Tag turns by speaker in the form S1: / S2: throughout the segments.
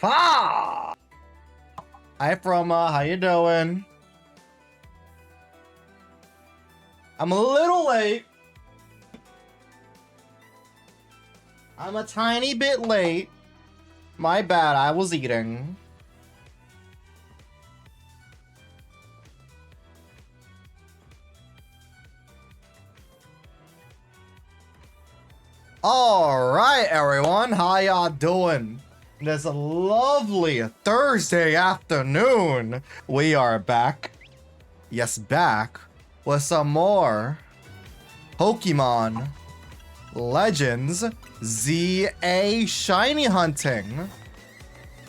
S1: Ha! Hi, Froma. How you doing? I'm a little late. I'm a tiny bit late. My bad, I was eating. Alright, everyone. How y'all doing? This lovely Thursday afternoon. We are back. Yes, back with some more Pokemon Legends ZA shiny hunting.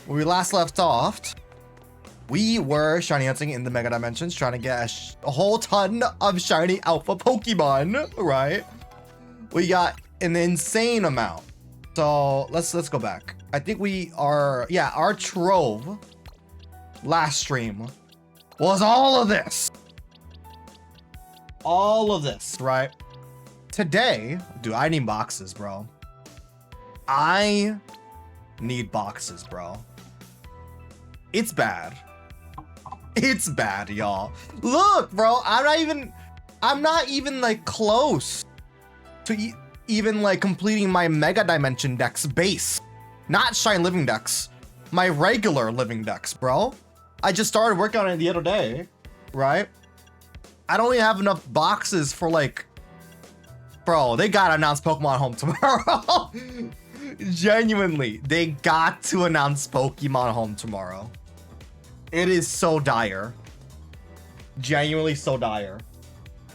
S1: When we last left off, we were shiny hunting in the Mega Dimensions, trying to get a whole ton of shiny alpha Pokemon, right? We got an insane amount. So let's go back. I think we are, yeah, our trove last stream was all of this. All of this, right? Today, dude, I need boxes, bro. I need boxes, bro. It's bad. It's bad, y'all. Look, bro, I'm not even like close to even like completing my Mega Dimension Dex base. Not Shine Living Dex, my regular Living Dex, bro. I just started working on it the other day, right? I don't even have enough boxes for like, bro, they gotta announce Pokemon Home tomorrow. Genuinely, they got to announce Pokemon Home tomorrow. It is so dire. Genuinely so dire.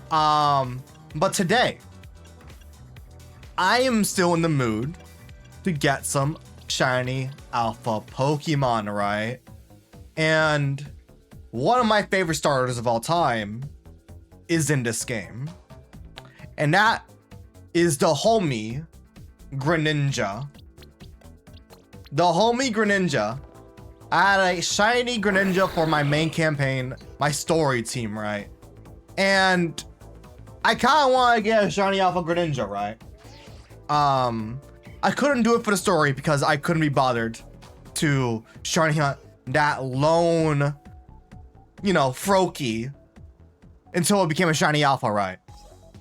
S1: But today, I am still in the mood to get some shiny alpha Pokemon, right? And one of my favorite starters of all time is in this game. And that is the homie Greninja. The homie Greninja. I had a shiny Greninja for my main campaign, my story team, right? And I kind of want to get a shiny alpha Greninja, right? I couldn't do it for the story because I couldn't be bothered to shiny hunt that lone, you know, Froakie until it became a shiny alpha, right?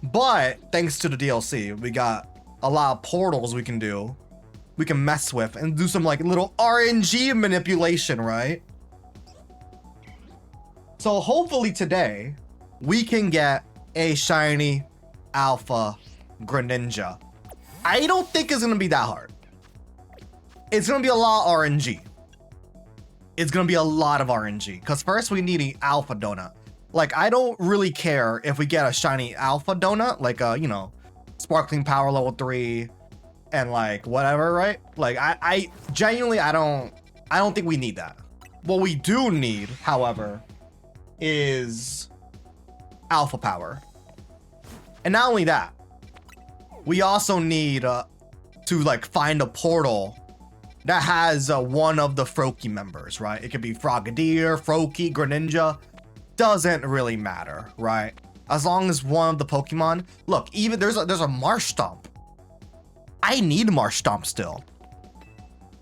S1: But thanks to the DLC, we got a lot of portals we can do. We can mess with and do some like little RNG manipulation, right? So hopefully today we can get a shiny alpha Greninja. I don't think it's gonna be that hard. It's gonna be a lot of RNG. It's gonna be a lot of RNG because first we need an alpha donut. Like, I don't really care if we get a shiny alpha donut, like a, you know, sparkling power level 3 and like whatever, right? Like I genuinely I don't think we need that. What we do need, however, is alpha power. And not only that, we also need to like find a portal that has one of the Froakie members, right? It could be Frogadier, Froakie, Greninja. Doesn't really matter, right? As long as one of the Pokemon. Look, even there's a Marshtomp. I need Marshtomp still,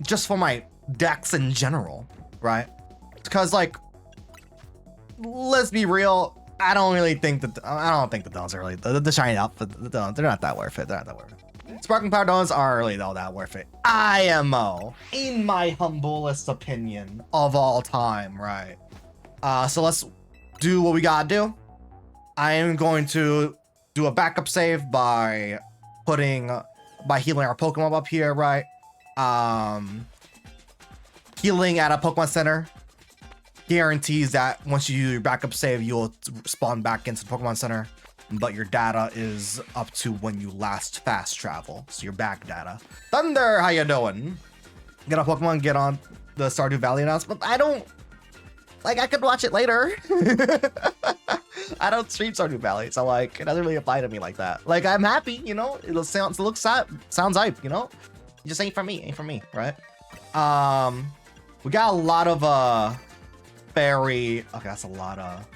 S1: just for my decks in general, right? Because like, let's be real. I don't think the donuts are really the shiny alpha. The donuts, they're not that worth it. They're not that worth it. Sparkling Power donuts aren't really all that worth it. IMO, in my humblest opinion of all time, right? So let's do what we gotta do. I am going to do a backup save by healing our Pokemon up here, right? Healing at a Pokemon Center guarantees that once you do your backup save, you'll spawn back into the Pokemon Center, but your data is up to when you last fast travel, so your back data. Thunder, how you doing? Get a Pokemon, get on the Stardew Valley announcement. I don't, like, I could watch it later. I don't stream Stardew Valley, so like, it doesn't really apply to me like that. Like, I'm happy, you know, sounds hype, you know? It just ain't for me, right? We got a lot of, fairy. Okay, that's a lot of.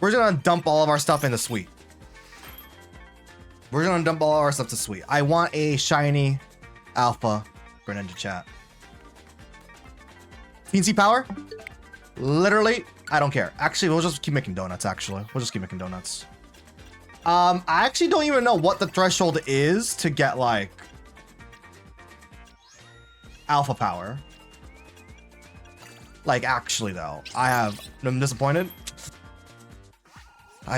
S1: We're just gonna dump all of our stuff into Sweet. We're gonna dump all our stuff to Sweet. I want a shiny alpha Greninja chat. Teensy power? Literally, I don't care. Actually, we'll just keep making donuts, actually. We'll just keep making donuts. I actually don't even know what the threshold is to get, like, alpha power. Like, actually, though. I'm disappointed.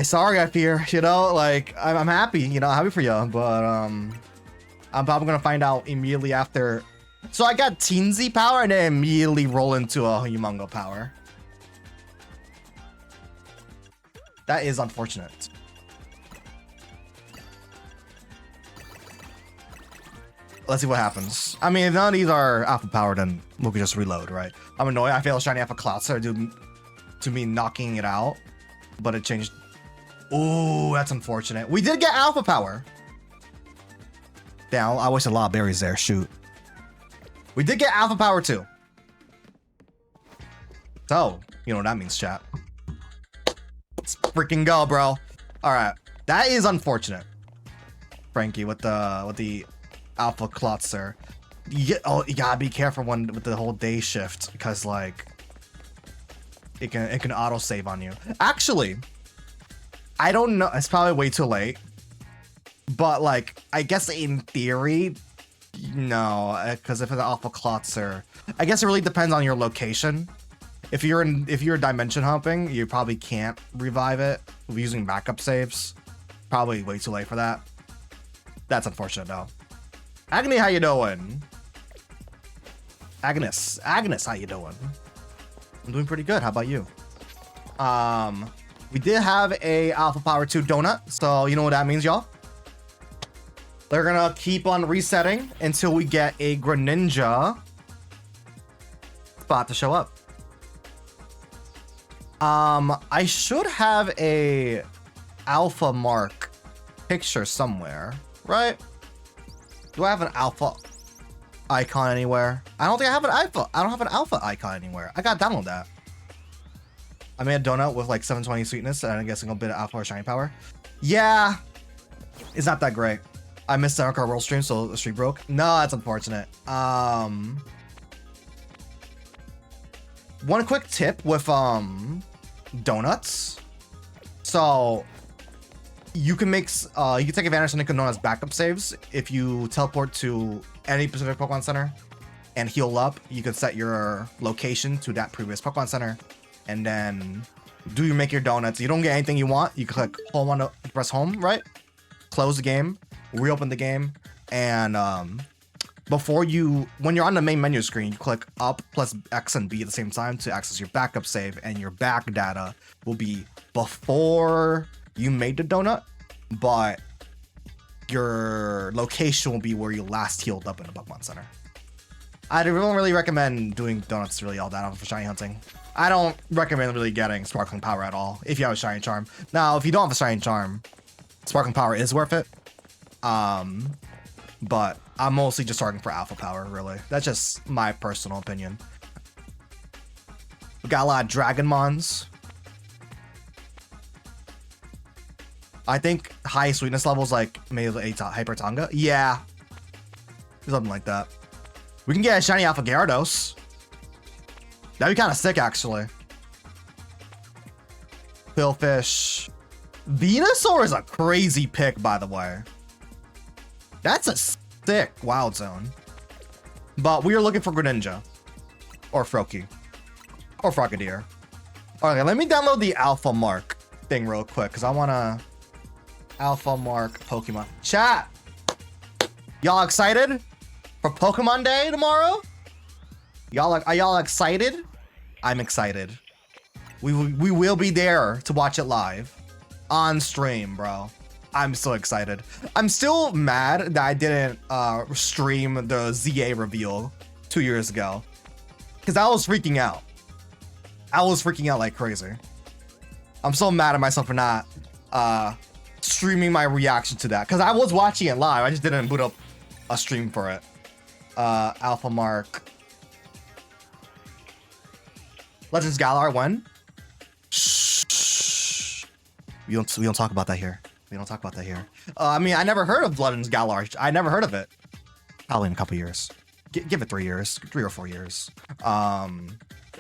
S1: Sorry, I fear, you know, like, I'm happy, you know, happy for you, but, I'm probably gonna find out immediately after. So I got teensy power and then immediately roll into a humongo power. That is unfortunate. Let's see what happens. I mean, if none of these are alpha power, then we can just reload, right? I'm annoyed. I failed a shiny alpha Cloudster due to me knocking it out, but it changed. Ooh, that's unfortunate. We did get alpha power. Damn, I wasted a lot of berries there. Shoot. We did get alpha power too. So, you know what that means, chat. Let's freaking go, bro. All right, that is unfortunate. Frankie with the alpha Cloudster. You gotta be careful with the whole day shift because like it can auto save on you. Actually, I don't know. It's probably way too late. But like, I guess in theory, no, because if it's an alpha Cloudster, I guess it really depends on your location. If you're dimension hopping, you probably can't revive it using backup saves. Probably way too late for that. That's unfortunate though. Agni, how you doing? Agnes, how you doing? I'm doing pretty good. How about you? We did have a Alpha Power 2 donut, so you know what that means, y'all. They're gonna keep on resetting until we get a Greninja spot to show up. I should have a Alpha Mark picture somewhere, right? Do I have an Alpha icon anywhere? I don't think I have an Alpha. I don't have an Alpha icon anywhere. I gotta download that. I made a donut with like 720 sweetness and I'm guessing a bit of Alpha or Shiny Power. Yeah, it's not that great. I missed the Arcade World stream, so the stream broke. No, that's unfortunate. One quick tip with donuts. So you can take advantage of something known as backup saves. If you teleport to any specific Pokemon Center and heal up, you can set your location to that previous Pokemon Center, and then make your donuts. You don't get anything you want. You click home on press home, right? Close the game, reopen the game, and when you're on the main menu screen, you click up plus X and B at the same time to access your backup save, and your back data will be before you made the donut, but your location will be where you last healed up in the Pokemon Center. I don't really recommend doing donuts really all that often for shiny hunting. I don't recommend really getting Sparkling Power at all if you have a Shiny Charm. Now, if you don't have a Shiny Charm, Sparkling Power is worth it. But I'm mostly just targeting for Alpha Power, really. That's just my personal opinion. We got a lot of Dragonmons. I think high sweetness levels like maybe a Hyper Tonga. Yeah, something like that. We can get a shiny Alpha Gyarados. That'd be kind of sick, actually. Qwilfish. Venusaur is a crazy pick, by the way. That's a sick Wild Zone. But we are looking for Greninja. Or Froakie. Or Frogadier. Okay, let me download the Alpha Mark thing real quick, because I want to Alpha Mark Pokemon. Chat! Y'all excited for Pokemon Day tomorrow? Are y'all excited? I'm excited. We will be there to watch it live. On stream, bro. I'm so excited. I'm still mad that I didn't stream the ZA reveal 2 years ago. Because I was freaking out. I was freaking out like crazy. I'm so mad at myself for not streaming my reaction to that. Because I was watching it live. I just didn't boot up a stream for it. Alpha Mark. Legends Galar, when? Shh. We don't talk about that here. We don't talk about that here. I mean, I never heard of Legends Galar. I never heard of it. Probably in a couple years. Give it 3 years, 3 or 4 years.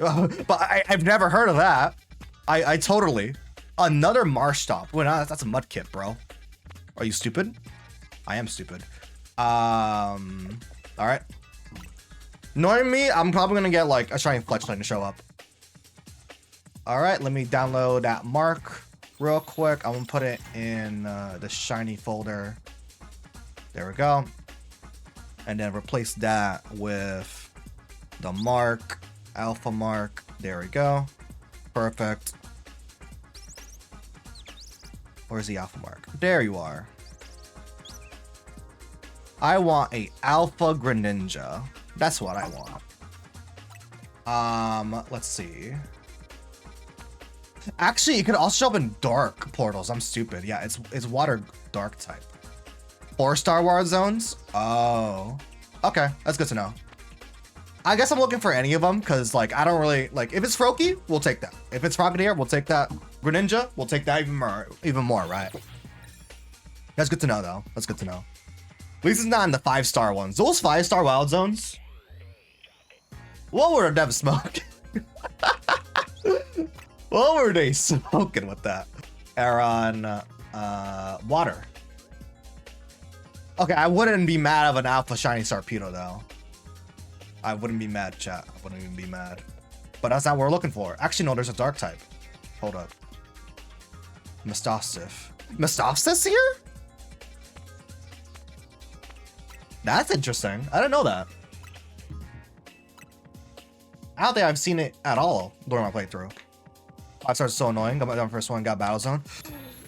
S1: But I've never heard of that. I totally. Another Marshtomp. Wait, no, that's a Mudkip, bro. Are you stupid? I am stupid. All right. Knowing me, I'm probably gonna get like a shiny Fletchling to show up. All right, let me download that mark real quick. I'm gonna put it in the shiny folder. There we go. And then replace that with the mark, alpha mark. There we go. Perfect. Where's the alpha mark? There you are. I want a alpha Greninja. That's what I want. Let's see. Actually, it could also show up in dark portals. I'm stupid. Yeah, it's water dark type. 4-star Wild Zones? Oh. Okay, that's good to know. I guess I'm looking for any of them because like I don't really like if it's Froakie, we'll take that. If it's Frogadier, we'll take that. Greninja, we'll take that even more, right? That's good to know though. That's good to know. At least it's not in the 5-star ones. Those 5-star Wild Zones. What were Dev smoking? What were they smoking with that? Aron, water. Okay, I wouldn't be mad of an alpha shiny Sarpedo though. I wouldn't be mad, chat. I wouldn't even be mad. But that's not what we're looking for. Actually, no, there's a dark type. Hold up. Mistosif. Mistosif's here? That's interesting. I didn't know that. I don't think I've seen it at all during my playthrough. 5-star's so annoying. Got my first one, got Battle Zone.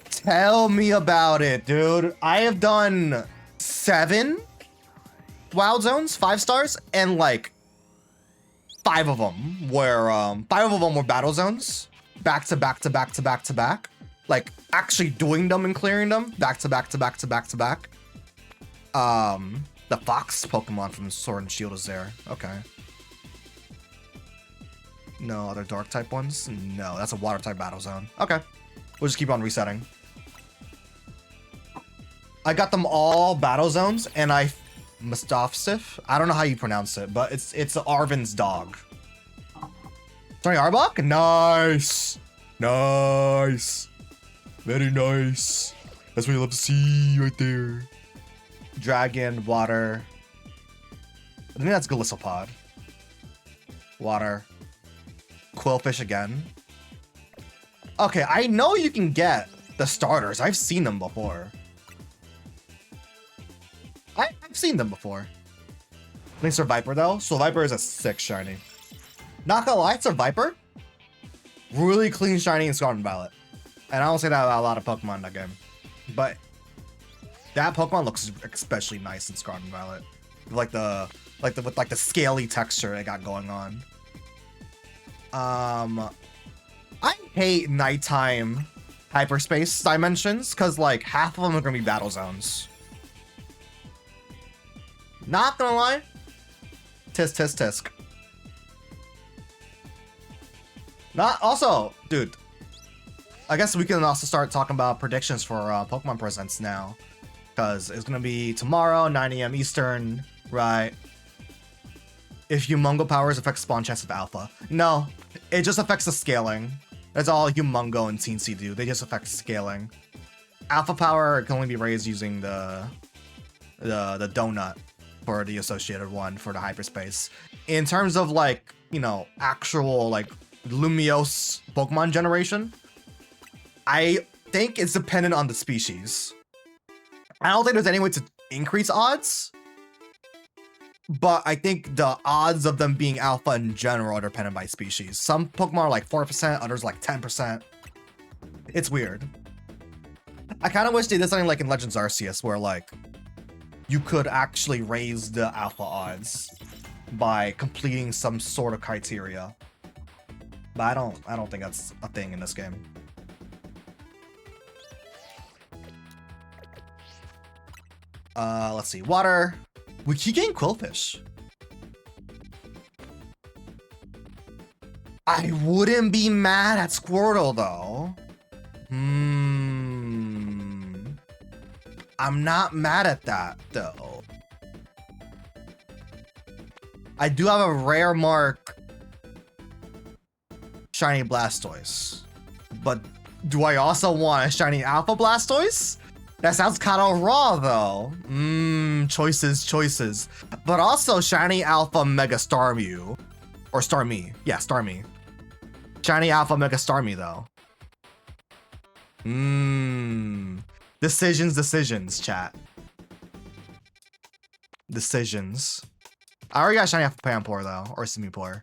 S1: Tell me about it, dude. I have done 7 Wild Zones, 5-stars, and like 5 of them were 5 of them were Battle Zones, back to back to back to back to back. Like actually doing them and clearing them, back to back to back to back to back. The Fox Pokemon from Sword and Shield is there. Okay. No other dark type ones? No, that's a water type Battle Zone. Okay. We'll just keep on resetting. I got them all Battle Zones, and Mistosif? I don't know how you pronounce it, but it's Arvin's dog. Sorry, Arbok? Nice! Nice! Very nice. That's what you love to see right there. Dragon, water. I think that's Golisopod. Water. Quillfish again. Okay, I know you can get the starters. I've seen them before. I've seen them before. I think Survivor though. Survivor is a 6 shiny. Not gonna lie, Survivor. Really clean shiny in Scarlet and Violet. And I don't say that about a lot of Pokemon in that game. But that Pokemon looks especially nice in Scarlet and Violet. With the scaly texture it got going on. I hate nighttime hyperspace dimensions because like half of them are gonna be Battle Zones. Not gonna lie. Tisk tisk tisk. Not also, dude. I guess we can also start talking about predictions for Pokemon Presents now. Because it's gonna be tomorrow, 9 AM Eastern, right? If Humongo powers affect spawn chance of alpha. No, it just affects the scaling. That's all Humongo and Teensy do. They just affect scaling. Alpha power can only be raised using the donut for the associated one for the hyperspace. In terms of like, you know, actual like Lumiose Pokemon generation, I think it's dependent on the species. I don't think there's any way to increase odds, but I think the odds of them being alpha in general are dependent by species. Some Pokemon are like 4%, others like 10%. It's weird. I kind of wish they did something like in Legends Arceus where like you could actually raise the alpha odds by completing some sort of criteria. But I don't think that's a thing in this game. Let's see. Water. We keep getting Quillfish. I wouldn't be mad at Squirtle though. I'm not mad at that though. I do have a rare mark shiny Blastoise. But do I also want a shiny Alpha Blastoise? That sounds kind of raw though. Choices. But also shiny Alpha Mega Starmie. Or Starmie. Yeah, Starmie. Shiny Alpha Mega Starmie though. Decisions, chat. Decisions. I already got shiny Alpha Pampor though, or Simipour.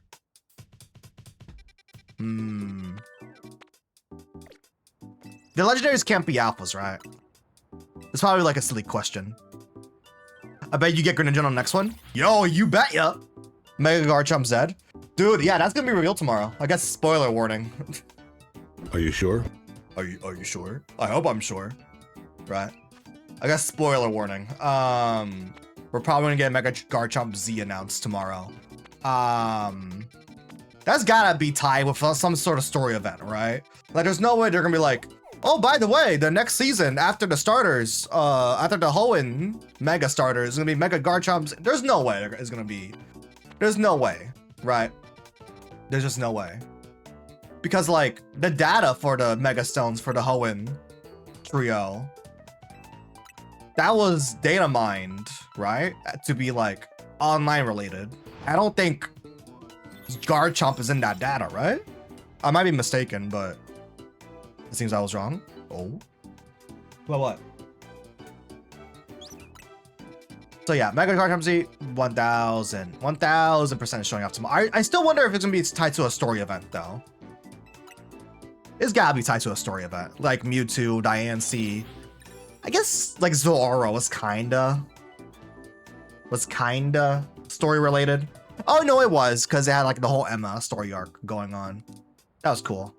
S1: The legendaries can't be alphas, right? It's probably like a silly question. I bet you get Greninja on the next one. Yo, you bet ya. Mega Garchomp Zed. Dude, yeah, that's gonna be revealed tomorrow. I guess spoiler warning.
S2: Are you sure?
S1: Are you sure? I hope I'm sure. Right. I guess spoiler warning. We're probably gonna get Mega Garchomp Z announced tomorrow. That's gotta be tied with some sort of story event, right? Like, there's no way they're gonna be like, oh, by the way, the next season after the starters, after the Hoenn Mega starters, is gonna be Mega Garchomp. There's no way it's gonna be. There's no way, right? There's just no way. Because like the data for the Mega Stones for the Hoenn trio, that was data mined, right? To be like online related. I don't think Garchomp is in that data, right? I might be mistaken, but it seems I was wrong. Oh. Well, what? So yeah, Mega Garchomp Z, 1000% showing up tomorrow. I still wonder if it's gonna be tied to a story event though. It's gotta be tied to a story event, like Mewtwo, Diancie. I guess like Zoro was kinda story related. Oh no, it was, because it had like the whole Emma story arc going on. That was cool.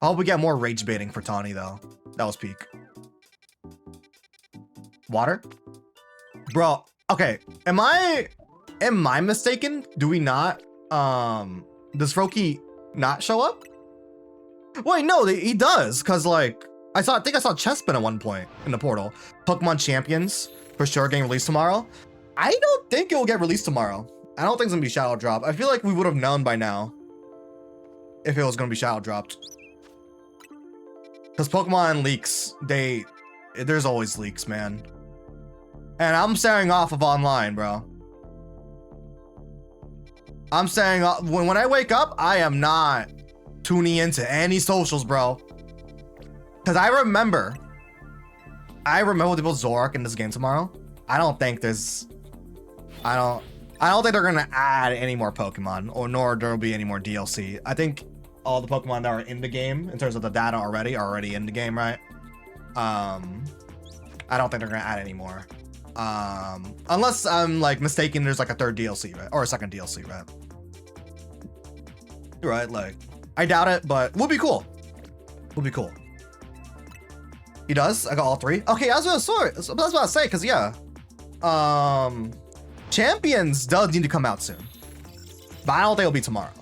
S1: I hope we get more rage baiting for Tawny though. That was peak. Water? Bro, okay. Am I mistaken? Do we not does Froakie not show up? Wait, no, he does, cause like I think I saw Chespin at one point in the portal. Pokemon Champions for sure getting released tomorrow. I don't think it will get released tomorrow. I don't think it's gonna be shadow drop. I feel like we would have known by now if it was gonna be shadow dropped. Cause Pokemon leaks, there's always leaks, man. And I'm staying off of online, bro. I'm saying when I wake up, I am not tuning into any socials, bro. Cause I remember with people Zoroark in this game tomorrow. I don't think they're gonna add any more Pokemon, or nor there'll be any more DLC. I think all the Pokemon that are in the game, in terms of the data are already in the game, right? I don't think they're gonna add any more. Unless I'm like mistaken, there's like a third DLC, right? Or a second DLC, right? Right, like, I doubt it, but would be cool. Would be cool. He does? I got all three? Okay, I was about to say, because yeah. Champions does need to come out soon. But I don't think it'll be tomorrow.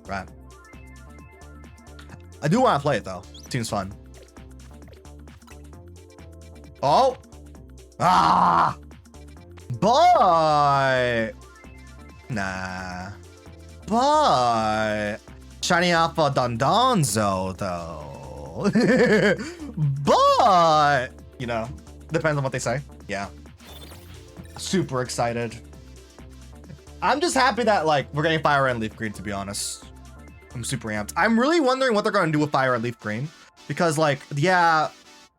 S1: Right. I do want to play it though. Seems fun. Oh. Ah. But. Nah. But. Shiny Alpha Dondozo though. But. You know. Depends on what they say. Yeah. Super excited. I'm just happy that like we're getting Fire and Leaf Green, to be honest. I'm super amped. I'm really wondering what they're going to do with Fire and Leaf Green, because like, yeah,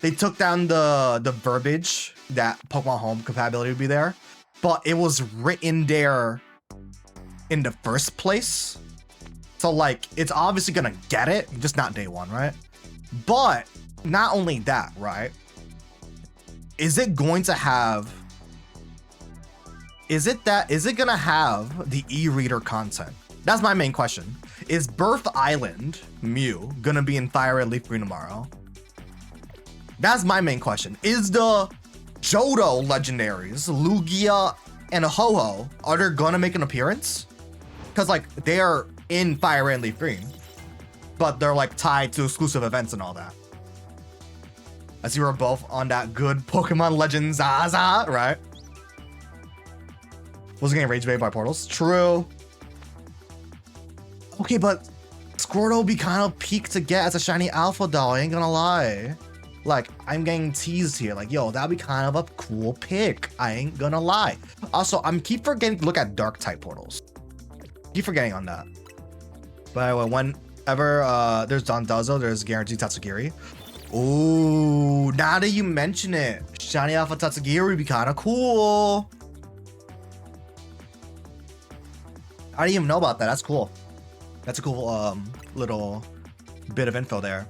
S1: they took down the verbiage that Pokemon Home compatibility would be there, but it was written there in the first place. So like, it's obviously gonna get it, just not day one, right? But not only that, right? Is it going to have? Is it gonna have the e-reader content? That's my main question. Is Birth Island Mew gonna be in Fire and Leaf Green tomorrow? That's my main question. Is the Johto legendaries, Lugia and Ho-Oh, are they gonna make an appearance? Because like they are in Fire and Leaf Green, but they're like tied to exclusive events and all that. I see we're both on that good Pokemon Legends Zaza, right? Wasn't getting rage bait by portals. True. Okay, but Squirtle would be kind of peak to get as a shiny alpha doll. I ain't gonna lie. Like, I'm getting teased here. Like, yo, that'd be kind of a cool pick. I ain't gonna lie. Also, I'm keep forgetting to look at dark type portals. Keep forgetting on that. But anyway, whenever there's Dondozo, there's guaranteed Tatsugiri. Ooh, now that you mention it, shiny alpha Tatsugiri would be kind of cool. I didn't even know about that. That's cool. That's a cool little bit of info there.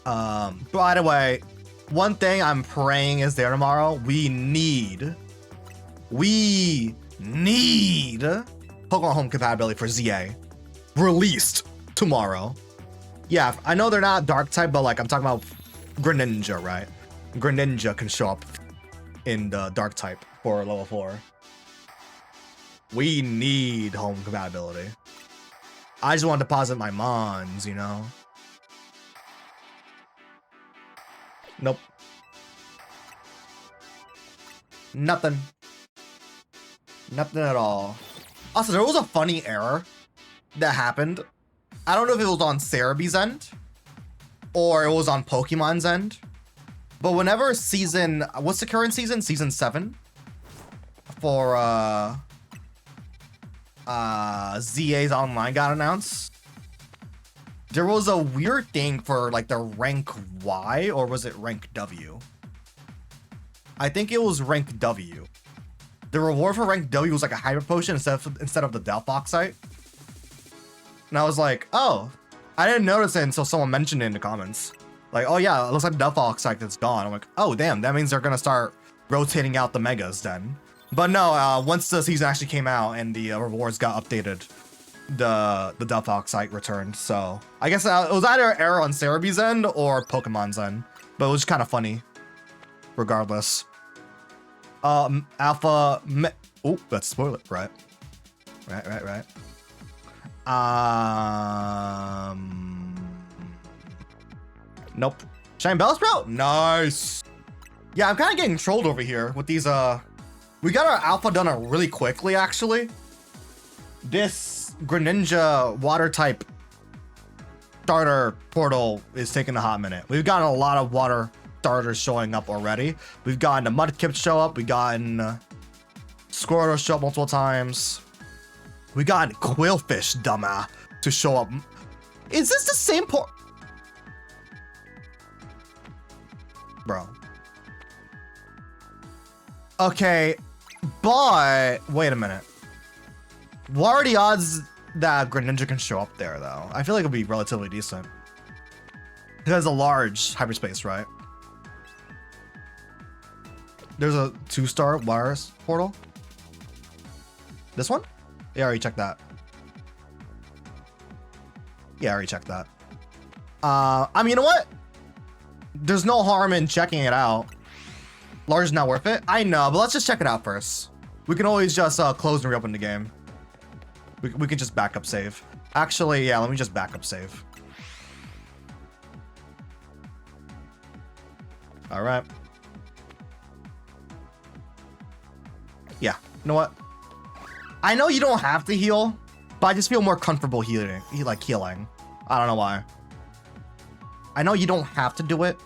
S1: By the way, one thing I'm praying is there tomorrow. We need Pokemon Home compatibility for ZA released tomorrow. Yeah, I know they're not dark type, but like I'm talking about Greninja, right? Greninja can show up in the dark type for level 4. We need home compatibility. I just want to deposit my Mons, you know? Nope. Nothing. Nothing at all. Also, there was a funny error that happened. I don't know if it was on Cerebi's end or it was on Pokemon's end. But whenever season... What's the current season? Season 7? For, ZA's Online got announced. There was a weird thing for like the rank Y, or was it rank W? I think it was rank W. The reward for rank W was like a hyper potion instead of the Delphoxite. And I was like, oh, I didn't notice it until someone mentioned it in the comments. Like, oh yeah, it looks like Delphoxite is gone. I'm like, oh damn, that means they're gonna start rotating out the megas then. But no, once the season actually came out and the rewards got updated, the Delphoxite returned. So I guess it was either an error on Cerebi's end or Pokemon's end, but it was kind of funny regardless. Oh, let's spoil it, right? Right. Nope. Shine Bellsprout? Nice. Yeah, I'm kind of getting trolled over here with these, we got our alpha done really quickly, actually. This Greninja water type starter portal is taking a hot minute. We've gotten a lot of water starters showing up already. We've gotten a Mudkip show up. We've gotten Squirtle show up multiple times. We got Quillfish, dumbass, to show up. Is this the same port? Bro. Okay, but wait a minute. What are the odds that Greninja can show up there, though? I feel like it'll be relatively decent. It has a large hyperspace, right? There's a 2-star wireless portal. This one? Yeah, I already checked that. Yeah, I already checked that. I mean, you know what? There's no harm in checking it out. Large is not worth it. I know, but let's just check it out first. We can always just close and reopen the game. We can just backup save. Actually, yeah, let me just backup save. All right. Yeah, you know what? I know you don't have to heal, but I just feel more comfortable healing. I don't know why. I know you don't have to do it,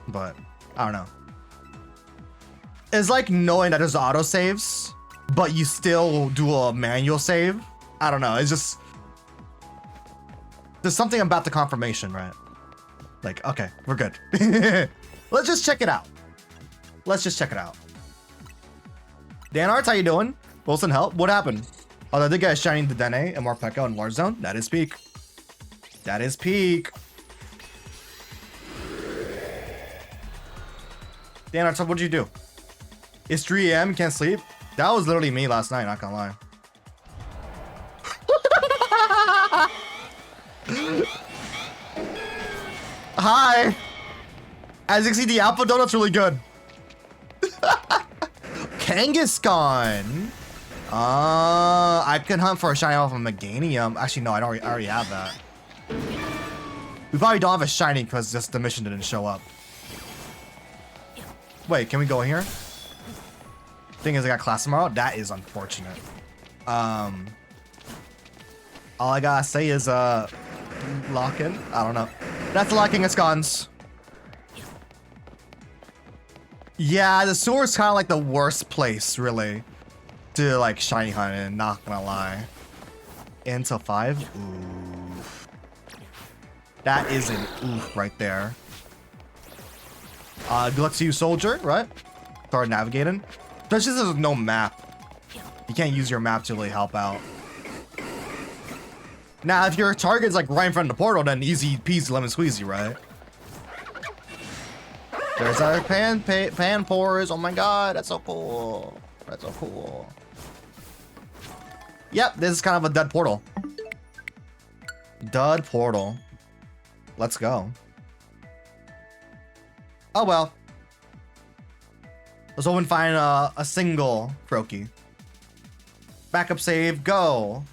S1: but I don't know. It's like knowing that there's auto saves, but you still do a manual save. I don't know. It's just, there's something about the confirmation, right? Like, okay, we're good. Let's just check it out. Let's just check it out. Dan Arts, how you doing? Wilson, help. What happened? Oh, I think I shining the Dene and Morpeko in Large Zone. That is peak. That is peak. Dan Arts, what'd you do? It's 3 AM, can't sleep. That was literally me last night, not gonna lie. Hi. As you can see, the Alpha Donut's really good. Kangaskhan. I can hunt for a shiny off of Meganium. Actually, no, I already have that. We probably don't have a shiny because just the mission didn't show up. Wait, can we go in here? Thing is, I got class tomorrow. That is unfortunate. All I gotta say is lock in. I don't know. That's locking scones. Yeah, the sewer is kind of like the worst place, really, to like shiny hunt in. Not gonna lie. Into 5. Oof. That is an oof right there. Good luck to you, soldier. Right? Start navigating. Especially since there's no map. You can't use your map to really help out. Now, if your target's like right in front of the portal, then easy peasy lemon squeezy, right? There's our pan pores. Oh my god, that's so cool. That's so cool. Yep, this is kind of a dud portal. Dud portal. Let's go. Oh well. Let's open find a single Croaky. Backup save, go.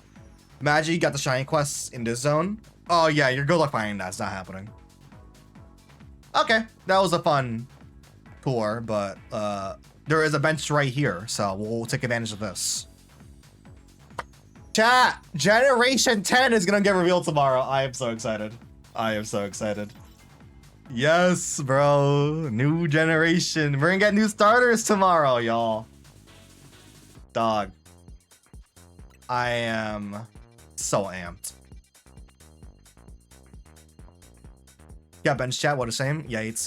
S1: Imagine you got the shiny quests in this zone. Oh yeah, you're good luck finding that. It's not happening. Okay, that was a fun tour, but there is a bench right here, so we'll take advantage of this. Chat, Generation 10 is gonna get revealed tomorrow. I am so excited. I am so excited. Yes, bro. New generation. We're gonna get new starters tomorrow, y'all. Dog. I am so amped. Yeah, bench chat, what a shame. Yeah, 8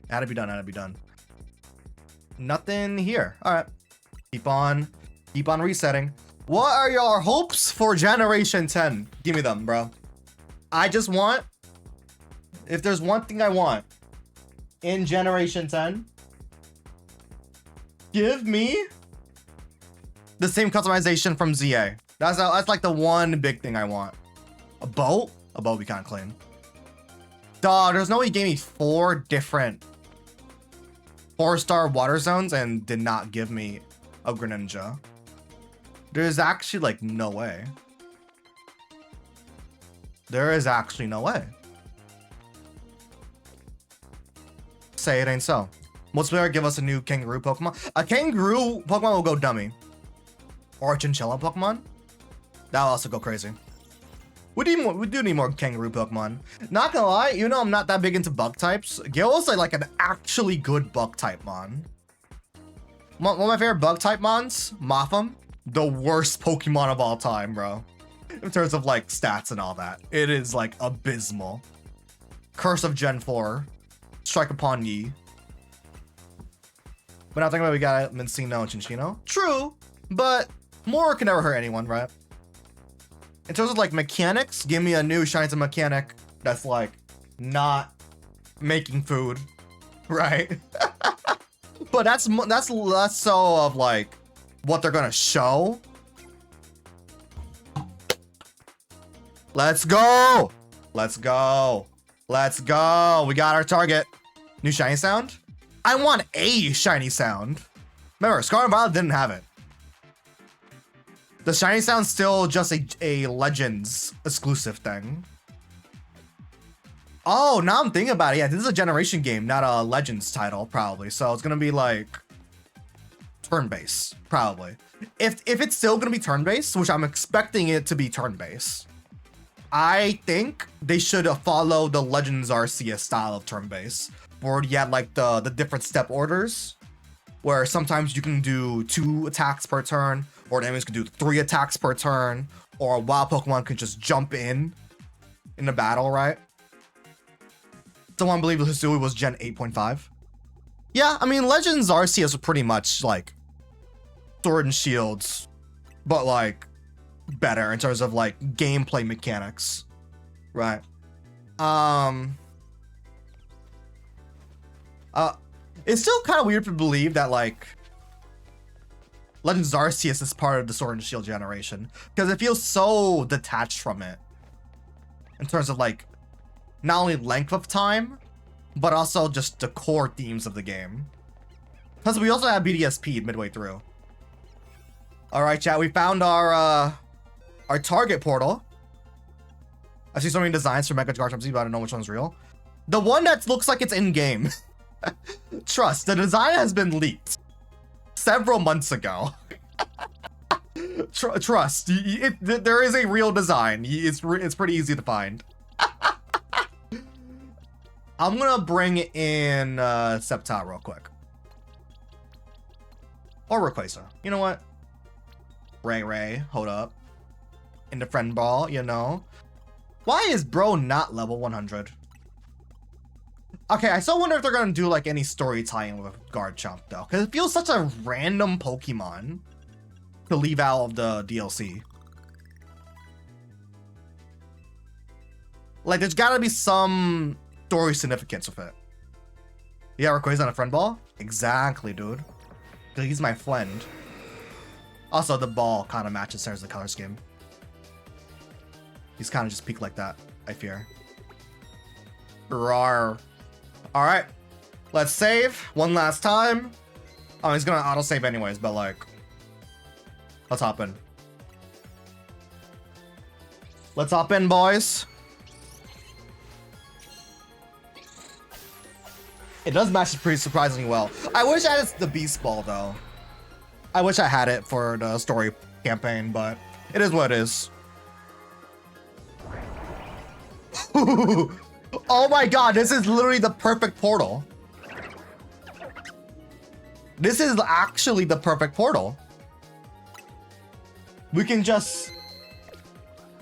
S1: had to be done, had to be done. Nothing here. Alright. Keep on resetting. What are your hopes for Generation 10? Give me them, bro. I just want, if there's one thing I want in Generation 10, give me the same customization from ZA. That's like the one big thing I want. A boat? A boat be kind of clean. Dog, there's no way he gave me 4 different 4-star water zones and did not give me a Greninja. There's actually like no way. There is actually no way. Say it ain't so. Multiplayer give us a new kangaroo Pokemon. A kangaroo Pokemon will go dummy. Or a chinchilla Pokemon. That'll also go crazy. We do need more kangaroo Pokemon. Not gonna lie, you know I'm not that big into bug types. Gil's like an actually good bug type mon. One of my favorite bug type mons, Mothim. The worst Pokemon of all time, bro. In terms of like stats and all that. It is like abysmal. Curse of Gen 4. Strike upon ye. But now thinking about it, we got Mincino and Chinchino. True, but more can never hurt anyone, right? In terms of like mechanics, give me a new shiny mechanic that's like not making food, right? But that's less so of like what they're gonna show. Let's go! Let's go! Let's go! We got our target. New shiny sound? I want a shiny sound. Remember, Scarlet and Violet didn't have it. The shiny sound's still just a Legends exclusive thing. Oh, now I'm thinking about it. Yeah, this is a Generation game, not a Legends title, probably. So it's gonna be like turn-based, probably. If it's still gonna be turn-based, which I'm expecting it to be turn-based, I think they should follow the Legends Arceus style of turn-based, where you had like the different step orders, where sometimes you can do 2 attacks per turn, or the enemies can do 3 attacks per turn, or a wild Pokemon can just jump in the battle, right? Someone believe Hisui was Gen 8.5. Yeah, I mean, Legends Arceus are pretty much like Sword and Shields, but like better in terms of like gameplay mechanics, right? It's still kind of weird to believe that like Legends Arceus is part of the Sword and Shield generation, because it feels so detached from it in terms of like not only length of time, but also just the core themes of the game. Plus, we also have BDSP midway through. All right, chat, we found our target portal. I see so many designs for Mega Garchomp Z, but I don't know which one's real. The one that looks like it's in game. Trust, the design has been leaked several months ago. Trust, there is a real design. It's pretty easy to find. I'm gonna bring in Sceptile real quick. Or Rayquaza. You know what? Ray, hold up. In the friend ball, you know. Why is bro not level 100? Okay, I still wonder if they're gonna do like any story tie-in with Garchomp though, because it feels such a random Pokemon to leave out of the DLC. Like, there's gotta be some story significance with it. Yeah, Rayquaza on a friend ball? Exactly, dude. He's my friend. Also, the ball kind of matches Sarah's the color scheme. He's kind of just peaked like that, I fear. Rawr. Alright. Let's save one last time. Oh, he's gonna autosave anyways, but like... Let's hop in. Let's hop in, boys. It does match pretty surprisingly well. I wish I had the Beast Ball, though. I wish I had it for the story campaign, but it is what it is. Oh my god, this is literally the perfect portal. This is actually the perfect portal. We can just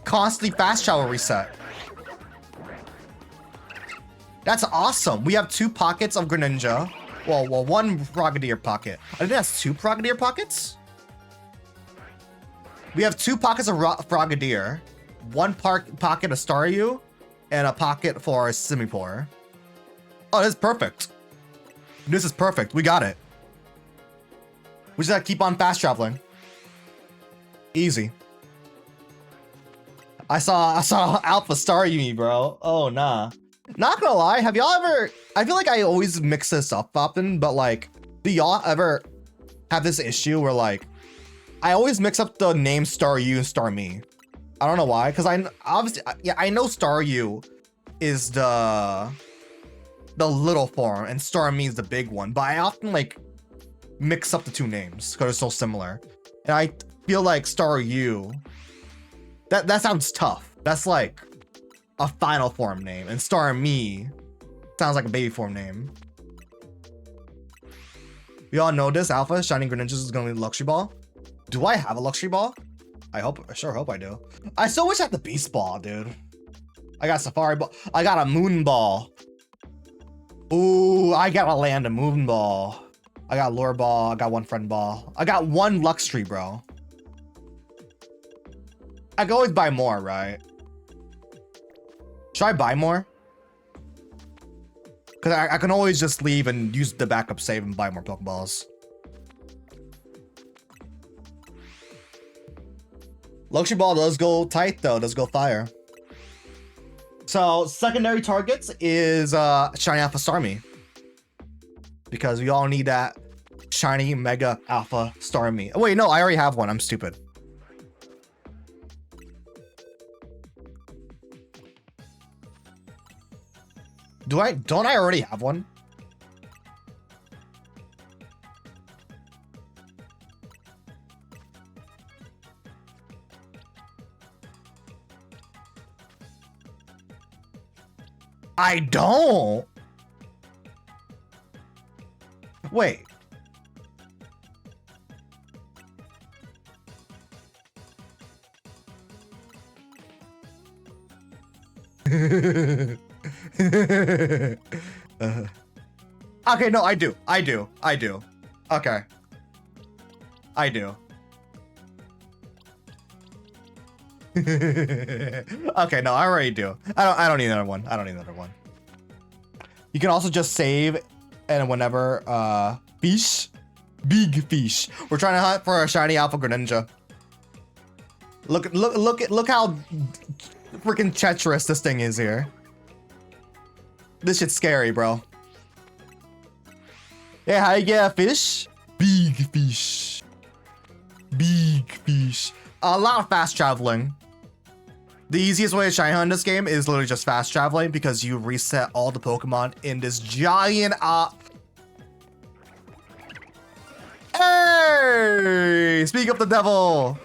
S1: constantly fast travel reset. That's awesome. We have 2 pockets of Greninja. Well, one Frogadier pocket. I think that's 2 Frogadier pockets. We have 2 pockets of Frogadier, 1 pocket of Staryu, and a pocket for Simipour. Oh, this is perfect. This is perfect. We got it. We just gotta keep on fast traveling. Easy. I saw Alpha Staryu, bro. Oh, nah. Not gonna lie, have y'all ever... I feel like I always mix this up often, but like, do y'all ever have this issue where like, I always mix up the name Staryu and Starmie? I don't know why, because I know Staryu is the little form and Starmie is the big one, but I often like mix up the 2 names because they're so similar. And I feel like Staryu, that sounds tough. That's like a final form name, and Starmie sounds like a baby form name. We all know this. Alpha Shining Greninja is gonna be Luxury Ball. Do I have a Luxury Ball? I sure hope I do. I still wish I had the Beast Ball, dude. I got Safari Ball. I got a Moon Ball. Ooh, I gotta land a Moon Ball. I got Lure Ball. I got 1 Friend Ball. I got 1 Luxury, bro. I can always buy more, right? Should I buy more? Because I can always just leave and use the backup save and buy more Pokeballs. Luxury Ball does go tight though, does go fire. So secondary targets is Shiny Alpha Starmie. Because we all need that Shiny Mega Alpha Starmie. Oh, wait, no, I already have one. I'm stupid. Don't I already have one? I don't. Wait. Okay, no, I do. Okay. I do. Okay, no, I already do. I don't need another one. You can also just save and whenever fish. Big fish. We're trying to hunt for a shiny Alpha Greninja. Look how freaking treacherous this thing is here. This shit's scary, bro. Yeah, how you get a fish? Big fish. Big fish. A lot of fast traveling. The easiest way to shiny hunt in this game is literally just fast traveling because you reset all the Pokemon in this giant Hey, speak of the devil.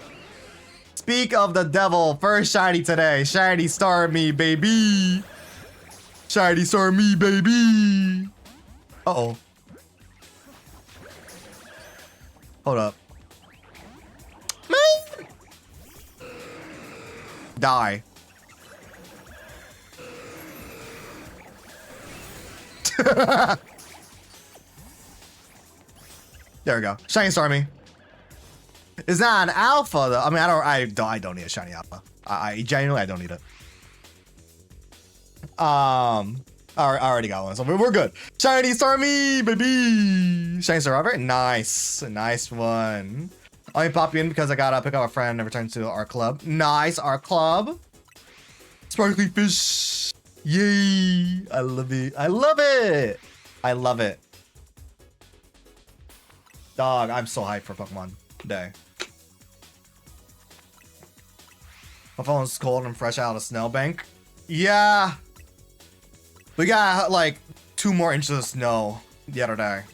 S1: Speak of the devil. First shiny today. Shiny Starmie, baby. Shiny Starmie, baby. Uh-oh. Hold up. Man. Die. There we go. Shiny Starmie. It's not an alpha though. I mean, I don't need a shiny alpha. I genuinely don't need it. I already got one, so we're good. Shiny Starmie, baby. Shiny Starmie, nice, nice one. Let me pop you in because I gotta pick up a friend and return to our club. Nice, our club. Sparkly fish. Yay! I love it. I love it. I love it. Dog, I'm so hyped for Pokemon Day. My phone's cold and fresh out of snowbank. Yeah. We got like 2 more inches of snow the other day.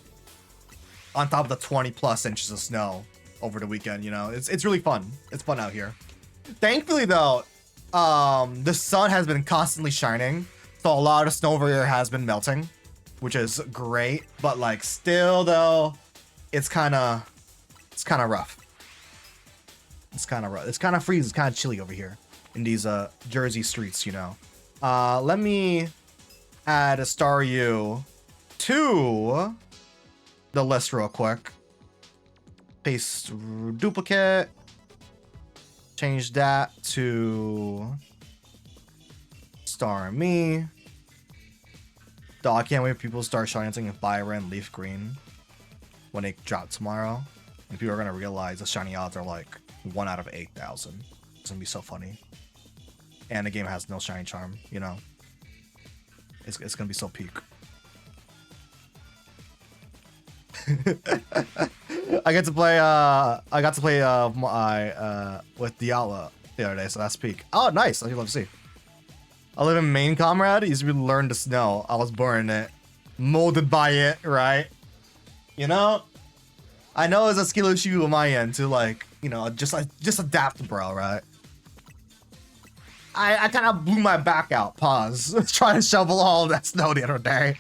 S1: On top of the 20+ inches of snow over the weekend, you know. It's really fun. It's fun out here. Thankfully though, the sun has been constantly shining. So a lot of snow over here has been melting, which is great. But like still though, it's kind of rough. It's kind of rough. It's kind of freezing. It's kind of chilly over here in these Jersey streets, you know. Let me add a Staryu to the list real quick. Paste duplicate. Change that to Starmie. Dog, I can't wait for people to start shiny-hunting Byron Leaf Green when they drop tomorrow. And people are gonna realize the shiny odds are like 1 out of 8,000. It's gonna be so funny. And the game has no shiny charm, you know. It's gonna be so peak. I got to play with Diallo the other day, so that's peak. Oh, nice. I'd love to see. I live in Maine, comrade. Used to learn to snow. I was born in it, molded by it, right? You know, I know it's a skill issue on my end to like, you know, just adapt, bro, right? I kind of blew my back out. Pause. Trying to shovel all of that snow the other day.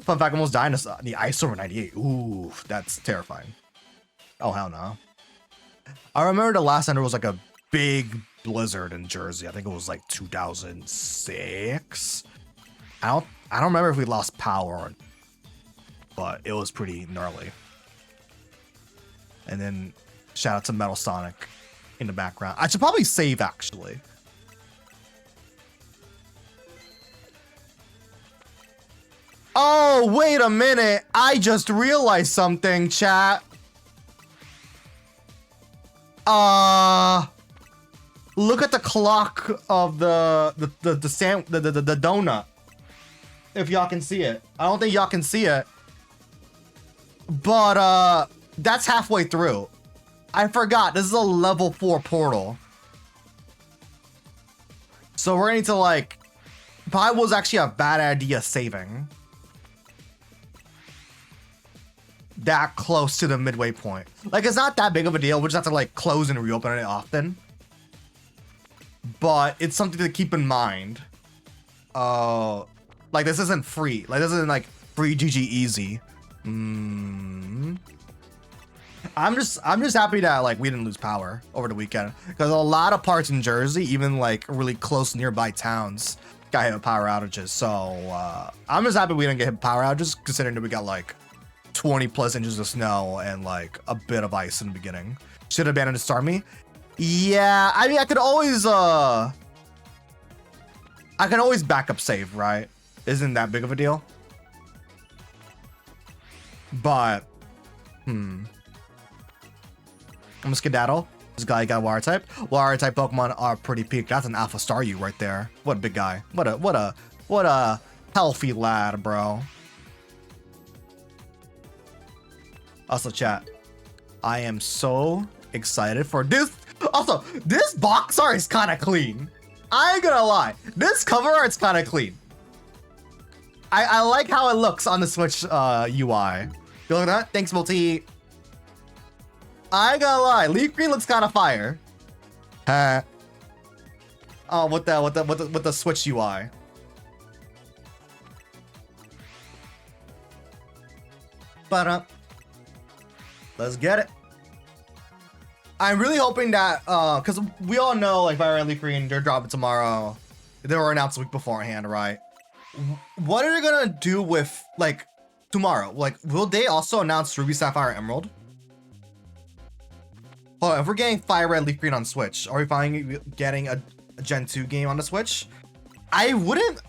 S1: Fun fact, I almost died in the ice over 98. Ooh, that's terrifying. Oh, hell no. I remember the last time there was like a big blizzard in Jersey. I think it was like 2006. I don't remember if we lost power, but it was pretty gnarly. And then shout out to Metal Sonic in the background. I should probably save actually. Oh, wait a minute. I just realized something, chat. Look at the clock of the donut. If y'all can see it. I don't think y'all can see it. But that's halfway through. I forgot. This is a level 4 portal. So we're going to like, probably was actually a bad idea saving that close to the midway point. Like, it's not that big of a deal. We just have to like close and reopen it often. But it's something to keep in mind. Like this isn't free. Like this isn't like free GG easy. I'm just happy that like we didn't lose power over the weekend, because a lot of parts in Jersey, even like really close nearby towns, got hit with power outages. So I'm just happy we didn't get hit with power outages, considering that we got like 20+ inches of snow and like a bit of ice in the beginning. Should have abandoned Starmie. Yeah, I mean I could always backup save, right? Isn't that big of a deal? But I'm gonna skedaddle. This guy got water type. Water type Pokemon are pretty peak. That's an Alpha Staryu right there. What a big guy. What a healthy lad, bro. Also, chat, I am so excited for this. Also, this box art is kind of clean. I ain't gonna lie. This cover art's kind of clean. I like how it looks on the Switch UI. You look at that? Thanks, Multi. I ain't gonna lie, Leaf Green looks kind of fire. Oh, with the Switch UI. But let's get it. I'm really hoping that because we all know like Fire Red Leaf Green, they're dropping tomorrow. They were announced a week beforehand, right? What are they gonna do with like tomorrow? Like, will they also announce Ruby Sapphire Emerald? Oh, if we're getting Fire Red Leaf Green on Switch, are we finally getting a Gen 2 game on the Switch? I wouldn't.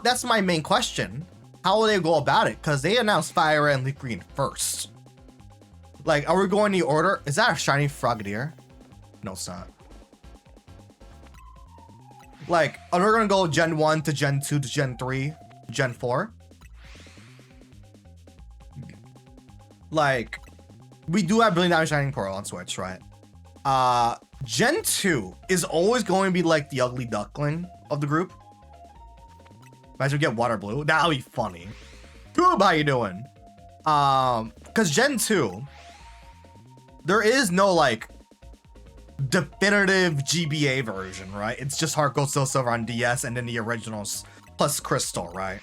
S1: That's my main question. How will they go about it? Because they announced Fire Red and Leaf Green first. Like, are we going the order? Is that a shiny Frogadier? No, it's not. Like, are we gonna go Gen 1 to Gen 2 to Gen 3, Gen 4? Like, we do have Billion Diamond Shining Pearl on Switch, right? Gen 2 is always going to be like the ugly duckling of the group. Imagine we get Water Blue. That'll be funny. Goob, how you doing? Because Gen 2, there is no like definitive GBA version, right? It's just Heart Gold, Soul Silver on DS and then the originals plus Crystal, right?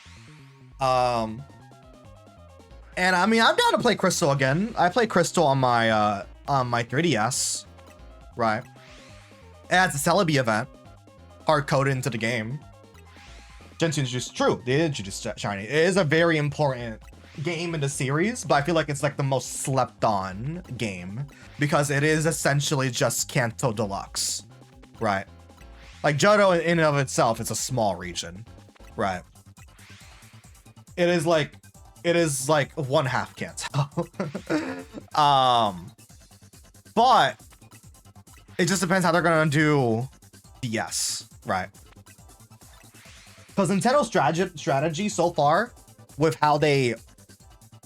S1: And I mean, I'm down to play Crystal again. I play Crystal on my 3DS, right? It has a Celebi event hard coded into the game. Gen 2 introduced, true, they did introduce Shiny. It is a very important game in the series, but I feel like it's like the most slept on game because it is essentially just Kanto Deluxe, right? Like Johto in and of itself is a small region, right? It is like one half Kanto. But it just depends how they're gonna do DS, right? Because Nintendo's strategy so far with how they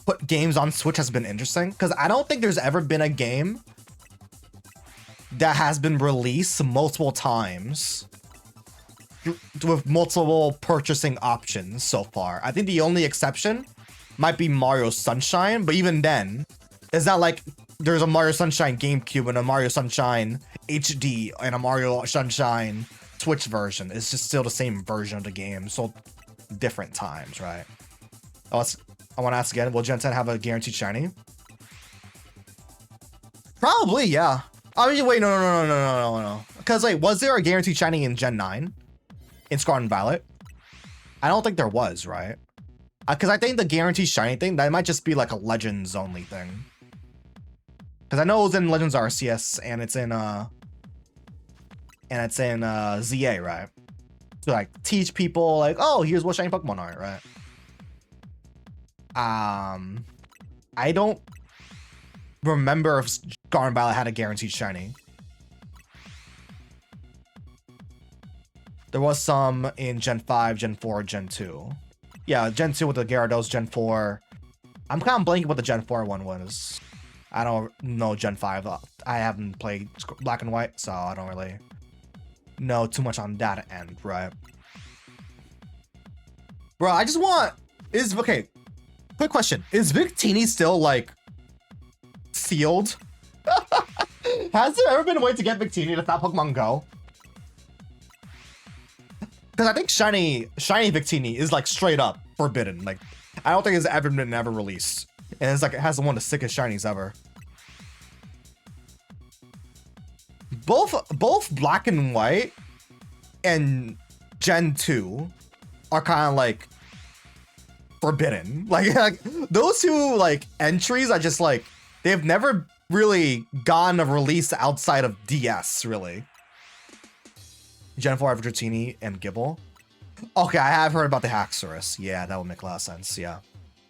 S1: put games on Switch has been interesting. Because I don't think there's ever been a game that has been released multiple times with multiple purchasing options so far. I think the only exception might be Mario Sunshine, but even then, it's not like there's a Mario Sunshine GameCube and a Mario Sunshine HD and a Mario Sunshine Switch version. It's just still the same version of the game, so different times, right? I want to ask again, will Gen 10 have a guaranteed shiny? Probably, yeah. I mean, wait, no. Because, like, was there a guaranteed shiny in Gen 9? In Scarlet and Violet? I don't think there was, right? Because I think the guaranteed shiny thing, that might just be, like, a Legends only thing. Because I know it was in Legends Arceus, and it's in, ZA, right? To, like, teach people, like, oh, here's what shiny Pokemon are, right? I don't remember if Scarlet and Violet had a guaranteed shiny. There was some in Gen 5, Gen 4, Gen 2. Yeah, Gen 2 with the Gyarados, Gen 4. I'm kind of blanking what the Gen 4 one was. I don't know Gen 5. I haven't played Black and White, so I don't really know too much on that end, right? Bro, I just want... Okay, quick question. Is Victini still, like, sealed? Has there ever been a way to get Victini to stop Pokemon Go? Because I think shiny Victini is like straight up forbidden. Like, I don't think it's ever been released, and it's like it has one of the sickest shinies ever. Both Black and White and Gen 2 are kind of like forbidden. Like those two like entries are just like they've never really gotten a release outside of DS really. Gen 4 Victini and Gible. Okay, I have heard about the Haxorus. Yeah, that would make a lot of sense. Yeah,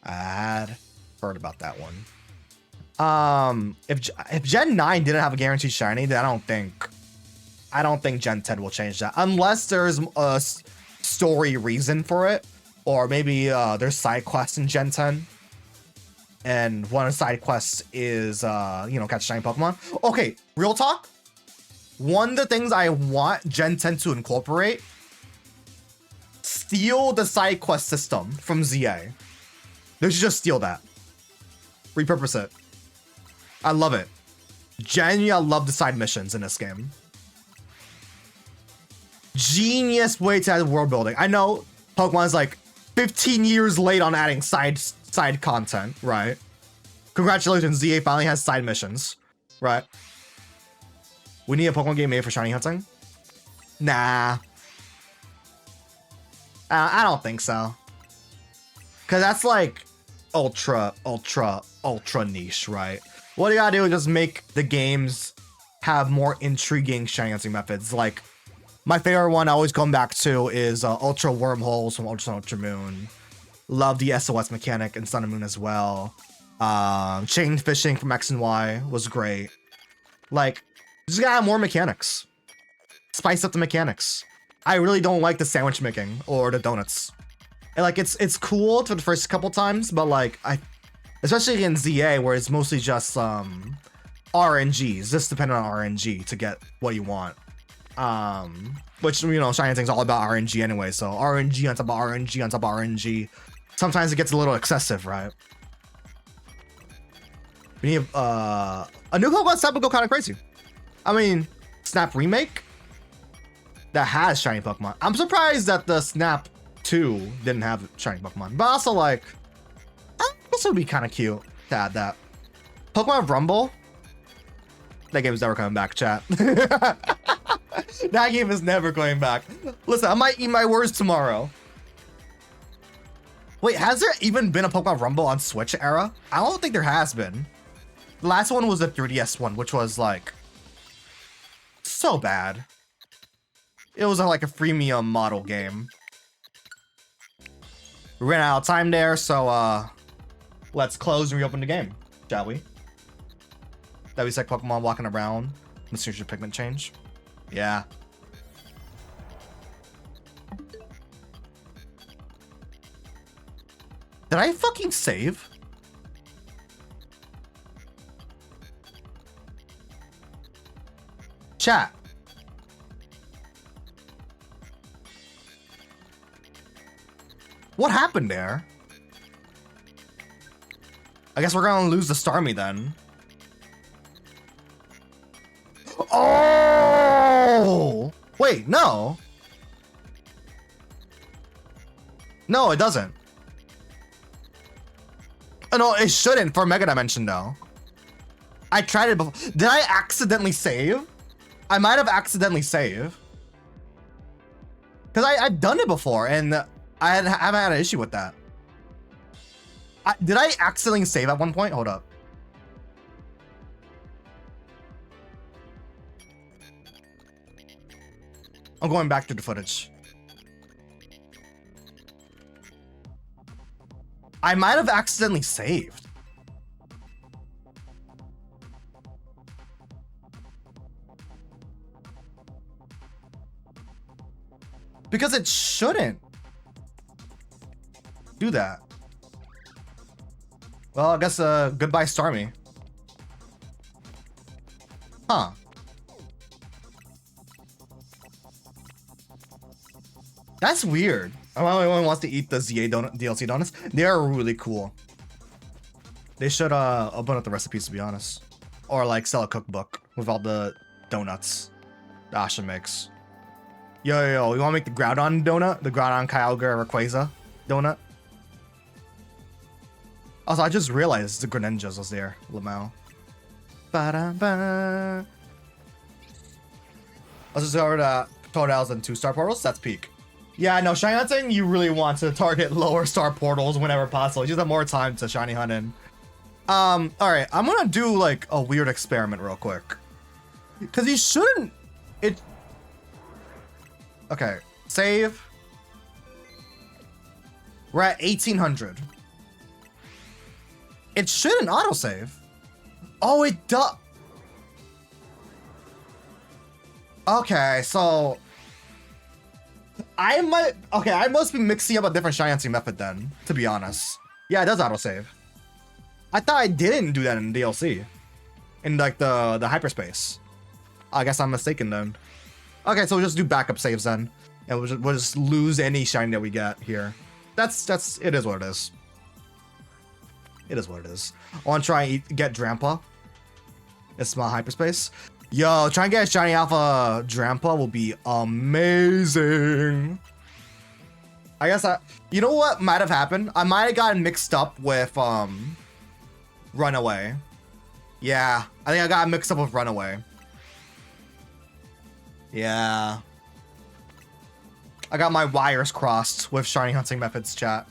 S1: I had heard about that one. If Gen 9 didn't have a guaranteed shiny, then I don't think Gen 10 will change that unless there's a story reason for it, or maybe there's side quests in Gen 10. And one of the side quests is catch shiny Pokemon. Okay, real talk. One of the things I want Gen 10 to incorporate, steal the side quest system from ZA. They should just steal that. Repurpose it. I love it. Genuinely, I love the side missions in this game. Genius way to add world building. I know Pokemon's like 15 years late on adding side content, right? Congratulations, ZA finally has side missions, right? We need a Pokemon game made for shiny hunting? Nah. I don't think so. Cause that's like ultra niche, right? What you gotta do is just make the games have more intriguing shiny hunting methods. Like, my favorite one I always come back to is Ultra Wormholes from Ultra Sun, Ultra Moon. Love the SOS mechanic in Sun and Moon as well. Chain fishing from X and Y was great. Like, just gotta have more mechanics. Spice up the mechanics. I really don't like the sandwich making or the donuts. And like, it's cool for the first couple times, but like, especially in ZA where it's mostly just RNGs, just depending on RNG to get what you want. Which, you know, shiny hunting's all about RNG anyway, so RNG on top of RNG on top of RNG. Sometimes it gets a little excessive, right? We need a new Pokemon Snap would go kind of crazy. I mean, Snap Remake that has shiny Pokemon. I'm surprised that the Snap 2 didn't have shiny Pokemon, but also like, this would be kind of cute to add that. Pokemon Rumble. That game is never coming back, chat. That game is never going back. Listen, I might eat my words tomorrow. Wait, has there even been a Pokemon Rumble on Switch era? I don't think there has been. The last one was the 3DS one, which was like so bad. It was like a freemium model game. We ran out of time there, so let's close and reopen the game, shall we? That was like Pokemon walking around. Mysterious pigment change. Yeah. Did I fucking save? Chat. What happened there? I guess we're gonna lose the Starmie then. Oh! Wait, no. No, it doesn't. Oh, no, it shouldn't for Mega Dimension though. I tried it before. Did I accidentally save? I might have accidentally saved. Because I've done it before and I haven't had an issue with that. Did I accidentally save at one point? Hold up. I'm going back to the footage. I might have accidentally saved. Because it shouldn't do that. Well, I guess goodbye Starmie. Huh. That's weird. Everyone wants to eat the ZA DLC donuts. They are really cool. They should open up the recipes, to be honest. Or like sell a cookbook with all the donuts that Asha makes. Yo, you wanna make the Groudon donut? The Groudon Kyogre Rayquaza donut? Also, I just realized the Greninjas was there, Lamau. Ba-da-ba. Let's just go to Totals and 2-star portals. That's peak. Yeah, no, shiny hunting, you really want to target lower star portals whenever possible. You just have more time to shiny hunt in. Alright, I'm gonna do like a weird experiment real quick. Cause you shouldn't okay, save. We're at 1800. It shouldn't autosave. Oh, it does. Okay, so I must be mixing up a different shiny hunting method then, to be honest. Yeah, it does autosave. I thought I didn't do that in DLC. In like the hyperspace. I guess I'm mistaken then. Okay, so we'll just do backup saves then. And we'll just lose any shiny that we get here. It is what it is. It is what it is. I want to try and get Drampa. It's small hyperspace. Yo, trying to get a shiny alpha Drampa will be amazing. I guess you know what might have happened? I might have gotten mixed up with Runaway. Yeah, I think I got mixed up with Runaway. Yeah. I got my wires crossed with shiny hunting methods, chat.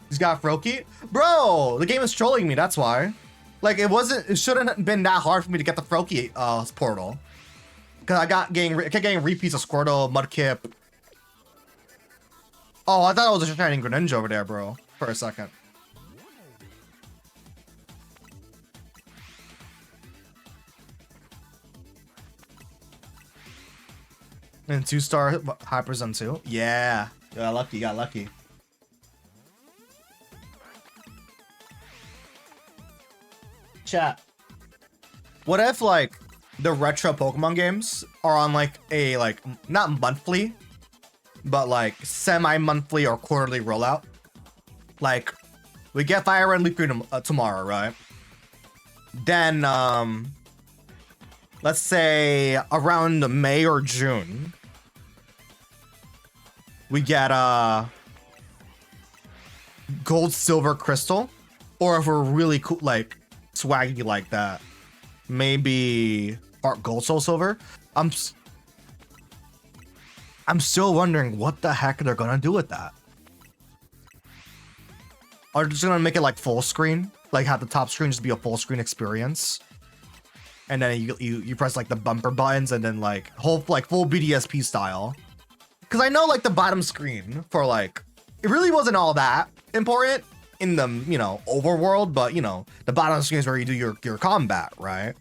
S1: He's got Froakie? Bro, the game is trolling me, that's why. Like, it shouldn't have been that hard for me to get the Froakie portal. Because I kept getting repeats of Squirtle, Mudkip. Oh, I thought it was a shiny Greninja over there, bro. For a second. And 2-star Hyper Zen 2. Yeah. You got lucky, you got lucky. Chat. What if, like, the retro Pokemon games are on, like, a, like, not monthly, but, like, semi-monthly or quarterly rollout? Like, we get Fire Red Leaf Green tomorrow, right? Then, let's say around May or June, we get Gold, Silver, Crystal, or if we're really cool, like swaggy like that, maybe Heart Gold, Soul Silver. I'm still wondering what the heck they're gonna do with that. Are they just gonna make it like full screen, like have the top screen just be a full screen experience? And then you press like the bumper buttons and then like full BDSP style. Because I know like the bottom screen for like, it really wasn't all that important in the, you know, overworld, but you know, the bottom screen is where you do your combat, right?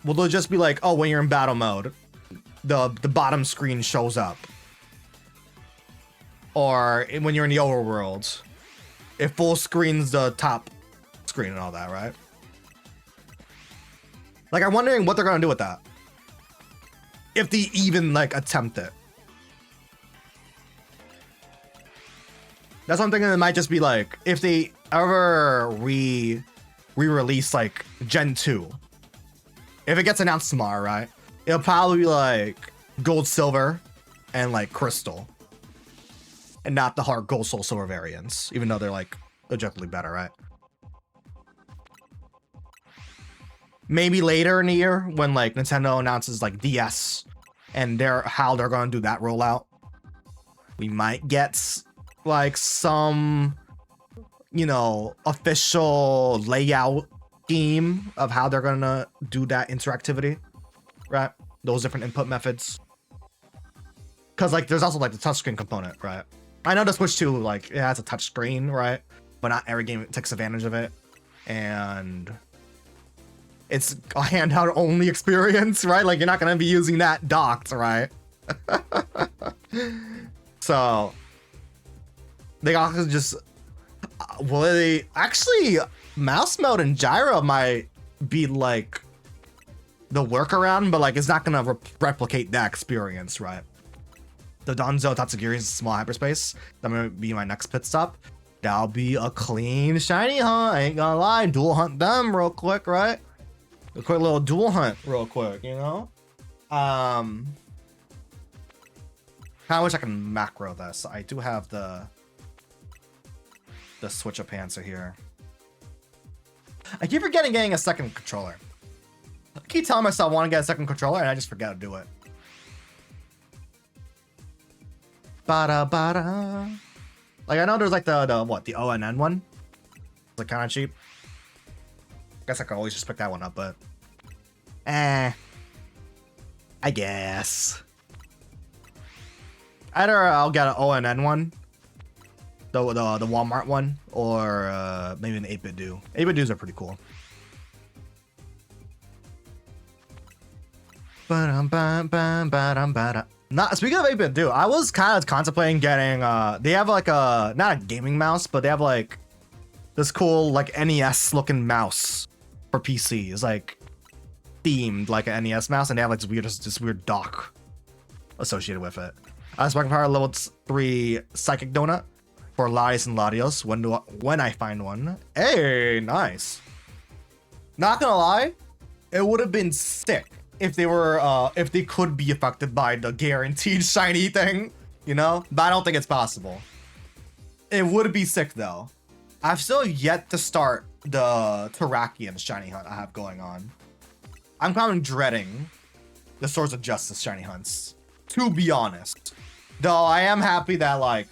S1: Will they just be like, oh, when you're in battle mode, the bottom screen shows up? Or when you're in the overworld, it full screens the top screen and all that, right? Like, I'm wondering what they're gonna do with that. If they even, like, attempt it. That's one thing that might just be like, if they ever re-release, like, Gen 2. If it gets announced tomorrow, right? It'll probably be, like, Gold, Silver, and, like, Crystal. And not the Heart Gold, Soul Silver variants. Even though they're, like, objectively better, right? Maybe later in the year when like Nintendo announces like DS and how they're going to do that rollout, we might get like some, you know, official layout scheme of how they're going to do that interactivity, right? Those different input methods. Because like there's also like the touchscreen component, right? I know the Switch 2 like it has a touchscreen, right? But not every game takes advantage of it. And it's a handheld only experience, right? Like you're not gonna be using that docked, right? So they also just mouse mode and gyro might be like the workaround, but like it's not gonna replicate that experience, right? The Donzo Tatsugiri's small hyperspace, that might be my next pit stop. That'll be a clean shiny hunt, I ain't gonna lie. Dual hunt them real quick, right? A quick little dual hunt real quick, you know? I wish I can macro this. I do have the switch up answer here. I keep forgetting getting a second controller. I keep telling myself I want to get a second controller and I just forget to do it. Bada bada. Like I know there's like the ONN one. It's like kind of cheap. Guess I could always just pick that one up, but I guess either I'll get an ONN one, the Walmart one, or maybe an 8-bit do. 8-bit doos are pretty cool. Not speaking of 8-bit do, I was kind of contemplating getting they have like a not a gaming mouse, but they have like this cool like NES looking mouse for PC. It's like themed like an NES mouse, and they have like this weird dock associated with it. Sparking Power level 3 Psychic Donut for Larios and Larios when I find one. Hey, nice. Not gonna lie, it would have been sick if they could be affected by the guaranteed shiny thing, you know? But I don't think it's possible. It would be sick though. I've still yet to start the Terrakion shiny hunt I have going on. I'm kind of dreading the Swords of Justice shiny hunts, to be honest. Though I am happy that, like,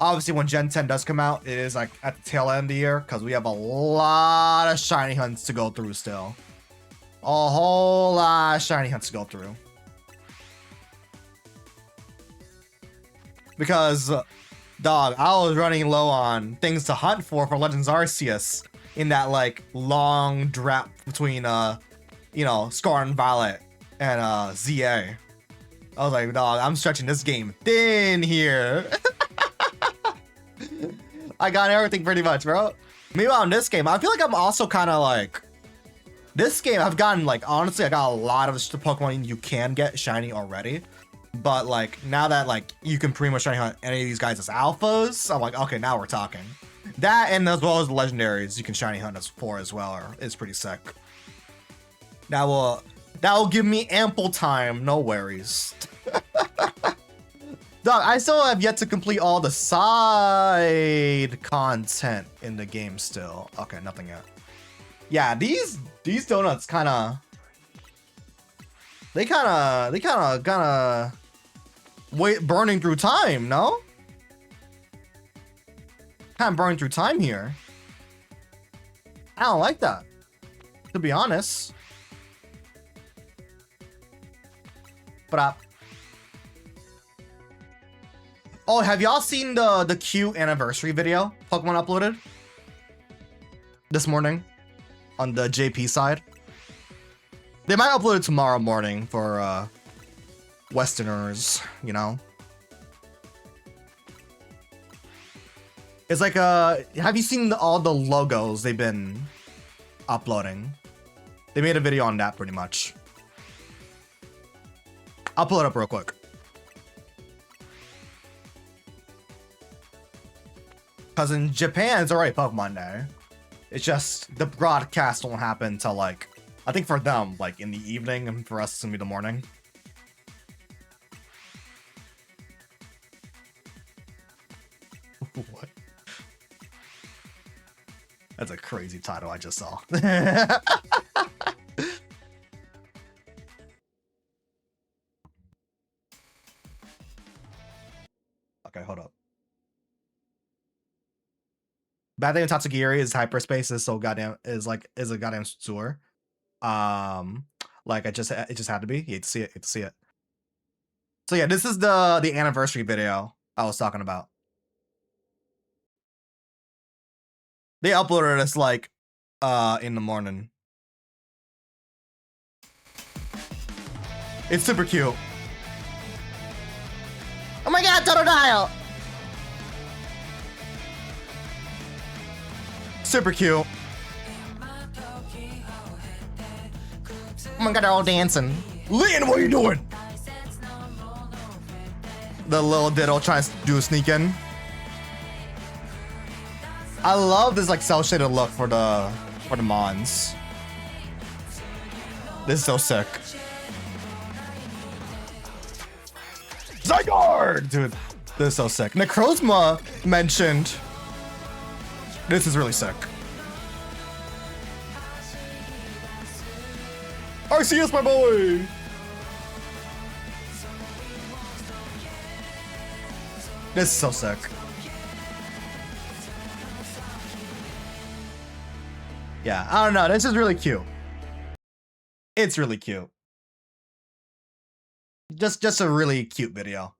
S1: obviously when Gen 10 does come out, it is like at the tail end of the year because we have a lot of shiny hunts to go through still. A whole lot of shiny hunts to go through. Because, dog, I was running low on things to hunt for Legends Arceus in that, like, long drought between, you know, Scarlet and Violet and ZA. I was like, dog, I'm stretching this game thin here. I got everything pretty much, bro. Meanwhile, in this game, I feel like I'm also kind of like... This game, I've gotten, like, honestly, I got a lot of the Pokemon you can get shiny already. But, like, now that, like, you can pretty much shiny hunt any of these guys as alphas, I'm like, okay, now we're talking. That, and as well as the legendaries you can shiny hunt as for as well, is pretty sick. That will give me ample time, no worries. Dog, I still have yet to complete all the side content in the game still. Okay, nothing yet. Yeah, these donuts they kind of wait, burning through time, no? Kind of burning through time here. I don't like that, to be honest. But oh, have y'all seen the cute anniversary video Pokemon uploaded this morning on the JP side? They might upload it tomorrow morning for Westerners, you know. It's like have you seen all the logos they've been uploading? They made a video on that pretty much. I'll pull it up real quick. Because in Japan, it's already Pokemon Day. It's just the broadcast won't happen till, like, I think for them, like, in the evening, and for us, it's gonna be the morning. What? That's a crazy title I just saw. Okay, hold up. Bad thing in Tatsugiri is hyperspace is so goddamn is a goddamn sewer. Like it just had to be. You hate to see it. Hate to see it. So yeah, this is the anniversary video I was talking about. They uploaded this like in the morning. It's super cute. Oh my god, Totodile! Super cute. Oh my god, they're all dancing. Lynn, what are you doing? The little Ditto trying to do a sneak in. I love this like cell shaded look for the Mons. This is so sick. Zygarde! Dude, this is so sick. Necrozma mentioned. This is really sick. Arceus, my boy! This is so sick. Yeah, I don't know. This is really cute. It's really cute. Just a really cute video.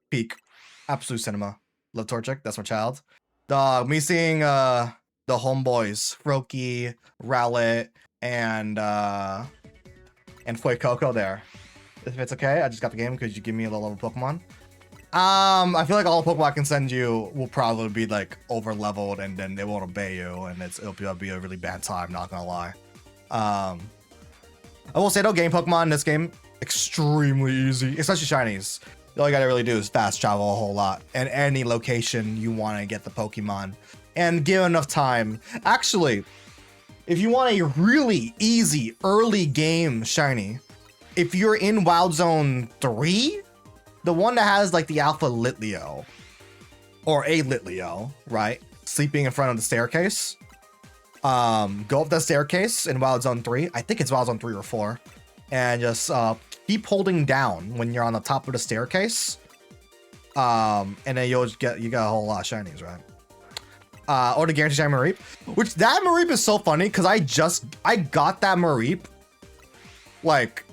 S1: Peak. Absolute cinema. Love Torchic. That's my child. Dog, me seeing the homeboys, Froakie, Rowlet, and Fuecoco there. If it's okay, I just got the game because you give me a little level Pokemon. I feel like all the Pokemon I can send you will probably be like over leveled and then they won't obey you and it'll be a really bad time, not gonna lie. I will say though, game Pokemon in this game, extremely easy, especially shinies. All you gotta really do is fast travel a whole lot and any location you want to get the Pokemon and give enough time. Actually, if you want a really easy early game shiny, if you're in Wild Zone 3, the one that has like the Alpha Litleo or a Litleo, right? Sleeping in front of the staircase. Go up the staircase in Wild Zone 3. I think it's Wild Zone 3 or 4. And just keep holding down when you're on the top of the staircase. And then you got a whole lot of shinies, right? Or the Guaranteed Shiny Mareep. Which that Mareep is so funny because I got that Mareep like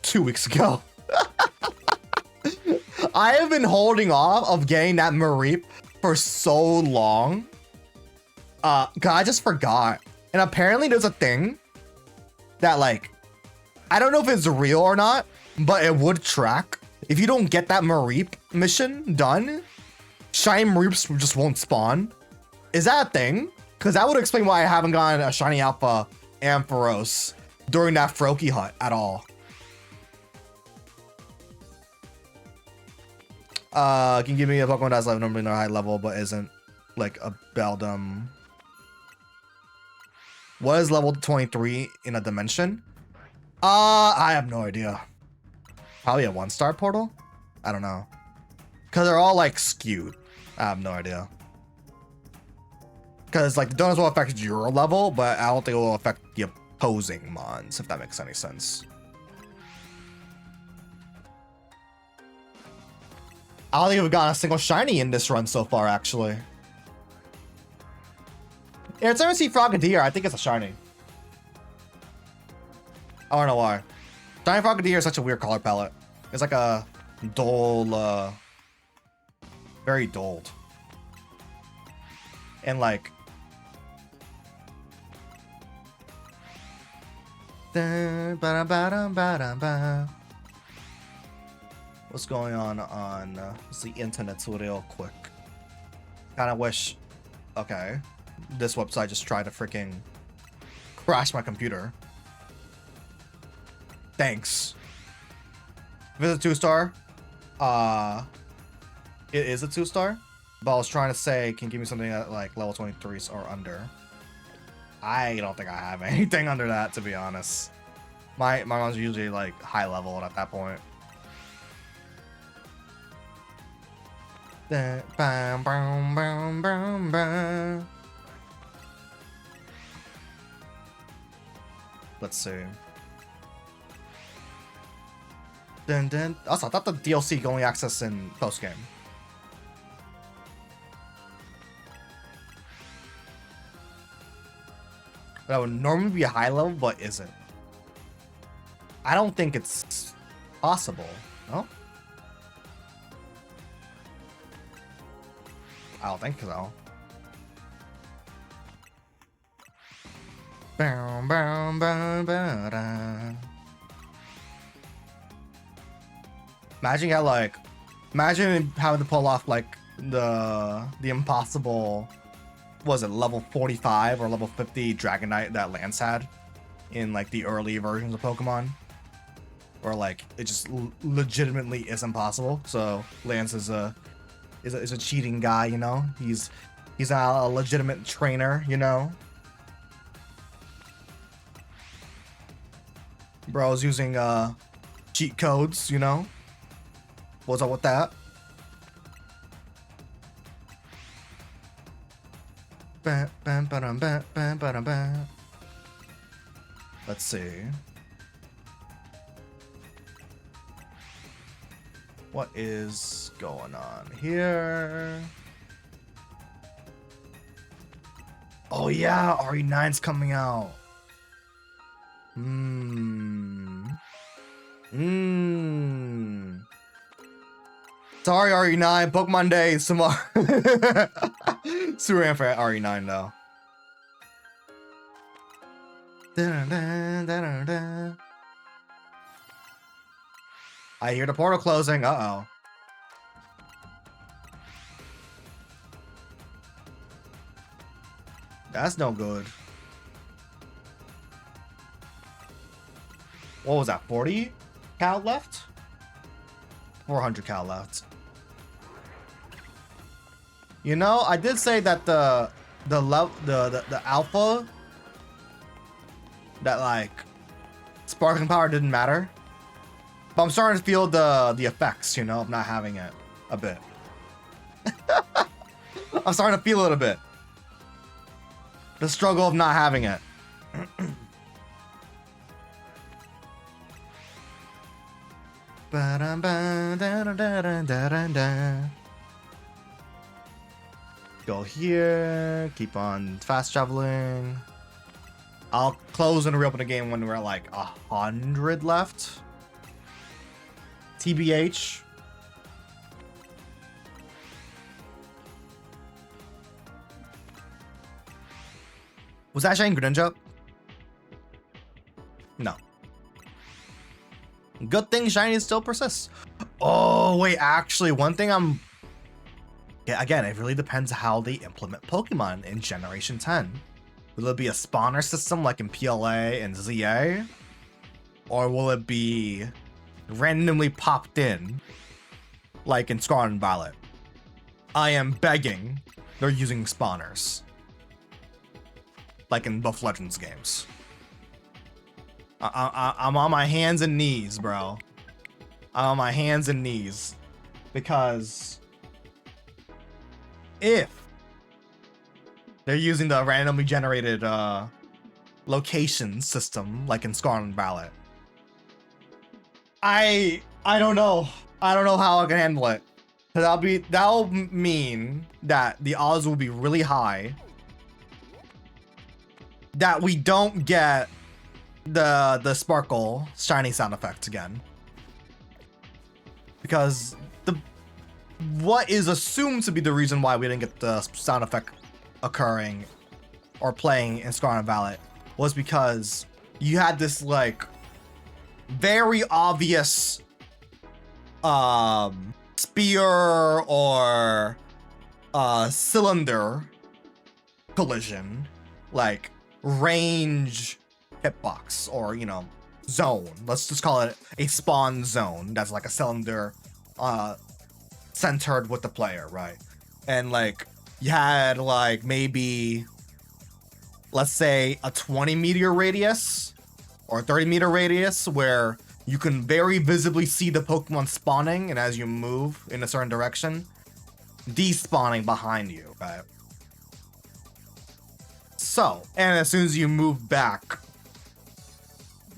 S1: 2 weeks ago. I have been holding off of getting that Mareep for so long. God, I just forgot. And apparently there's a thing that like, I don't know if it's real or not, but it would track. If you don't get that Mareep mission done, shiny Mareeps just won't spawn. Is that a thing? Because that would explain why I haven't gotten a shiny Alpha Ampharos during that Froakie hunt at all. Can you give me a Pokemon that's like normally not high level but isn't like a Beldum? What is level 23 in a dimension? I have no idea. Probably a 1-star portal? I don't know. Because they're all like skewed. I have no idea. Because like the donuts will affect your level, but I don't think it will affect the opposing mons, if that makes any sense. I don't think we've gotten a single shiny in this run so far, actually. Yeah, it's MSC Frogadier. I think it's a shiny. I don't know why. Shiny Frogadier is such a weird color palette. It's like a dull, very dulled. And like... What's going on the internet real quick? Kinda wish... Okay. This website just tried to freaking crash my computer. Thanks. If it's a 2-star, it is a 2-star. But I was trying to say, can you give me something at like level 23s or under? I don't think I have anything under that, to be honest. My mom's usually like high level at that point. Let's see. Also, I thought the DLC could only access in post game. That would normally be a high level, but isn't. I don't think it's possible. No? I don't think so. Imagine how like, imagine having to pull off like the impossible, was it level 45 or level 50 Dragonite that Lance had in like the early versions of Pokemon, or like it just legitimately is impossible. So Lance is a cheating guy, you know. He's not a legitimate trainer, you know. Bro's using cheat codes, you know. What's up with that? Let's see. What is going on here? Oh yeah, RE9's coming out. Sorry, RE9. Pokemon Day is tomorrow. Super for RE9 though. I hear the portal closing. Uh-oh. That's no good. What was that? 40 cal left? 400 cal left. You know, I did say that the alpha, that like sparkling power didn't matter, but I'm starting to feel the effects, you know, of not having it a bit. I'm starting to feel it a bit. The struggle of not having it. Go here, keep on fast traveling. I'll close and reopen the game when we're at like 100 left. TBH. Was that Shiny Greninja? No. Good thing Shiny still persists. Oh, wait, actually, one thing yeah, again, it really depends how they implement Pokemon in Generation 10. Will it be a spawner system like in PLA and ZA? Or will it be randomly popped in like in Scarlet and Violet? I am begging they're using spawners. Like in both Legends games. I'm on my hands and knees, bro. I'm on my hands and knees. Because if they're using the randomly generated location system like in Scarlet and Violet, I don't know. I don't know how I can handle it. That'll mean that the odds will be really high that we don't get the sparkle shiny sound effect again, because what is assumed to be the reason why we didn't get the sound effect occurring or playing in Scarlet and Violet was because you had this like very obvious spear or cylinder collision, like range hitbox, or you know, zone. Let's just call it a spawn zone that's like a cylinder centered with the player, right? And like you had like maybe, let's say, a 20-meter radius or 30-meter radius where you can very visibly see the Pokemon spawning, and as you move in a certain direction, despawning behind you, right? So, and as soon as you move back,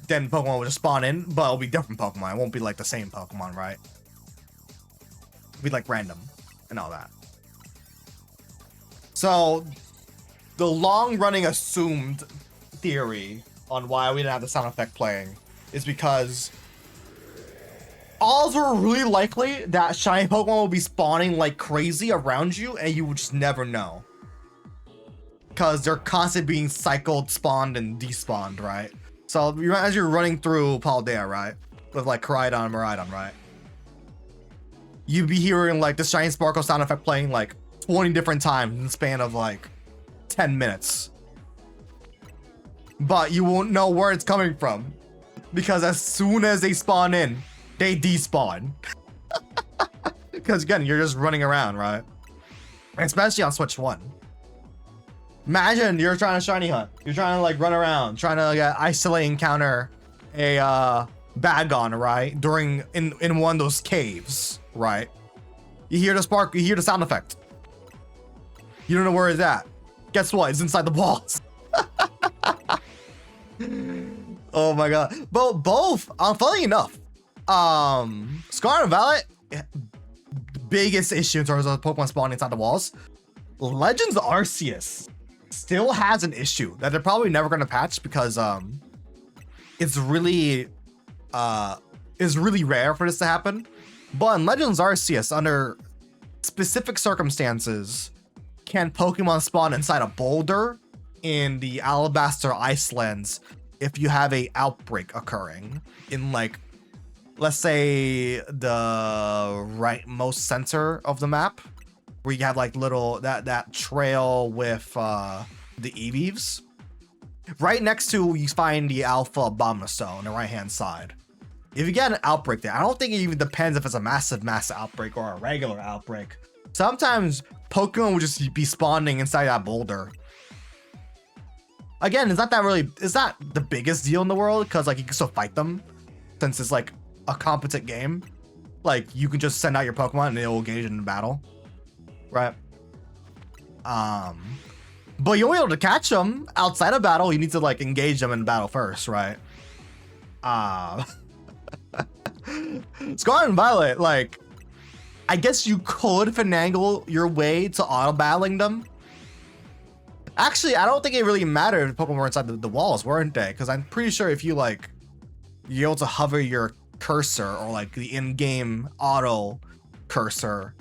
S1: then Pokemon will just spawn in, but it'll be different Pokemon. It won't be like the same Pokemon, right? It'll be like random and all that. So, the long-running assumed theory on why we didn't have the sound effect playing is because odds were really likely that shiny Pokemon will be spawning like crazy around you, and you would just never know. Because they're constantly being cycled, spawned, and despawned, right? So as you're running through Paldea, right? With like Koraidon and Miraidon, right? You'd be hearing like the shiny sparkle sound effect playing like 20 different times in the span of like 10 minutes. But you won't know where it's coming from, because as soon as they spawn in, they despawn. Because again, you're just running around, right? Especially on Switch 1. Imagine you're trying to shiny hunt. You're trying to like run around, trying to like, isolate encounter a Bagon, right? In one of those caves, right? You hear the spark, you hear the sound effect. You don't know where it's at. Guess what? It's inside the walls. Oh my god. Both, funny enough, Scarlet and Violet, biggest issue in terms of Pokemon spawning inside the walls. Legends Arceus still has an issue that they're probably never going to patch, because it's really rare for this to happen. But in Legends Arceus, under specific circumstances, can Pokemon spawn inside a boulder in the Alabaster Icelands if you have a outbreak occurring in, like, let's say the rightmost center of the map, where you have like little that trail with the Eevees. Right next to, you find the Alpha Abomasnow on the right hand side. if you get an outbreak there, I don't think it even depends if it's a massive outbreak or a regular outbreak. Sometimes Pokemon will just be spawning inside that boulder. Again, it's not the biggest deal in the world, because like you can still fight them since it's like a competent game. Like you can just send out your Pokemon and they'll engage in battle, right? But you'll be able to catch them outside of battle. You need to like engage them in battle first, right? Scarlet and Violet, like, I guess you could finagle your way to auto battling them. Actually, I don't think it really mattered if Pokemon were inside the walls, weren't they? Because I'm pretty sure if you like, you're able to hover your cursor or like the in-game auto cursor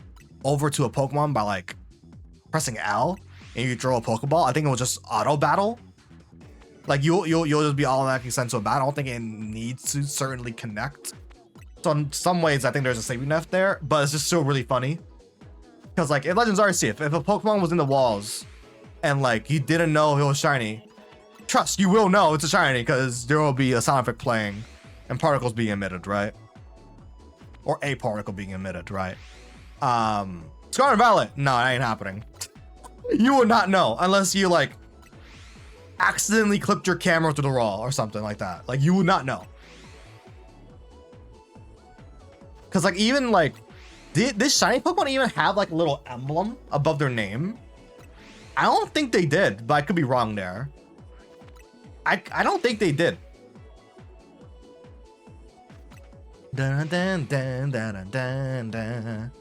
S1: over to a Pokemon by like pressing L and you throw a Pokeball, I think it will just auto battle. Like you'll just be automatically sent to a battle. I don't think it needs to certainly connect. So in some ways, I think there's a safety net there, but it's just still really funny. Because like in Legends Arceus, if a Pokemon was in the walls and like you didn't know it was shiny, trust, you will know it's a shiny because there will be a sound effect playing and particles being emitted, right? Or a particle being emitted, right? Scarlet and Violet, no, that ain't happening. You would not know unless you like accidentally clipped your camera through the wall or something like that. Like you would not know. Cause like even like, did this shiny Pokemon even have like a little emblem above their name? I don't think they did, but I could be wrong there. I don't think they did. Dun, dun, dun, dun, dun, dun, dun.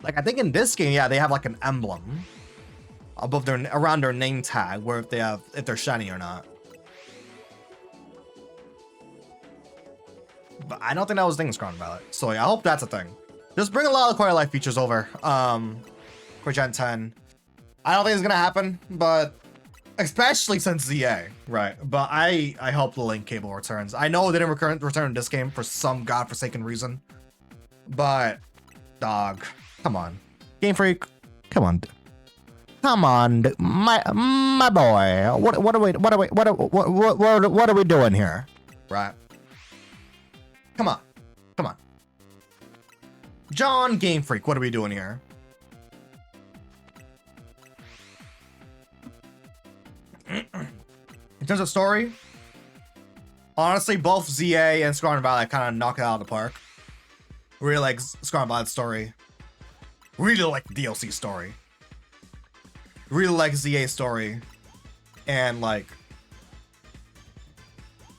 S1: Like I think in this game, yeah, they have like an emblem above their around their name tag where if they're shiny or not. But I don't think that was a thing in Scarlet and Violet. So yeah, I hope that's a thing. Just bring a lot of quality of life features over for Gen 10. I don't think it's gonna happen, but especially since ZA, right? But I hope the link cable returns. I know they didn't return in this game for some godforsaken reason, but dog, come on, Game Freak, come on, my boy. What are we doing here, right? Come on, John Game Freak, what are we doing here? In terms of story, honestly, both ZA and Scarlet and Violet kind of knock it out of the park. Really like Scarlet and Violet's story. Really like the DLC story. Really like ZA's story. And like,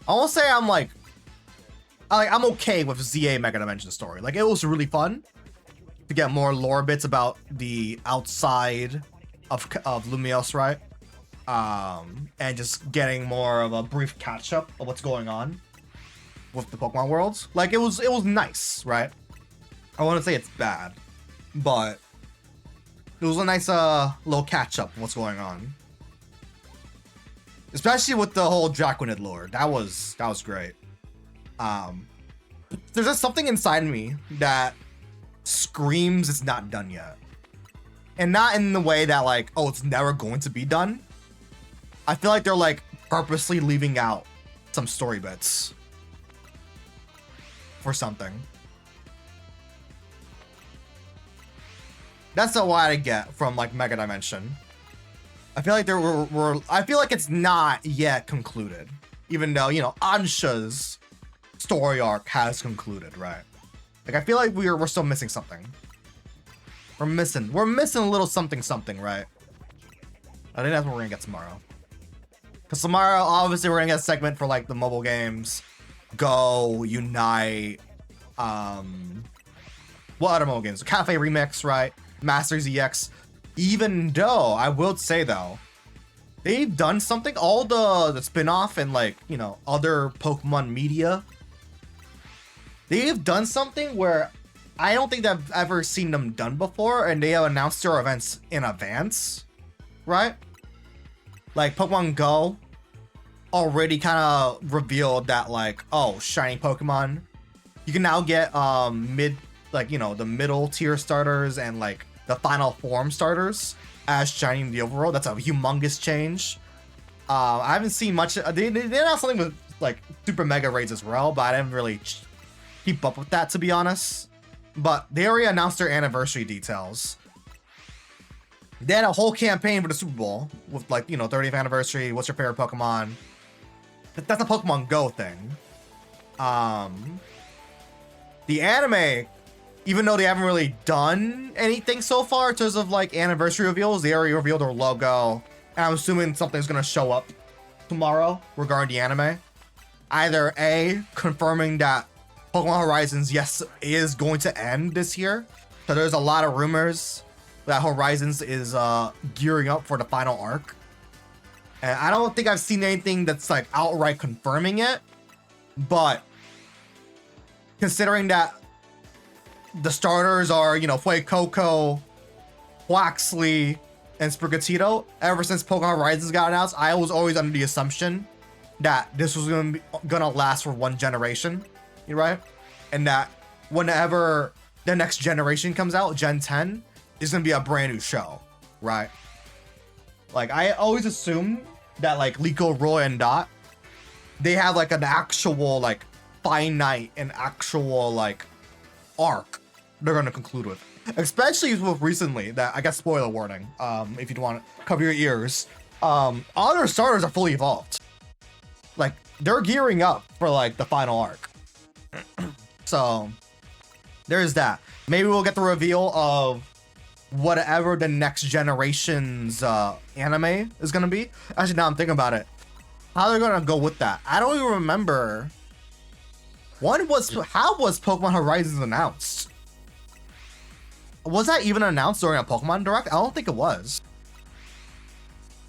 S1: I won't say I'm okay with ZA Mega Dimension story. Like, it was really fun to get more lore bits about the outside of Lumiose, right? And just getting more of a brief catch up of what's going on with the Pokemon worlds. Like, it was nice, right? I wouldn't say it's bad, but it was a nice little catch up of what's going on. Especially with the whole Draconid lore. That was great. There's just something inside me that screams it's not done yet. And not in the way that like, oh, it's never going to be done. I feel like they're like purposely leaving out some story bits for something. That's what I get from like Mega Dimension. I feel like I feel like it's not yet concluded, even though, you know, Ansha's story arc has concluded, right? Like, I feel like we're still missing something. We're missing a little something, right? I think that's what we're gonna get tomorrow. Because tomorrow, obviously, we're gonna get a segment for like the mobile games, Go, Unite, what other mobile games? Cafe Remix, right? Masters EX. Even though I will say though, they've done something. All the spin-off and like, you know, other Pokemon media, they've done something where I don't think I've ever seen them done before, and they have announced their events in advance, right? Like Pokemon Go already kind of revealed that like, oh, shiny Pokemon, you can now get the middle tier starters and like the final form starters as shiny in the overworld. That's a humongous change. I haven't seen much. They announced something with like super mega raids as well, but I didn't really keep up with that, to be honest. But they already announced their anniversary details. They had a whole campaign for the Super Bowl with, like, you know, 30th anniversary. What's your favorite Pokemon? That's a Pokemon Go thing. The anime, even though they haven't really done anything so far in terms of like anniversary reveals, they already revealed their logo. And I'm assuming something's gonna show up tomorrow regarding the anime. Either A, confirming that Pokemon Horizons, yes, is going to end this year. So there's a lot of rumors that Horizons is gearing up for the final arc. And I don't think I've seen anything that's like outright confirming it. But considering that the starters are, you know, Fuecoco, Waxley, and Sprigatito, ever since Pokemon Horizons got announced, I was always under the assumption that this was gonna last for one generation, you right? And that whenever the next generation comes out, Gen 10, is gonna be a brand new show, right? Like, I always assume that like Liko, Roy, and Dot, they have like an actual like finite and actual like arc they're gonna conclude with. Especially with recently, that I guess spoiler warning, if you don't want to cover your ears, all their starters are fully evolved. Like, they're gearing up for like the final arc. So there's that. Maybe we'll get the reveal of whatever the next generation's anime is gonna be. Actually, now I'm thinking about it, how they're gonna go with that. I don't even remember. How was Pokemon Horizons announced? Was that even announced during a Pokemon Direct? I don't think it was.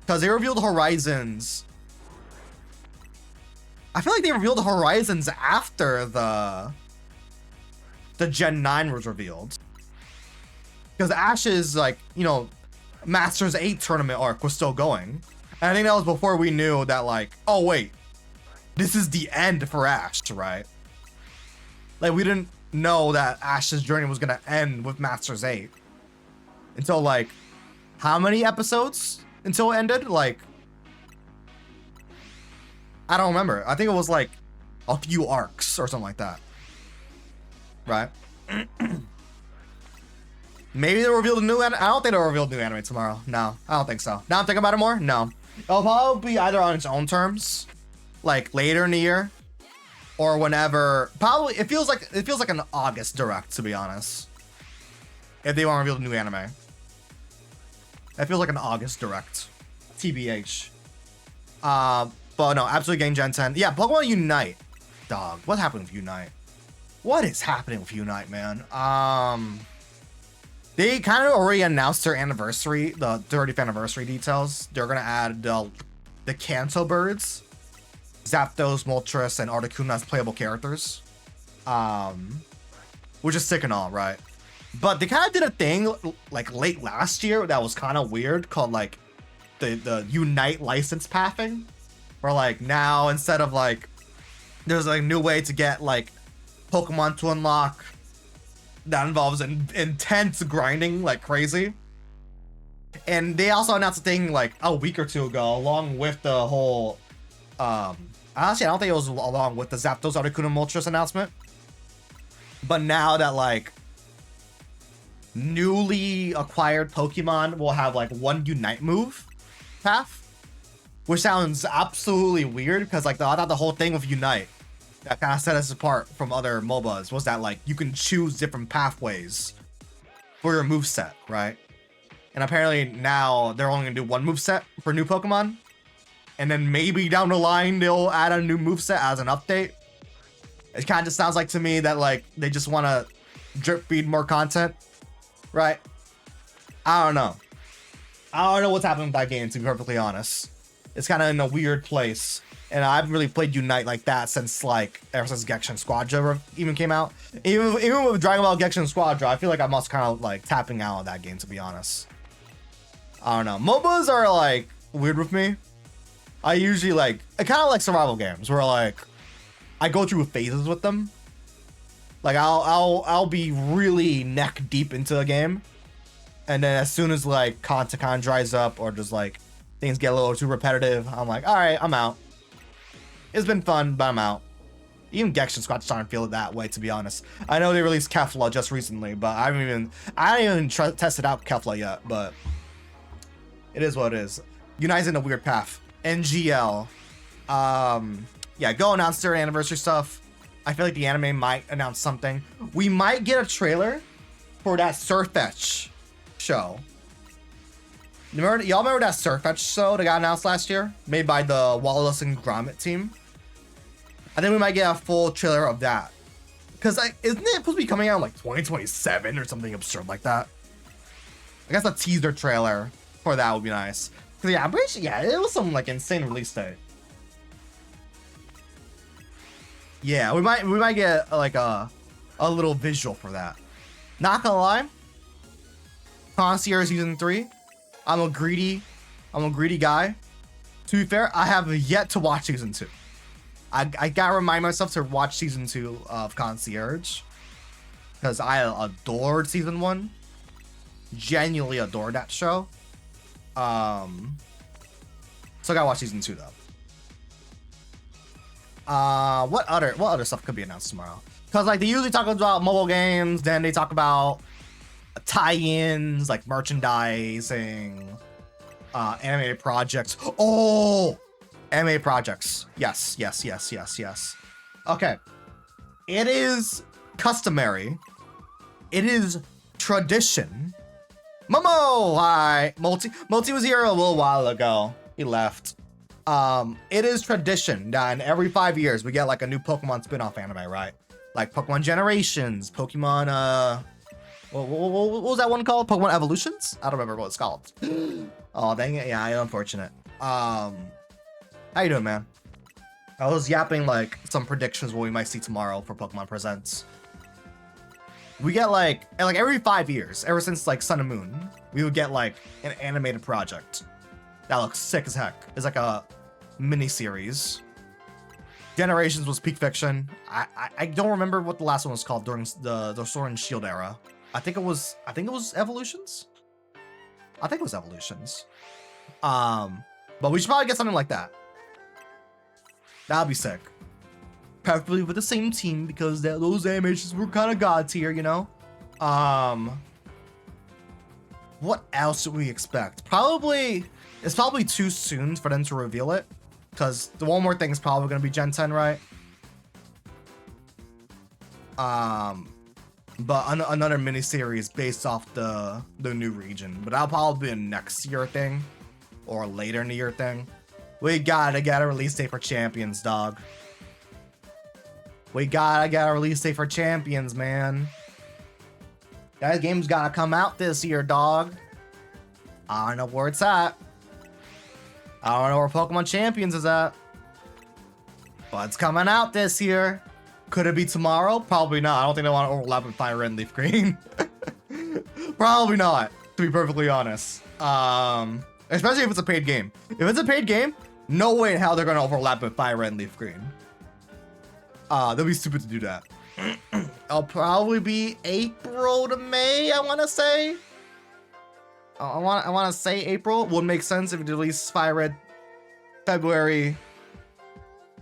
S1: Because they revealed Horizons. I feel like they revealed the Horizons after the Gen 9 was revealed. Because Ash's, like, you know, Masters 8 tournament arc was still going. And I think that was before we knew that, like, oh wait, this is the end for Ash, right? Like, we didn't know that Ash's journey was gonna end with Masters 8 until like how many episodes until it ended? Like, I don't remember. I think it was like a few arcs or something like that, right? Maybe they'll reveal the new anime. I don't think they'll reveal the new anime tomorrow. No, I don't think so. Now I'm thinking about it more. No, it'll probably be either on its own terms, like later in the year, or whenever. Probably it feels like an August direct, to be honest. If they want to reveal the new anime, it feels like an August direct, TBH. But no, absolutely getting Gen 10. Yeah, Pokemon Unite, dog. What happened with Unite? What is happening with Unite, man? They kind of already announced their anniversary, the 30th anniversary details. They're gonna add the Kanto birds, Zapdos, Moltres, and Articuno as playable characters, which is sick and all, right? But they kind of did a thing like late last year that was kind of weird, called like the Unite license pathing, where like now instead of like there's like a new way to get like Pokemon to unlock that involves intense grinding like crazy. And they also announced a thing like a week or two ago, along with the whole honestly I don't think it was along with the Zapdos, Articuno, Moltres announcement, but now that like newly acquired Pokemon will have like one Unite move path, which sounds absolutely weird because like I thought the whole thing with Unite that kind of set us apart from other MOBAs was that like you can choose different pathways for your moveset, right? And apparently now they're only gonna do one moveset for new Pokemon, and then maybe down the line they'll add a new moveset as an update. It kind of just sounds like to me that like they just want to drip feed more content, right? I don't know what's happening with that game, to be perfectly honest. It's kind of in a weird place. And I haven't really played Unite like that since like ever since Genshin Squadra even came out. Even with Dragon Ball Genshin Squadra, I feel like I'm also kind of like tapping out of that game, to be honest. I don't know. MOBAs are like weird with me. I usually like, I kind of like survival games where like I go through phases with them. Like I'll be really neck deep into a game, and then as soon as like content kind of dries up or just like things get a little too repetitive, I'm like, all right, I'm out. It's been fun, but I'm out. Even Genshin Squad starting to feel it that way, to be honest. I know they released Kefla just recently, but I haven't even tested out Kefla yet, but it is what it is. United's in a weird path. NGL. Yeah, go announce their anniversary stuff. I feel like the anime might announce something. We might get a trailer for that Surfetch show. Y'all remember that Surfetch show that got announced last year? Made by the Wallace and Gromit team? I think we might get a full trailer of that. Because isn't it supposed to be coming out in like 2027 or something absurd like that? I guess a teaser trailer for that would be nice. Because yeah, I'm pretty sure, yeah, it was some like insane release date. Yeah, we might get like a little visual for that. Not gonna lie, Concierge Season 3, I'm a greedy guy. To be fair, I have yet to watch Season 2. I gotta remind myself to watch Season 2 of Concierge. Because I adored Season 1. Genuinely adored that show. So I gotta watch Season 2 though. What other stuff could be announced tomorrow? Because like they usually talk about mobile games, then they talk about tie-ins, like merchandising, animated projects. Oh, animated projects. Yes. Okay. It is customary. It is tradition. Momo, hi. Multi was here a little while ago. He left. It is tradition that in every 5 years we get like a new Pokemon spin-off anime, right? Like Pokemon Generations, Pokemon, what was that one called? Pokemon Evolutions? I don't remember what it's called. Oh, dang it. Yeah, unfortunate. How you doing, man? I was yapping like some predictions what we might see tomorrow for Pokemon Presents. We get like every 5 years, ever since like Sun and Moon, we would get like an animated project that looks sick as heck. It's like a mini series. Generations was peak fiction. I don't remember what the last one was called during the Sword and Shield era. I think it was Evolutions. I think it was Evolutions. But we should probably get something like that. That'd be sick. Preferably with the same team because those animations were kind of god tier, you know. What else should we expect? It's probably too soon for them to reveal it, because the one more thing is probably going to be Gen 10, right? But another miniseries based off the new region, but that'll probably be a next year thing or later in the year thing. We gotta get a release date for Champions, dog. We gotta get a release date for Champions, man. That game's gotta come out this year, dog. I don't know where it's at. I don't know where Pokemon Champions is at. But it's coming out this year. Could it be tomorrow? Probably not. I don't think they want to overlap with Fire Red and Leaf Green. Probably not, to be perfectly honest. Especially if it's a paid game. If it's a paid game, no way in hell they're going to overlap with Fire Red and Leaf Green. They'll be stupid to do that. It'll probably be April to May, I want to say. I want to say April. Would make sense if it released Fire Red February,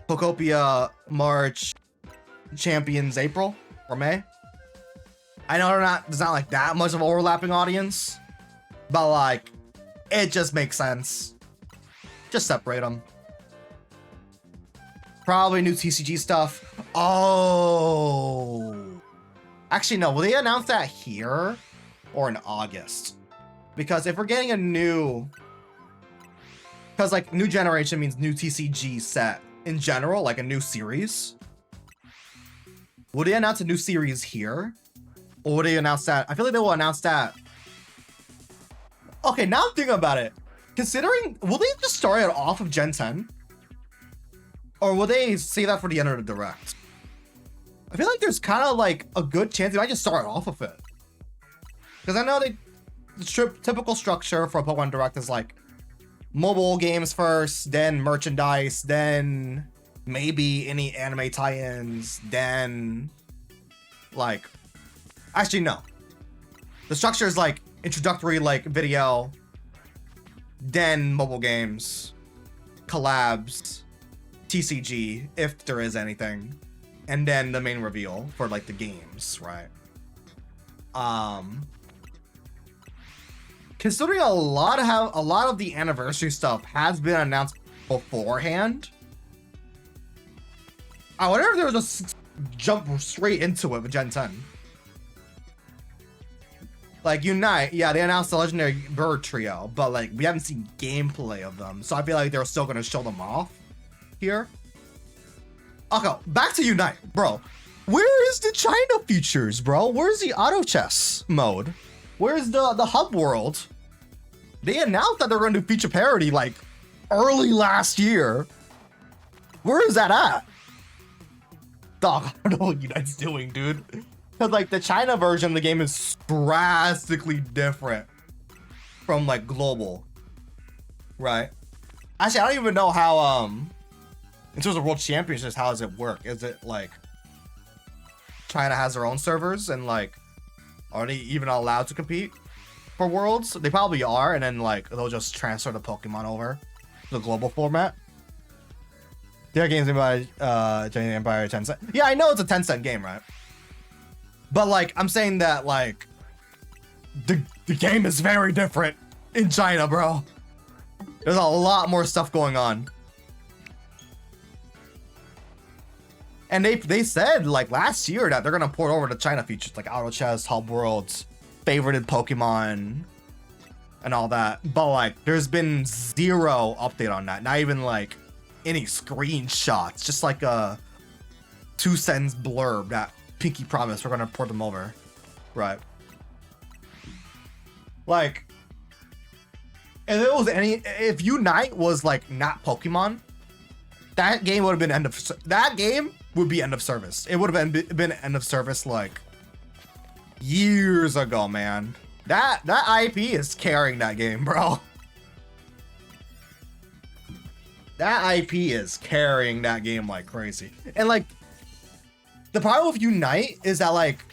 S1: Pokopia March, Champions April or May. I know there's not like that much of an overlapping audience, but like it just makes sense. Just separate them. Probably new TCG stuff. Oh, actually no. Will they announce that here or in August? Because if we're getting a new, because like new generation means new TCG set in general, like a new series. Would they announce a new series here? Or would they announce that? I feel like they will announce that. Okay, now I'm thinking about it. Considering, will they just start it off of Gen 10? Or will they say that for the end of the Direct? I feel like there's kind of like a good chance they might just start off of it. Because I know the typical structure for a Pokemon Direct is like mobile games first, then merchandise, then maybe any anime tie-ins, then like, actually no. The structure is like introductory like video, then mobile games, collabs, TCG, if there is anything, and then the main reveal for like the games, right? Considering a lot of the anniversary stuff has been announced beforehand, I wonder if there was just jump straight into it with Gen 10. Like Unite, yeah, they announced the legendary bird trio, but like we haven't seen gameplay of them, so I feel like they're still gonna show them off here. Okay, back to Unite, bro. Where is the China features, bro? Where's the auto chess mode? Where's the hub world? They announced that they're gonna do feature parity like early last year. Where is that at? Dog, I don't know what Unite's doing, dude. Because like the China version of the game is drastically different from like global, right? Actually, I don't even know how in terms of world championships, how does it work? Is it like China has their own servers and like are they even allowed to compete for worlds? They probably are, and then like they'll just transfer the Pokemon over to the global format. Their games made by Empire Tencent. Yeah, I know it's a Tencent game, right? But like I'm saying that like the game is very different in China, bro. There's a lot more stuff going on. And they said like last year that they're gonna port over the China features like auto chess, hub worlds, favorited Pokemon, and all that. But like there's been zero update on that. Not even like any screenshots. Just like a 2-sentence blurb that Pinky promised we're gonna port them over. Right. Like if Unite was like not Pokemon, that game would have been end of service. It would have been end of service like years ago, man. That IP is carrying that game, bro. That IP is carrying that game like crazy. And like the problem with Unite is that like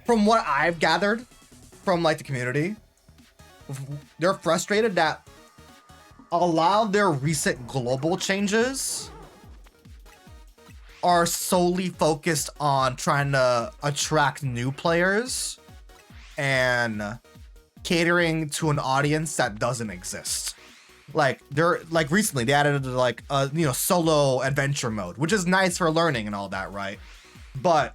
S1: from what I've gathered from like the community, they're frustrated that a lot of their recent global changes are solely focused on trying to attract new players and catering to an audience that doesn't exist. Like they're like recently they added like a solo adventure mode, which is nice for learning and all that, right? But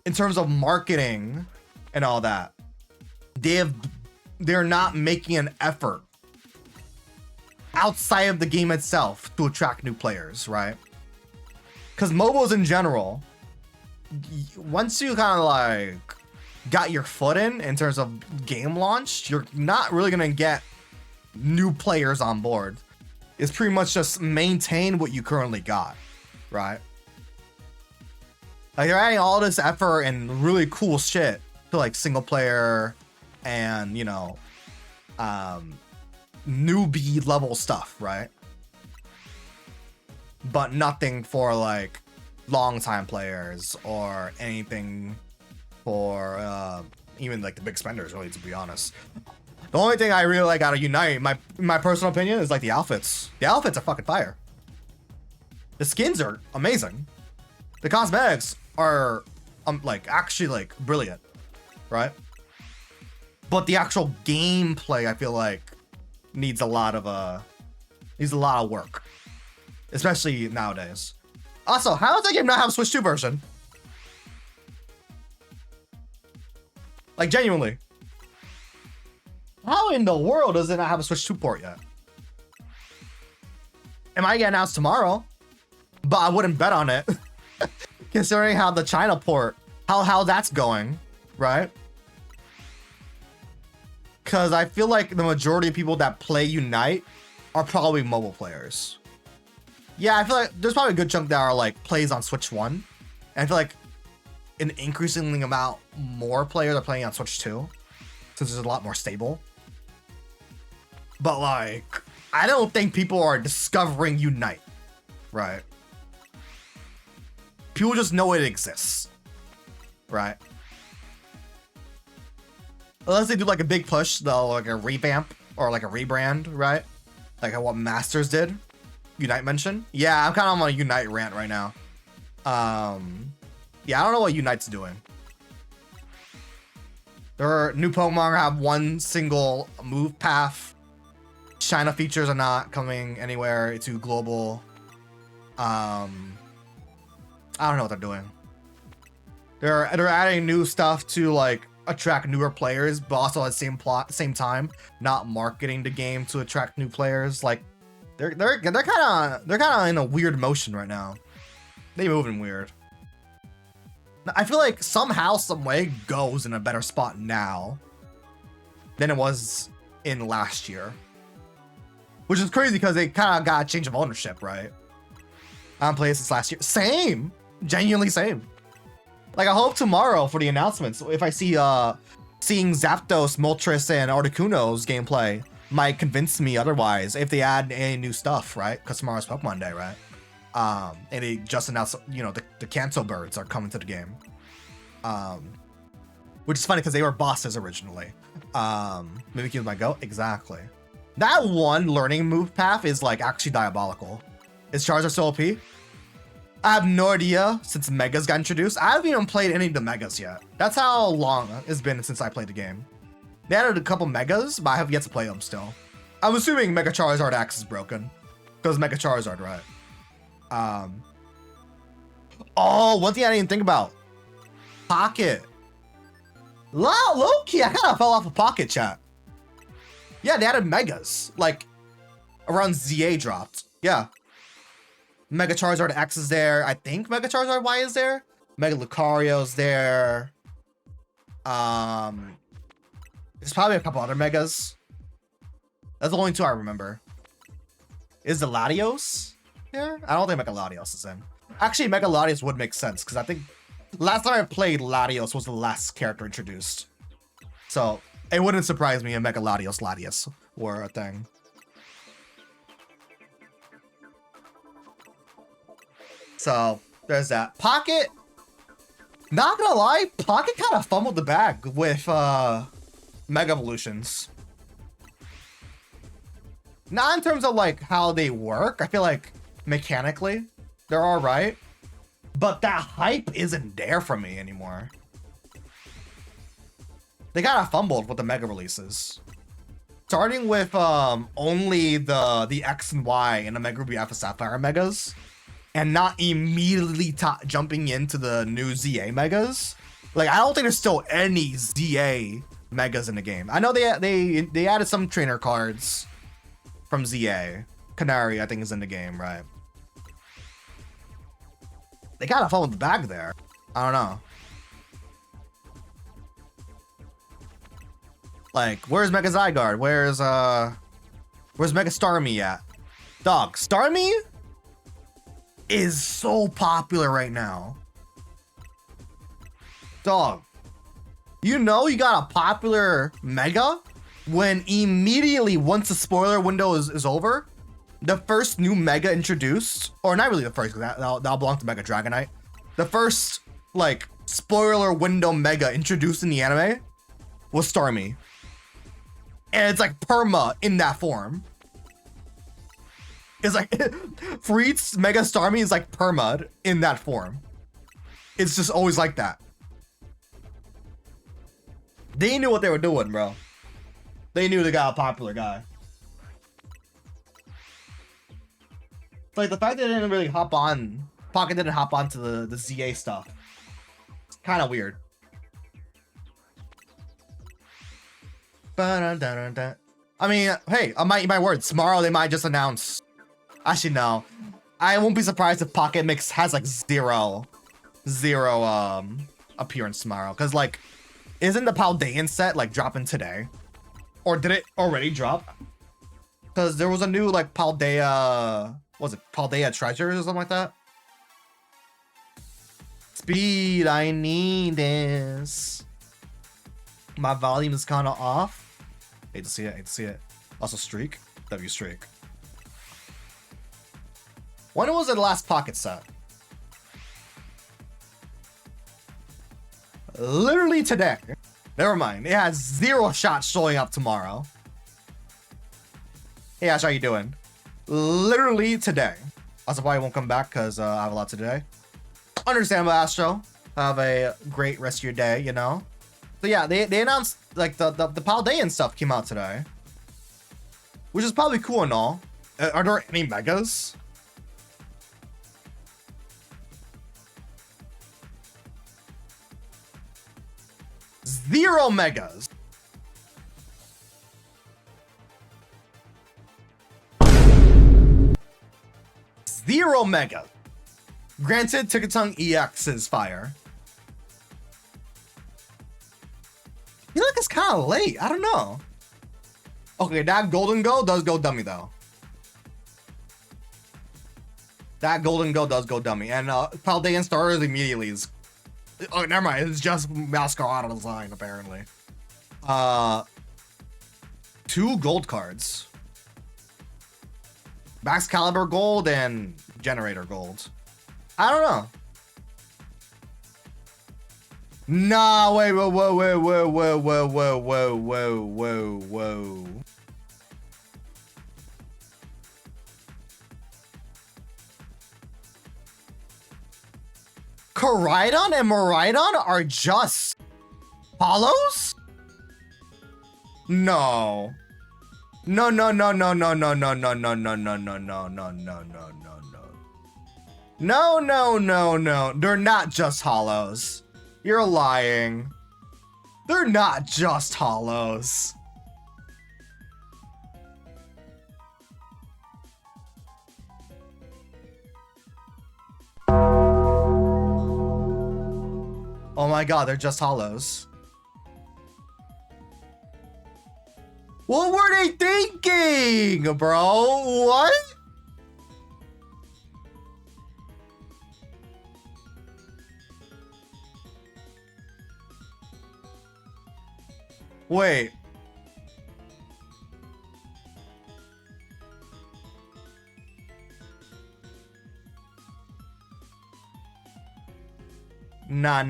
S1: in terms of marketing and all that, they're not making an effort outside of the game itself to attract new players, right? Because MOBAs in general, once you kind of like got your foot in terms of game launch, you're not really gonna get new players on board. It's pretty much just maintain what you currently got, right? Like they're adding all this effort and really cool shit to like single player and newbie level stuff, right? But nothing for like long time players or anything for even like the big spenders, really, to be honest. The only thing I really like out of Unite, my personal opinion, is like the outfits. The outfits are fucking fire. The skins are amazing. The cosmetics are like actually like brilliant, right? But the actual gameplay, I feel like, needs a lot of work, especially nowadays. Also, how does that game not have a Switch 2 version? Like genuinely. How in the world does it not have a Switch 2 port yet? It might get announced tomorrow, but I wouldn't bet on it. Considering how the China port, how that's going, right? Because I feel like the majority of people that play Unite are probably mobile players. Yeah, I feel like there's probably a good chunk that are like plays on Switch 1. And I feel like an increasingly amount more players are playing on Switch 2, since it's a lot more stable. But like, I don't think people are discovering Unite, right? People just know it exists, right? Unless they do like a big push, they'll like a revamp or like a rebrand, right? Like what Masters did. Unite mention? Yeah, I'm kind of on a Unite rant right now. Yeah, I don't know what Unite's doing. There are new Pokemon have one single move path. China features are not coming anywhere to global. I don't know what they're doing. They're adding new stuff to like attract newer players, but also at the same time not marketing the game to attract new players. Like they're kind of in a weird motion right now. They moving weird. I feel like somehow, some way, Go's in a better spot now than it was in last year, which is crazy because they kind of got a change of ownership, right? I haven't played since last year. Same, genuinely same. Like I hope tomorrow for the announcements, if I see seeing Zapdos, Moltres, and Articuno's gameplay might convince me otherwise if they add any new stuff, right? Because tomorrow's Pokemon Day, right? And they just announced, you know, the Kanto birds are coming to the game. Which is funny because they were bosses originally. Mimikyu might go, exactly. That one learning move path is like actually diabolical. Is Charizard so OP? I have no idea since Megas got introduced. I haven't even played any of the Megas yet. That's how long it's been since I played the game. They added a couple Megas, but I have yet to play them still. I'm assuming Mega Charizard X is broken. Because Mega Charizard, right? Oh, one thing I didn't think about. Pocket. Low-key, I kind of fell off of Pocket chat. Yeah, they added Megas. Like, around ZA dropped. Yeah. Mega Charizard X is there. I think Mega Charizard Y is there. Mega Lucario's there. There's probably a couple other Megas. That's the only two I remember. Is the Latios here? I don't think Mega Latios is in. Actually, Mega Latios would make sense because I think last time I played Latios was the last character introduced. So it wouldn't surprise me if Mega Latios were a thing. So there's that. Pocket, not gonna lie, Pocket kind of fumbled the bag with Mega Evolutions. Not in terms of like how they work. I feel like mechanically they're all right, but that hype isn't there for me anymore. They kind of fumbled with the Mega releases. Starting with only the X and Y and the Mega Ruby Alpha Sapphire Megas, and not immediately jumping into the new ZA Megas. Like, I don't think there's still any ZA Megas in the game. I know they added some trainer cards from ZA. Canary, I think, is in the game, right? They gotta fall in the bag there. I don't know. Like, where's Mega Zygarde? Where's Mega Starmie at? Dog, Starmie is so popular right now. Dog, you know you got a popular Mega when immediately once the spoiler window is over, the first new Mega introduced, or not really the first, because that'll belong to Mega Dragonite. The first, like, spoiler window Mega introduced in the anime was Starmie. And it's like perma in that form. It's like, for each Mega Starmie is like perma in that form. It's just always like that. They knew what they were doing, bro. They knew they got a popular guy. Like, the fact that they didn't really hop on, Pocket didn't hop onto the ZA stuff. It's kind of weird. I mean, hey, my words. Tomorrow they might just announce. Actually, no. I won't be surprised if Pocket Mix has like zero appearance tomorrow. Cause like, isn't the Paldean set like dropping today? Or did it already drop? Cause there was a new like Paldea. What was it Paldea Treasures or something like that? Speed, I need this. My volume is kind of off. Hate to see it. Also, Streak. W Streak. When was the last Pocket set? Literally today. Never mind. It has zero shots showing up tomorrow. Hey Ash, how you doing? literally today. Also, probably won't come back because I have a lot today. Understandable, Astro. Have a great rest of your day, you know? So yeah, they announced, like, the Paldean stuff came out today. Which is probably cool and all. Are there any megas? Zero megas. Zero mega. Granted, Ticketung EX is fire. I feel like it's kind of late. I don't know. Okay, that golden go does go dummy though. That golden go does go dummy. And Paldean starters immediately is... Oh, never mind. It's just Masquerade design, apparently. 2 gold cards. Max Caliber gold and Generator gold. I don't know. Nah, wait, whoa, whoa, whoa, whoa, whoa, whoa, whoa, whoa, whoa, whoa, whoa. Koraidon and Miraidon are just hollows? No. No, no, no, no, no, no, no, no, no, no, no, no, no, no, no, no, no, no. No, no, no, no. They're not just hollows. You're lying. They're not just hollows. Oh my god, they're just hollows. What were they thinking, bro? What? Wait. Nah.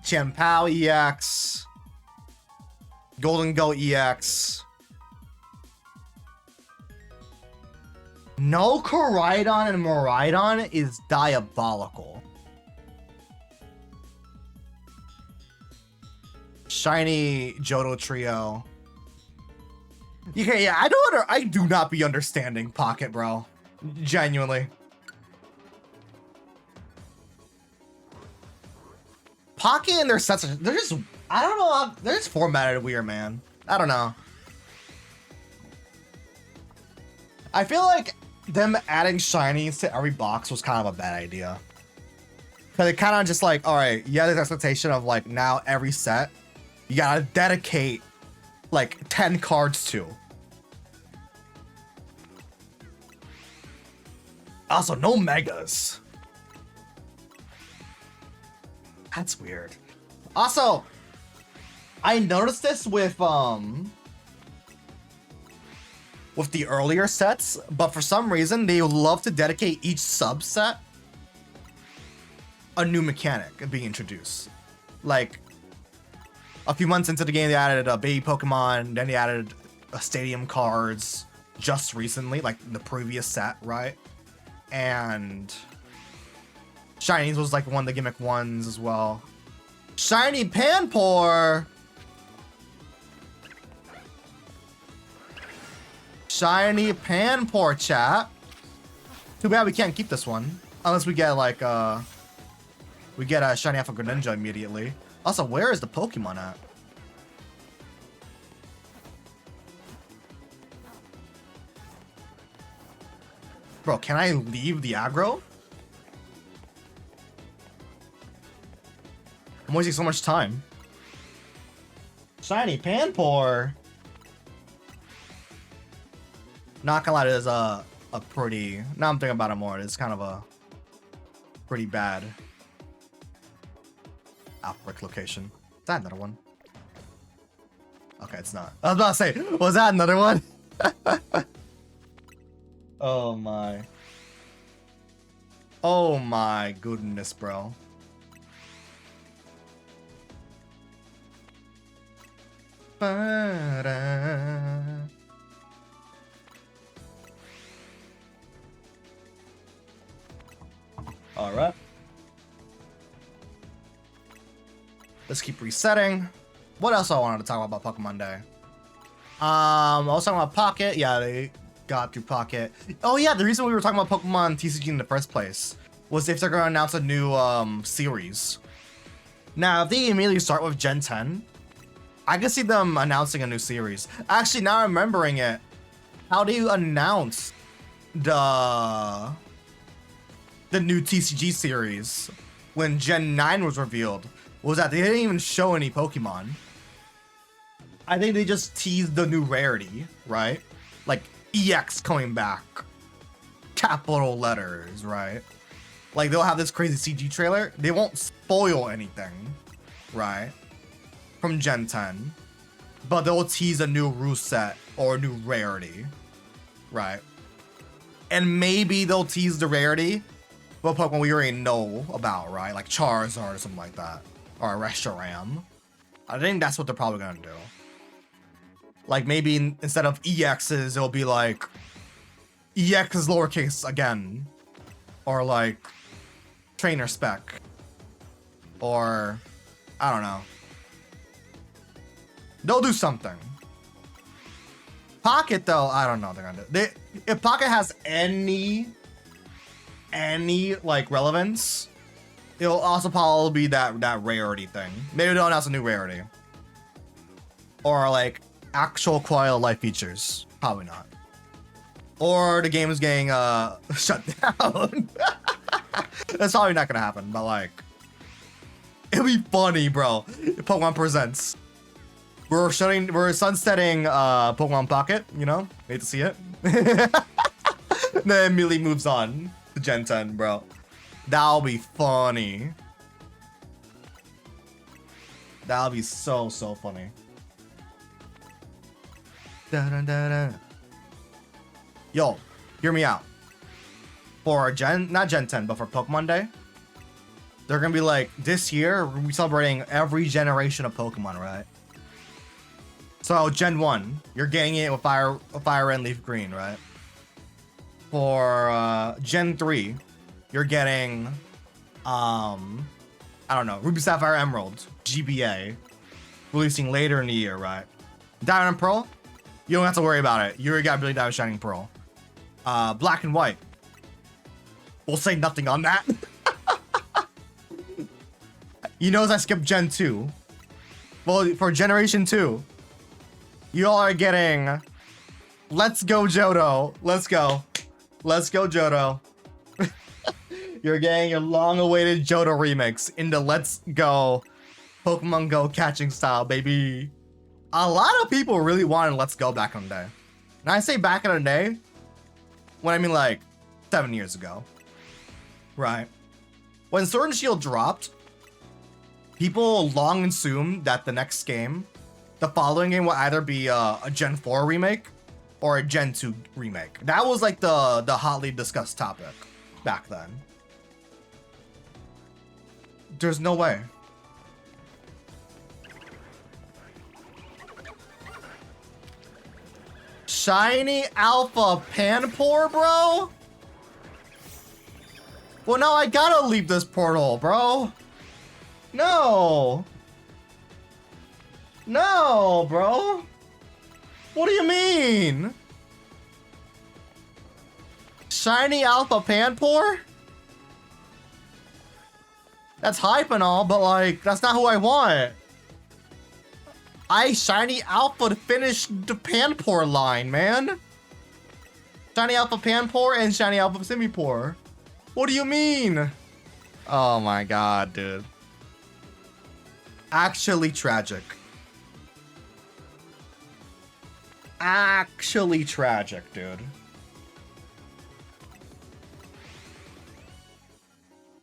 S1: Chien-Pao EX. Golden Go EX. No Koraidon and Miraidon is diabolical. Shiny Johto Trio. Yeah, I do not be understanding Pocket, bro. Genuinely. Pocket and their sets, they're just, I don't know, they're just formatted weird, man. I don't know. I feel like them adding shinies to every box was kind of a bad idea. Because it kind of just like, all right, you have this expectation of like now every set, you gotta dedicate like 10 cards to. Also, no megas. That's weird. Also, I noticed this with the earlier sets, but for some reason they love to dedicate each subset a new mechanic being introduced. Like a few months into the game, they added a baby Pokemon, then they added stadium cards just recently, like the previous set, right? And Shinies was like one of the gimmick ones as well. Shiny Panpour! Shiny Panpour, chat. Too bad we can't keep this one. Unless we get like, we get a Shiny Alpha Greninja immediately. Also, where is the Pokemon at? Bro, can I leave the aggro? I'm wasting so much time. Shiny Panpour. Not gonna lie, it is a pretty... Now I'm thinking about it more. It's kind of a pretty bad outbreak location. Is that another one? Okay, it's not. I was about to say, was that another one? Oh my. Oh my goodness, bro. Ba-da. All right. Let's keep resetting. What else I wanted to talk about Pokemon Day? I was talking about Pocket. Yeah, they got through Pocket. Oh yeah, the reason we were talking about Pokemon TCG in the first place was if they're going to announce a new series. Now, if they immediately start with Gen 10, I can see them announcing a new series. Actually, now remembering it, how do you announce the new TCG series when Gen 9 was revealed? Was that they didn't even show any Pokemon. I think they just teased the new rarity, right? Like EX coming back, capital letters, right? Like they'll have this crazy CG trailer. They won't spoil anything, right? From Gen 10, but they'll tease a new rule set or a new rarity, right? And maybe they'll tease the rarity, but Pokemon we already know about, right? Like Charizard or something like that, or Reshiram. I think that's what they're probably gonna do. Like maybe instead of EXs, it'll be like EX is lowercase again, or like trainer spec, or I don't know. They'll do something. Pocket though, I don't know what they're gonna do. If Pocket has any like relevance, it'll also probably be that rarity thing. Maybe they'll announce a new rarity, or like actual quality of life features. Probably not. Or the game is getting shut down. That's probably not gonna happen, but like it'll be funny, bro. Pokemon Presents. We're sunsetting Pokemon Pocket, you know? Hate to see it. Then immediately moves on to Gen 10, bro. That'll be funny. That'll be so funny. Da-da-da-da. Yo, hear me out. For not Gen 10, but for Pokemon Day, they're gonna be like, this year, we're gonna be celebrating every generation of Pokemon, right? So Gen 1, you're getting it with Fire Red, Leaf Green, right? For Gen 3, you're getting, I don't know, Ruby, Sapphire, Emerald, GBA, releasing later in the year, right? Diamond and Pearl, you don't have to worry about it. You already got Brilliant Diamond, Shining Pearl. Black and White, we'll say nothing on that. You notice I skipped Gen 2. Well, for Generation 2, you all are getting Let's Go Johto. Let's go. Let's go Johto. You're getting your long-awaited Johto remix in the Let's Go Pokemon Go catching style, baby. A lot of people really wanted Let's Go back in the day. And I say back in the day, when I mean like 7 years ago. Right. When Sword and Shield dropped, people long assumed that the next game, the following game, will either be a Gen 4 remake or a Gen 2 remake. That was like the hotly discussed topic back then. There's no way. Shiny Alpha Panpour, bro? Well, now I gotta leave this portal, bro. No. No, bro. What do you mean? Shiny Alpha Panpour? That's hype and all, but like, that's not who I want. I Shiny Alpha to finish the Panpour line, man. Shiny Alpha Panpour and Shiny Alpha Simipour. What do you mean? Oh my god, dude. Actually tragic. Actually tragic, dude.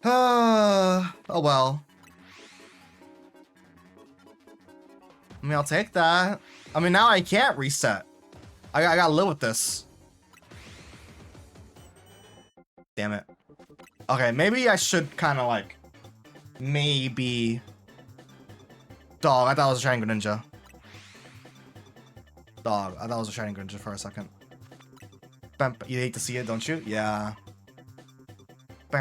S1: Oh well. I mean, I'll take that. I mean, now I can't reset. I gotta live with this. Damn it. Okay, maybe I should kind of like... Maybe... Dog, I thought it was a Shining Greninja. Dog, I thought it was a Shining Greninja for a second. You hate to see it, don't you? Yeah. I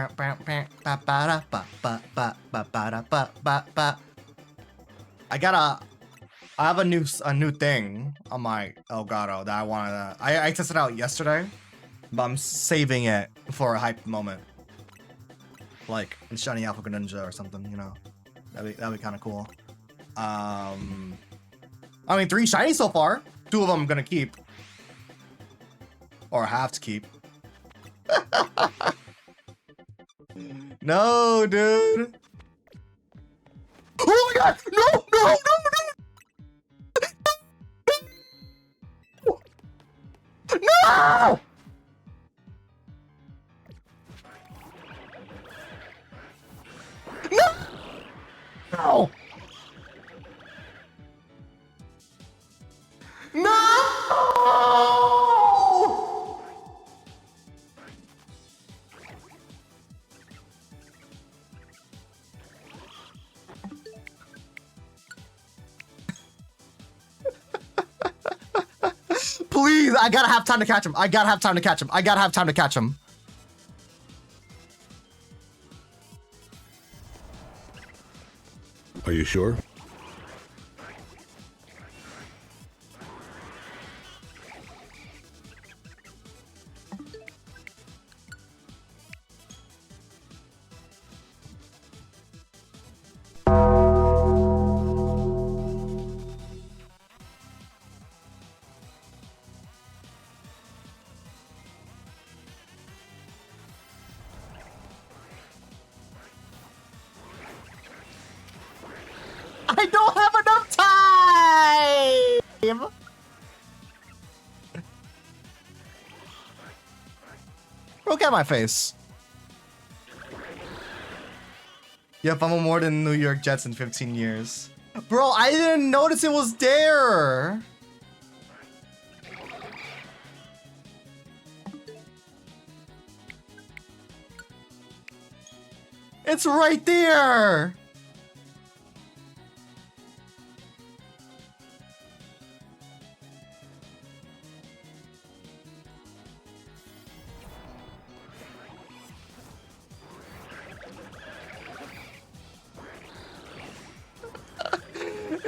S1: have a new thing on my Elgato that I wanted to. I tested out yesterday, but I'm saving it for a hype moment, like in Shiny Alpha Greninja or something. You know, that'd be kind of cool. I mean, 3 shiny so far. 2 of them I'm gonna keep, or have to keep. No, dude. Oh my god! No! No! No! No! Please, I gotta have time to catch him. I gotta have time to catch him. I gotta have time to catch him.
S2: Are you sure?
S1: I don't have enough time! Look at my face. Yep, I'm more than New York Jets in 15 years. Bro, I didn't notice it was there. It's right there.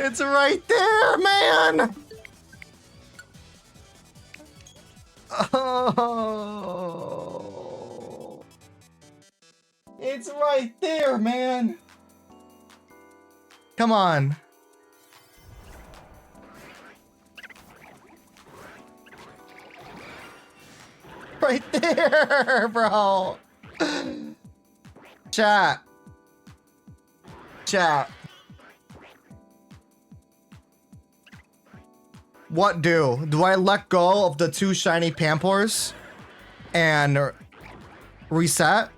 S1: It's right there, man! Oh. It's right there, man! Come on. Right there, bro! Chat. Chat. What do? Do I let go of the 2 shiny Pampors and reset?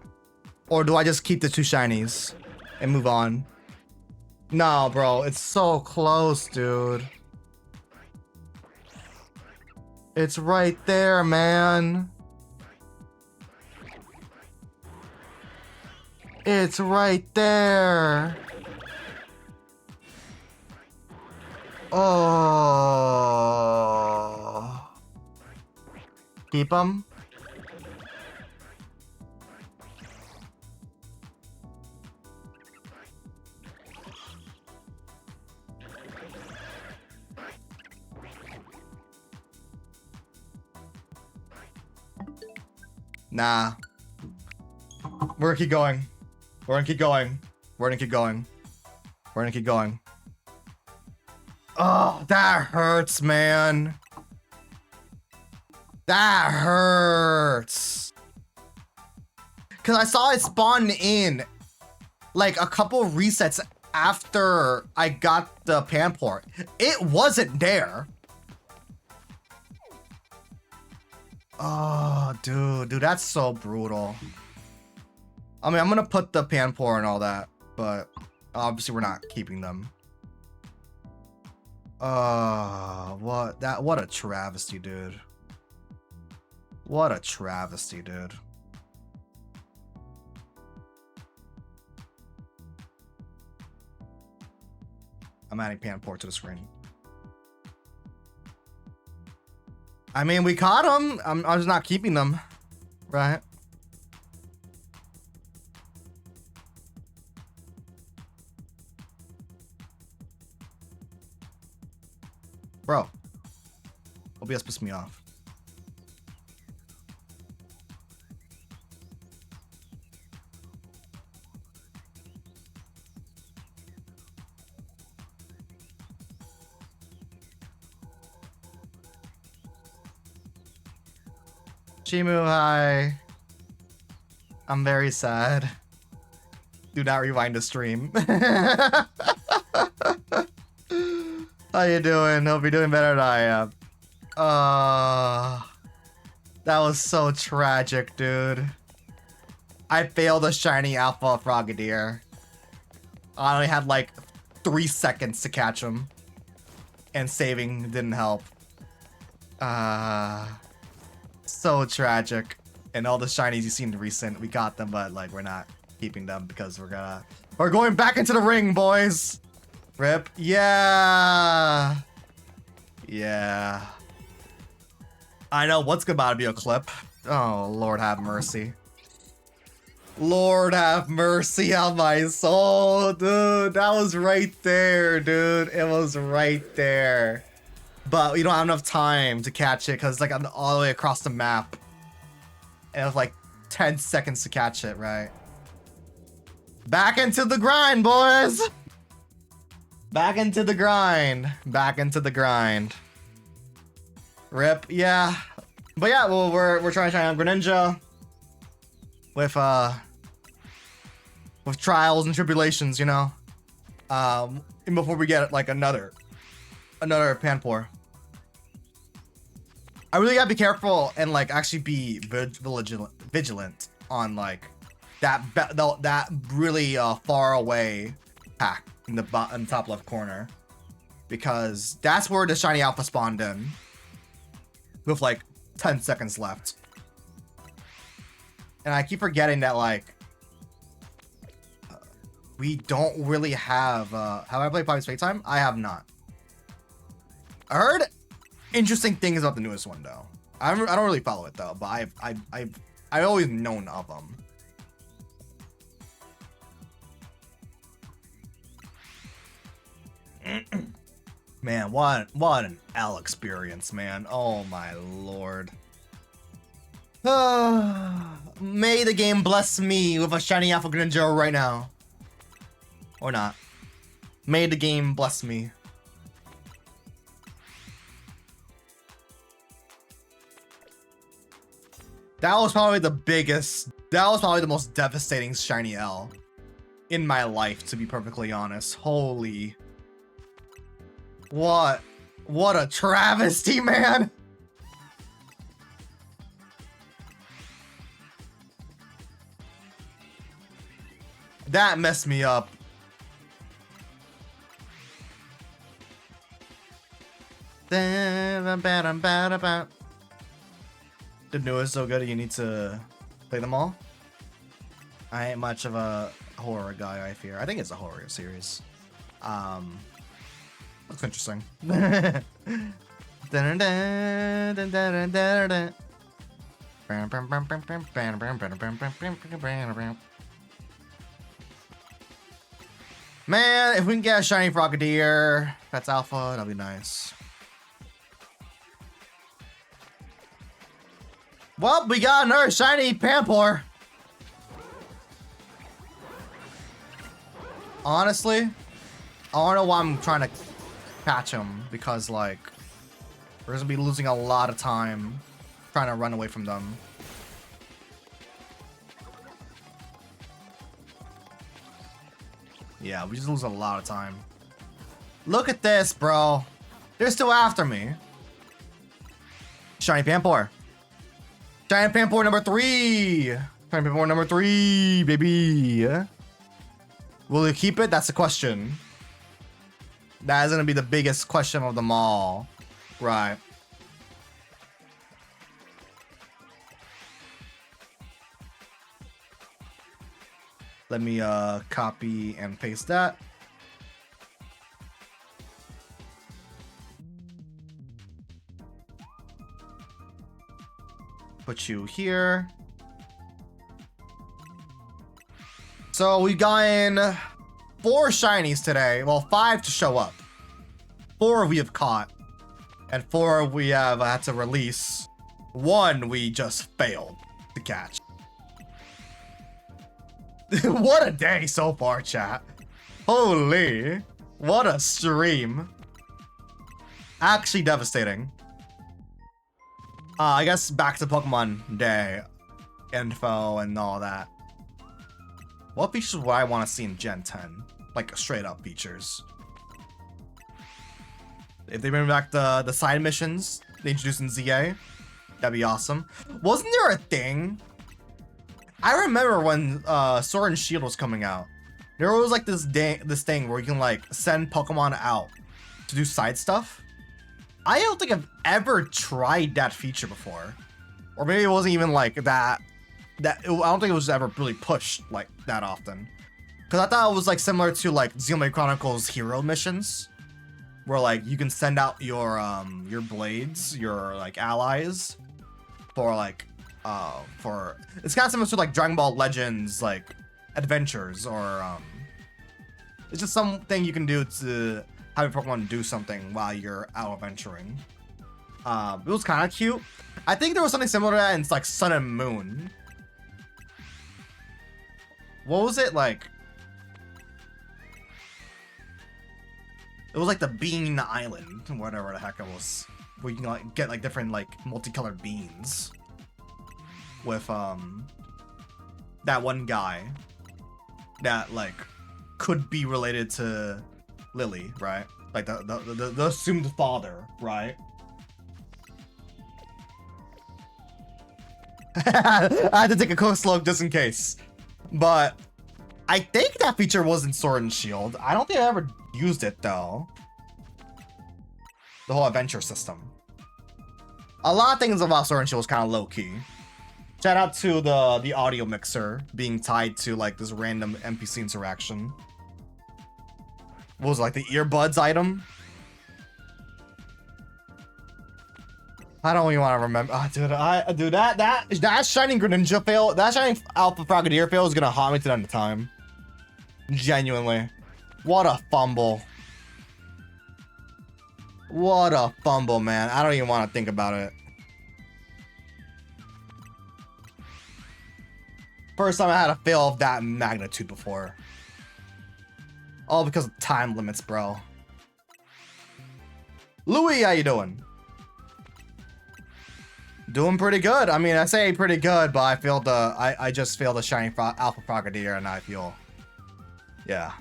S1: Or do I just keep the 2 shinies and move on? No, bro. It's so close, dude. It's right there, man. It's right there. Oh. Keep them. Nah. We're gonna keep going. We're gonna keep going. We're gonna keep going. We're gonna keep going. Oh, that hurts, man. That hurts. Cause I saw it spawn in like a couple resets after I got the Pamport. It wasn't there. Oh, dude, that's so brutal. I mean, I'm gonna put the Pampor and all that, but obviously we're not keeping them. What a travesty, dude. What a travesty, dude. I'm adding Pampor to the screen. I mean, we caught him. I'm just not keeping them, right? Bro. OBS pissed me off. Shimu, hi. I'm very sad. Do not rewind the stream. How you doing? Hope you're doing better than I am. That was so tragic, dude. I failed a shiny alpha Frogadier. I only had like 3 seconds to catch him. And saving didn't help. So tragic. And all the shinies you seen recent, we got them, but like we're not keeping them because we're going back into the ring, boys. Rip. Yeah. Yeah. I know what's about to be a clip. Oh, Lord have mercy. Lord have mercy on my soul, dude. That was right there, dude. It was right there. But we don't have enough time to catch it because it's like all the way across the map. And have like 10 seconds to catch it, right? Back into the grind, boys! Back into the grind. Back into the grind. Rip, yeah. But yeah, well, we're trying to shine on Greninja with trials and tribulations, you know. And before we get like another Panpour. I really gotta be careful and like actually be vigilant on like that really far away pack in the top left corner, because that's where the shiny alpha spawned in with like 10 seconds left. And I keep forgetting that like we don't really have have I played Poppy's Playtime? I have not. I heard interesting things about the newest one though. I don't really follow it though, but I've always known of them. Man, what an L experience, man. Oh my lord. May the game bless me with a shiny alpha Greninja right now. Or not. May the game bless me. That was probably the most devastating shiny L in my life, to be perfectly honest. Holy. What a travesty, man. That messed me up. The newest is so good you need to play them all. I ain't much of a horror guy, I fear. I think it's a horror series. Looks interesting. Man, if we can get a shiny Frogadier, that's alpha, that'll be nice. Well, we got another shiny Panpour. Honestly, I don't know why I'm trying to catch him, because like we're gonna be losing a lot of time trying to run away from them. Yeah, we just lose a lot of time. Look at this, bro. They're still after me. Shiny Panpour. Shiny Panpour number 3. Shiny Panpour number 3, baby. Will you keep it? That's the question. That is gonna be the biggest question of them all. Right. Let me copy and paste that. Put you here. So we got in 4 shinies today. Well, 5 to show up. 4 we have caught. And 4 we have had to release. 1 we just failed to catch. What a day so far, chat. Holy, what a stream. Actually devastating. I guess back to Pokemon Day info and all that. What features would I want to see in Gen 10? Like straight up features. If they bring back the side missions they introduced in ZA, that'd be awesome. Wasn't there a thing? I remember when Sword and Shield was coming out. There was like this thing where you can like send Pokemon out to do side stuff. I don't think I've ever tried that feature before, or maybe it wasn't even like that. I don't think it was ever really pushed like that often. Cause I thought it was like similar to like Xenoblade Chronicles hero missions, where like you can send out your blades, your like allies, for like for it's kind of similar to like Dragon Ball Legends like adventures, or it's just something you can do to have your Pokemon do something while you're out adventuring. It was kind of cute. I think there was something similar to that in like Sun and Moon. What was it like? It was like the Bean Island, whatever the heck it was, where you can like get like different like multicolored beans with that one guy that like could be related to Lily, right? Like the assumed father, right? I had to take a close look just in case. But I think that feature was in Sword and Shield. I don't think I ever used it though. The whole adventure system. A lot of things about Sword and Shield was kind of low key. Shout out to the audio mixer being tied to like this random NPC interaction. What was it, like the earbuds item? I don't even want to remember. Oh, dude, that Shining Greninja fail, that Shining Alpha Frogadier fail is gonna haunt me to the end of time. Genuinely. What a fumble. What a fumble, man. I don't even want to think about it. First time I had a fail of that magnitude before. All because of time limits, bro. Louis, how you doing? Doing pretty good. I mean, I say pretty good, but I failed the I just failed the Shining Alpha Frogadier, and I feel, yeah.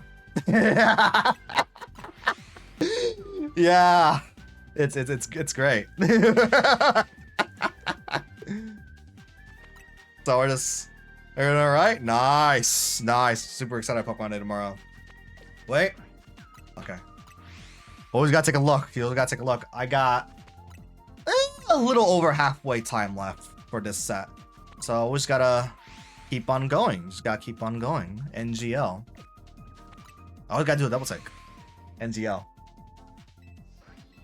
S1: Yeah, it's great. So we're doing all right. Nice. Super excited for Pokemon Day tomorrow. Wait. Okay. Always gotta take a look. You always gotta take a look. I got a little over halfway time left for this set, so we just gotta keep on going. NGL. I always gotta do a double take. NGL.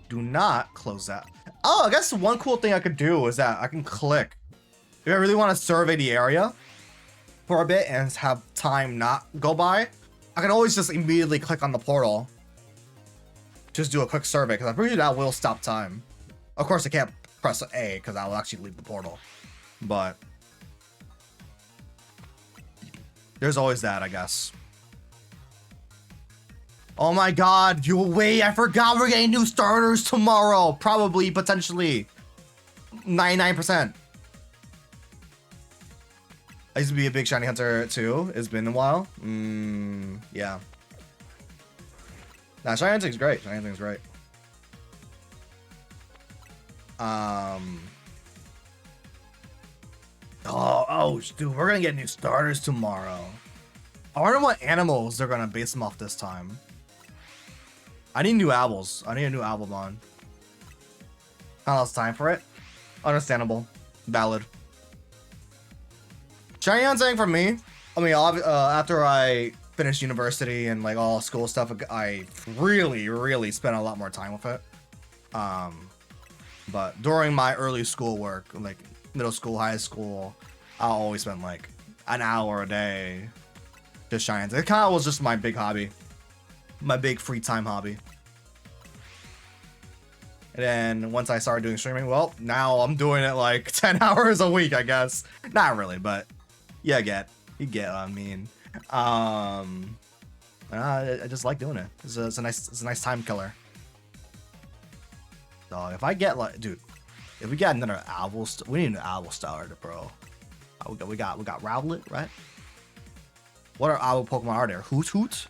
S1: Do not close that. Oh, I guess one cool thing I could do is that I can click. If I really want to survey the area for a bit and have time not go by, I can always just immediately click on the portal. Just do a quick survey, because I'm pretty sure that will stop time. Of course, I can't press A because I will actually leave the portal. But there's always that, I guess. Oh my god, wait, I forgot we're getting new starters tomorrow. Probably, potentially. 99%. I used to be a big Shiny Hunter too. It's been a while. Yeah. Nah, Shiny Hunting's great. Oh, dude, we're gonna get new starters tomorrow. I wonder what animals they're gonna base them off this time. I need new albums. I need a new album on. Not else time for it. Understandable. Valid. Shiny Hunting for me. I mean, after I finished university and like all school stuff, I really spent a lot more time with it. But during my early school work, like middle school, high school, I always spent like an hour a day just Shiny Hunting. It kind of was just my big hobby. My big free time hobby. And then once I started doing streaming, well, now I'm doing it like 10 hours a week, I guess. Not really, but you get what I mean. I just like doing it. It's a nice time killer. So if I get like, dude, if we got another owl, we need an owl starter, bro. We got Rowlet, right? What are owl Pokemon are there? Hoot?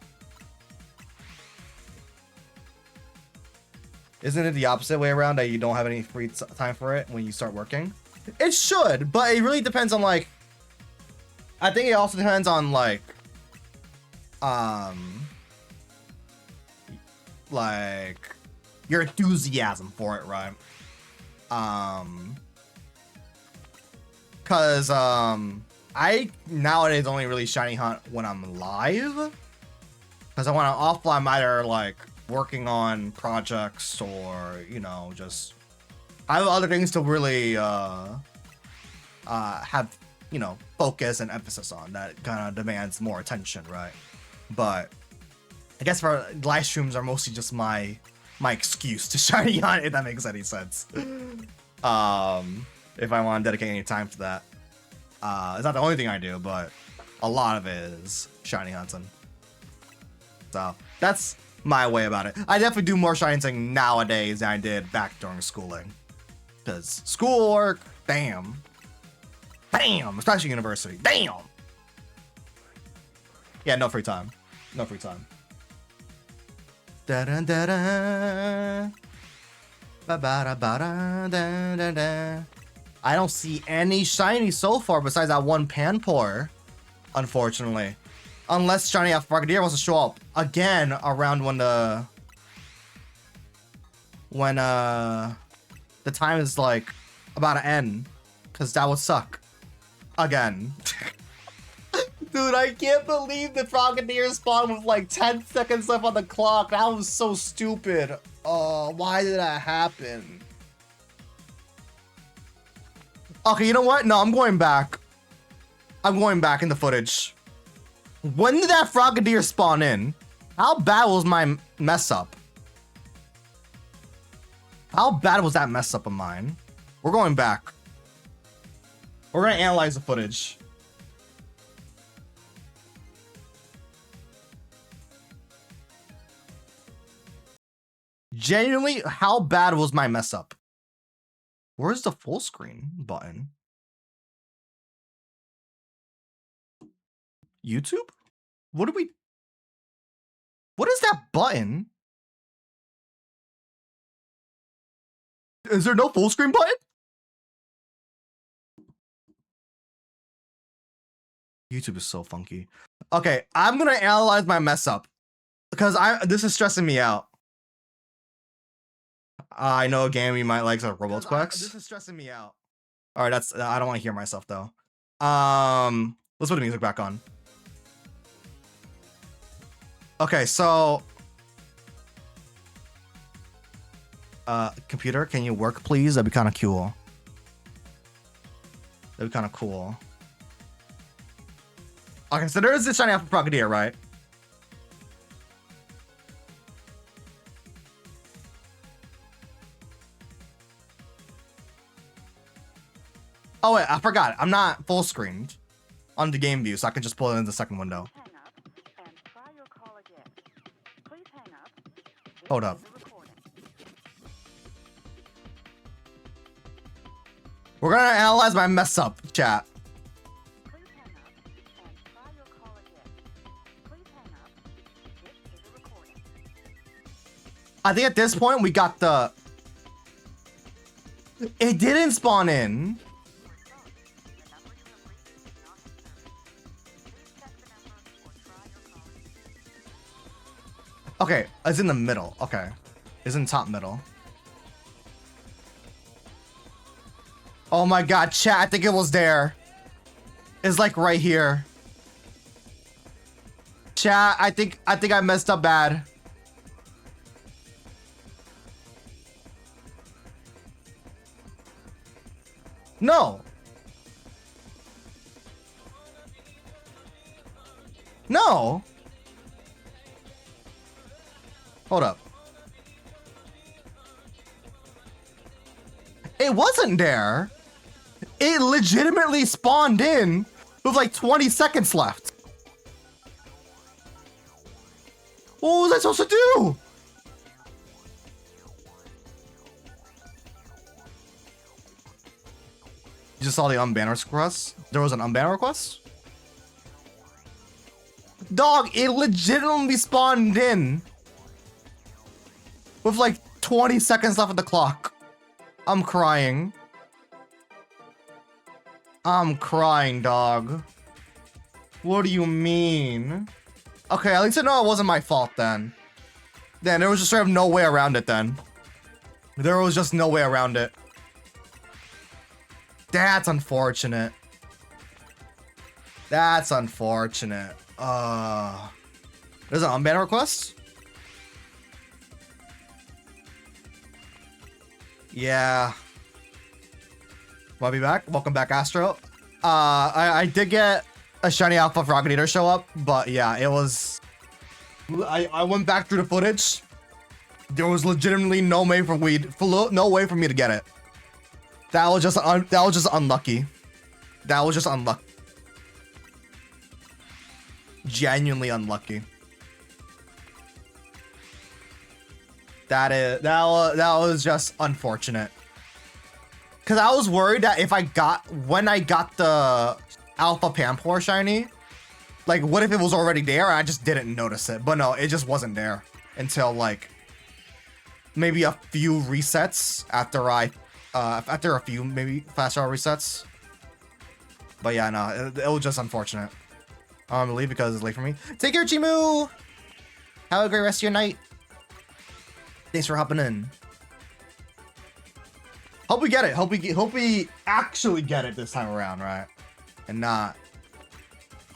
S1: Isn't it the opposite way around that you don't have any free time for it when you start working? It should, but it really depends on like. I think it also depends on like your enthusiasm for it, right? Cause I nowadays only really shiny hunt when I'm live, cause I want to offline, I'm either like working on projects or, you know, just I have other things to really have, you know, focus and emphasis on that kind of demands more attention, right? But I guess for live streams are mostly just my excuse to shiny hunt, if that makes any sense. If I want to dedicate any time to that. It's not the only thing I do, but a lot of it is shiny hunting. So that's my way about it. I definitely do more shiny hunting nowadays than I did back during schooling. Because schoolwork, damn, especially university, damn. Yeah, no free time. Da da da da. Ba ba da ba da da da da. I don't see any shiny so far besides that one Panpour, unfortunately. Unless shiny Frogadier wants to show up again around when the time is like about to end, because that would suck. Again. Dude, I can't believe the Frogadier spawned with like 10 seconds left on the clock. That was so stupid. Oh, why did that happen? Okay, you know what? No, I'm going back. I'm going back in the footage. When did that Frogadier spawn in? How bad was my mess up? How bad was that mess up of mine? We're going back. We're gonna analyze the footage. Genuinely, how bad was my mess up? Where's the full screen button? YouTube? What is that button? Is there no full screen button? YouTube is so funky. Okay, I'm gonna analyze my mess up because this is stressing me out. I know a game you might like, like Roblox. This is stressing me out. All right, that's I don't want to hear myself though. Let's put the music back on. Okay, so computer, can you work please? That'd be kind of cool. That'd be kind of cool. Okay, so there is this shiny Alpha Frogadier, right? Oh wait, I forgot. I'm not full screened on the game view, so I can just pull it in the second window. Hold up. We're gonna analyze my mess up, chat. I think at this point we got the... It didn't spawn in. Okay, it's in the middle. Okay. It's in top middle. Oh my god, chat, I think it was there. It's like right here. Chat, I think I messed up bad. No. No. Hold up. It wasn't there. It legitimately spawned in with like 20 seconds left. What was I supposed to do? You just saw the unban request? There was an unban request? Dog, it legitimately spawned in with like 20 seconds left of the clock. I'm crying. I'm crying, dog. What do you mean? Okay, at least I know it wasn't my fault then. Then there was just sort of no way around it then. There was just no way around it. That's unfortunate. That's unfortunate. There's an unban request? Yeah. Wanna be back? Welcome back, Astro. I did get a shiny alpha for Rocket Eater show up, but yeah, it was... I went back through the footage. There was legitimately no way for me to get it. That was just unlucky. That was just unlucky. Genuinely unlucky. That was just unfortunate. Cause I was worried that when I got the Alpha Pampor shiny, like what if it was already there and I just didn't notice it? But no, it just wasn't there until like maybe a few resets after a few maybe fast travel resets. But yeah, no, it was just unfortunate. I'm gonna leave because it's late for me. Take care, Chimu. Have a great rest of your night. Thanks for hopping in. Hope we get it. Hope we actually get it this time around, right? And not,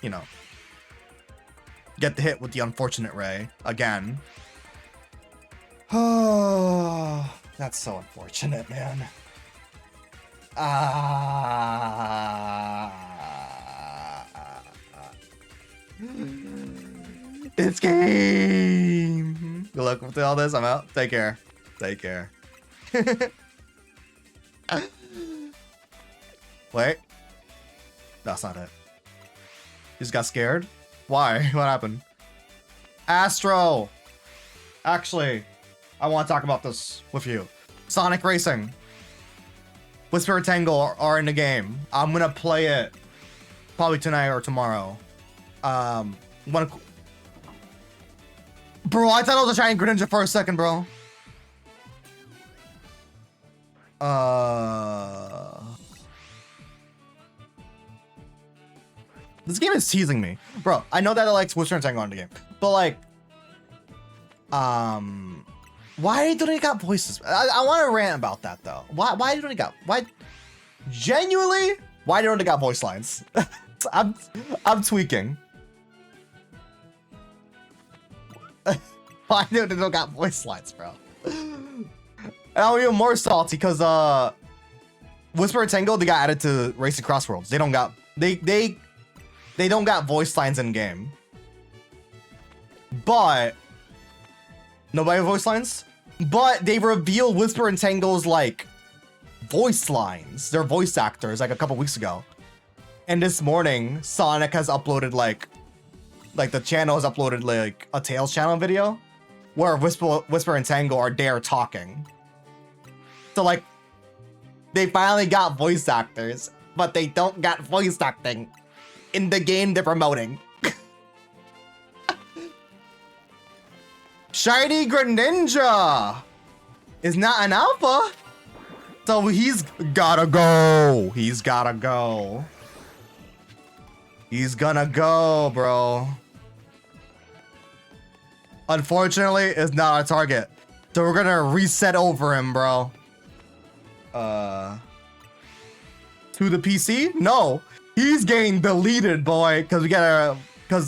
S1: you know, get the hit with the unfortunate ray again. Oh, that's so unfortunate, man. It's game. Good luck with all this. I'm out. Take care. Take care. Wait. That's not it. You just got scared? Why? What happened? Astro! Actually, I want to talk about this with you. Sonic Racing. Whisper and Tangle are in the game. I'm gonna play it probably tonight or tomorrow. Bro, I thought it was a shiny Greninja for a second, bro. This game is teasing me. Bro, I know that it likes Whisper and Tangle in the game. But like, why don't it got voices? I want to rant about that though. Why don't it got, genuinely, why don't it got voice lines? I'm tweaking. Why don't it got voice lines, bro? And I'm even more salty because Whisper and Tangle, they got added to Racing Crossworlds. They don't got they don't got voice lines in game. But nobody have voice lines? But they revealed Whisper and Tangle's like voice lines. They're voice actors like a couple weeks ago. And this morning, Sonic has uploaded like the channel has uploaded like a Tails channel video where Whisper and Tangle are there talking. So like they finally got voice actors, but they don't got voice acting in the game they're promoting. Shiny Greninja is not an alpha, so he's gotta go. He's gotta go. He's gonna go, bro. Unfortunately, it's not our target, so we're gonna reset over him, bro. To the PC? No, he's getting deleted, boy. Cause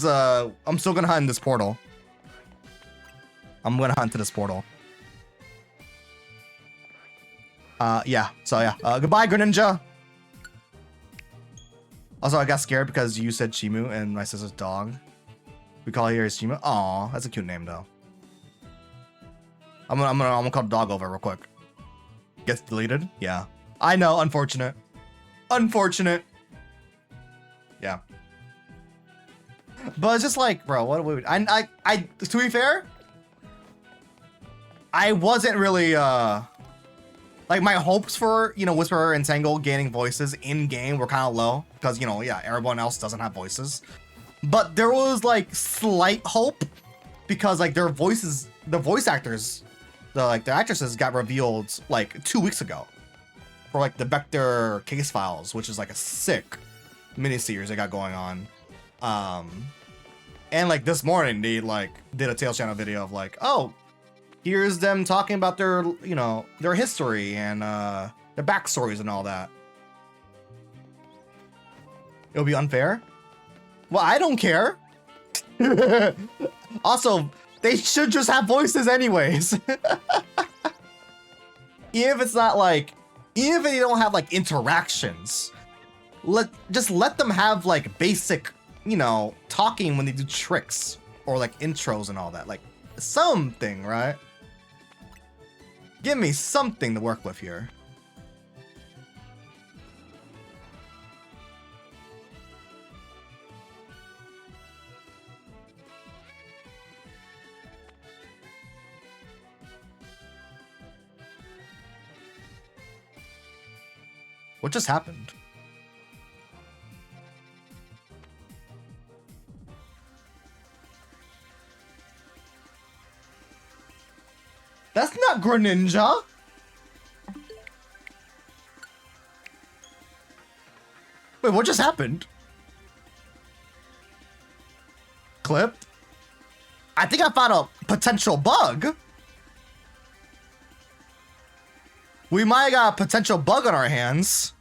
S1: I'm still gonna hunt in this portal. I'm gonna hunt to this portal. Yeah. So yeah. Goodbye, Greninja. Also, I got scared because you said Chimu and my sister's dog. We call her Chimu. Aw, that's a cute name though. I'm gonna call the dog over real quick. Gets deleted? Yeah. I know, unfortunate. Unfortunate. Yeah. But it's just like, bro, what would I to be fair, I wasn't really like my hopes for, you know, Whisperer and Tangle gaining voices in game were kind of low because, you know, yeah, everyone else doesn't have voices. But there was like slight hope because like their voices, the voice actors, the actresses got revealed like 2 weeks ago for like the Vector Case Files, which is like a sick miniseries they got going on. And like this morning they like did a Tales channel video of like, oh, here's them talking about their, you know, their history and their backstories and all that. It'll be unfair? Well, I don't care. Also, they should just have voices anyways. Even if it's not like, even if they don't have like interactions, just let them have like basic, you know, talking when they do tricks or like intros and all that. Like something, right? Give me something to work with here. What just happened? That's not Greninja. Wait, what just happened? Clipped? I think I found a potential bug. We might have got a potential bug on our hands.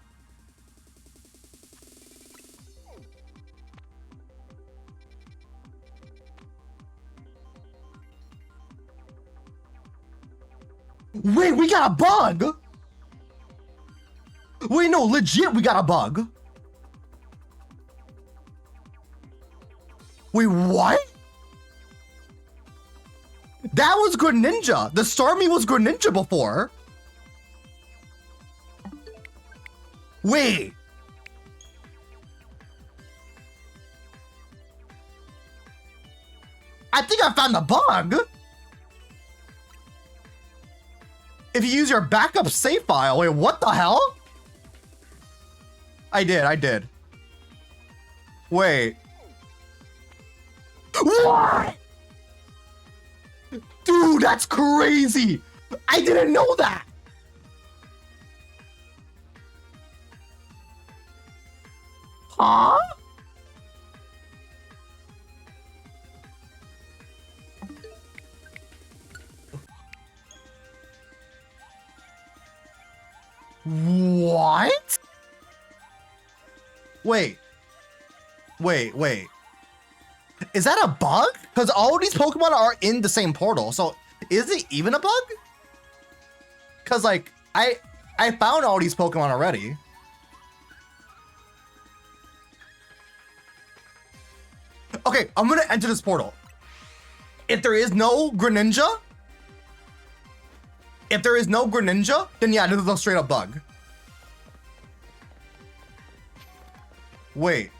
S1: Wait, we got a bug? Wait, no, legit, we got a bug. Wait, what? That was Greninja. The Starmie was Greninja before. Wait. I think I found the bug. If you use your backup save file, wait, what the hell? I did. Wait. What? Dude, that's crazy. I didn't know that. Huh? What? Wait. Is that a bug? Because all these Pokemon are in the same portal. So is it even a bug? Because like I found all these Pokemon already. Okay, I'm gonna enter this portal. If there is no Greninja, then yeah, this is a straight up bug. Wait.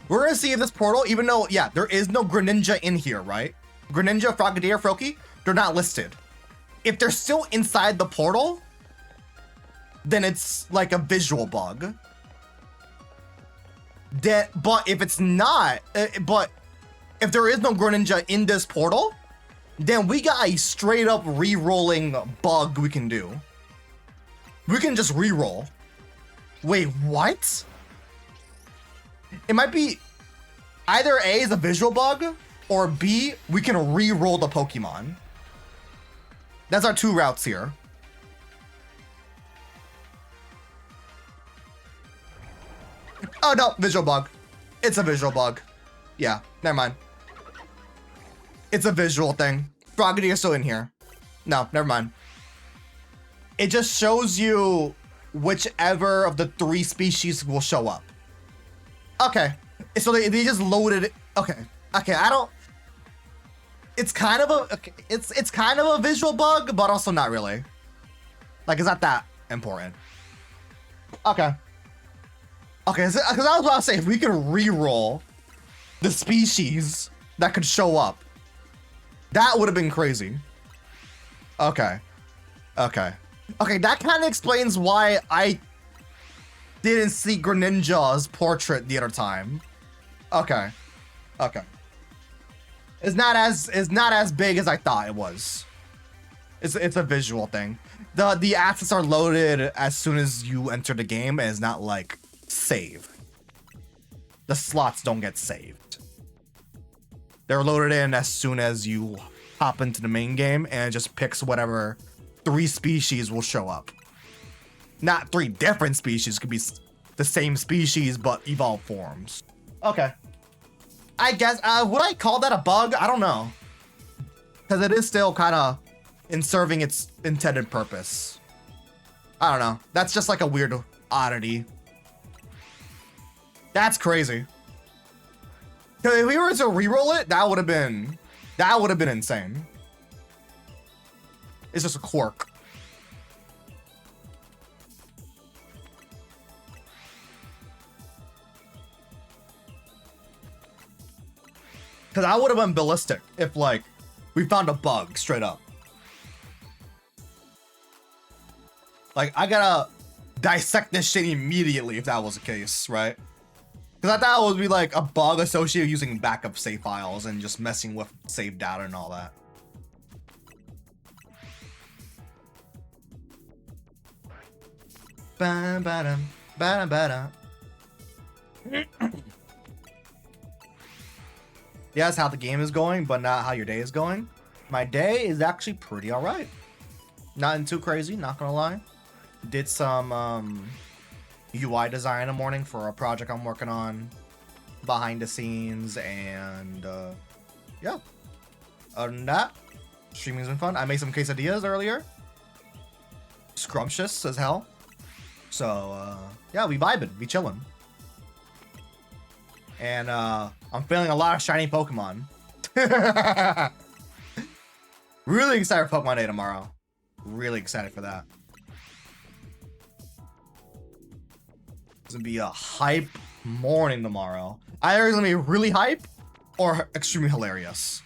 S1: We're gonna see if this portal, even though, yeah, there is no Greninja in here, right? Greninja, Frogadier, Froakie, they're not listed. If they're still inside the portal, then it's like a visual bug. But if it's not, but if there is no Greninja in this portal, then we got a straight up re-rolling bug we can do. We can just re-roll. Wait, what? It might be either A is a visual bug or B, we can re-roll the Pokemon. That's our two routes here. Oh no, visual bug. It's a visual bug. Yeah, never mind. It's a visual thing. Frogadier is still in here. No, never mind. It just shows you whichever of the three species will show up. Okay, so they just loaded it. Okay, I don't. It's kind of a it's kind of a visual bug, but also not really. Like, it's not that important. Okay. Okay, because I was about to say, if we could re-roll the species that could show up, that would have been crazy. Okay. Okay. Okay, that kind of explains why I didn't see Greninja's portrait the other time. Okay. Okay. It's not as big as I thought it was. It's a visual thing. The assets are loaded as soon as you enter the game, and it's not like save. The slots don't get saved. They're loaded in as soon as you hop into the main game, and it just picks whatever 3 species will show up. Not 3 different species, could be the same species but evolved forms. Okay. I guess, would I call that a bug? I don't know. Because it is still kind of in serving its intended purpose. I don't know. That's just like a weird oddity. That's crazy. If we were to reroll it, that would have been insane. It's just a quirk. Because I would have been ballistic if, like, we found a bug straight up. Like, I gotta dissect this shit immediately if that was the case, right? Because I thought it would be like a bug associated using backup save files and just messing with save data and all that. Ba-ba-dum, ba-da-ba-da. Yeah, that's how the game is going, but not how your day is going. My day is actually pretty alright. Nothing too crazy, not gonna lie. Did some UI design in the morning for a project I'm working on behind the scenes, and yeah. Other than that, streaming's been fun. I made some quesadillas earlier. Scrumptious as hell. So yeah, we vibing, we chilling. And I'm feeling a lot of shiny Pokemon. Really excited for Pokemon Day tomorrow. Really excited for that. It's gonna be a hype morning tomorrow. Either it's gonna be really hype or extremely hilarious.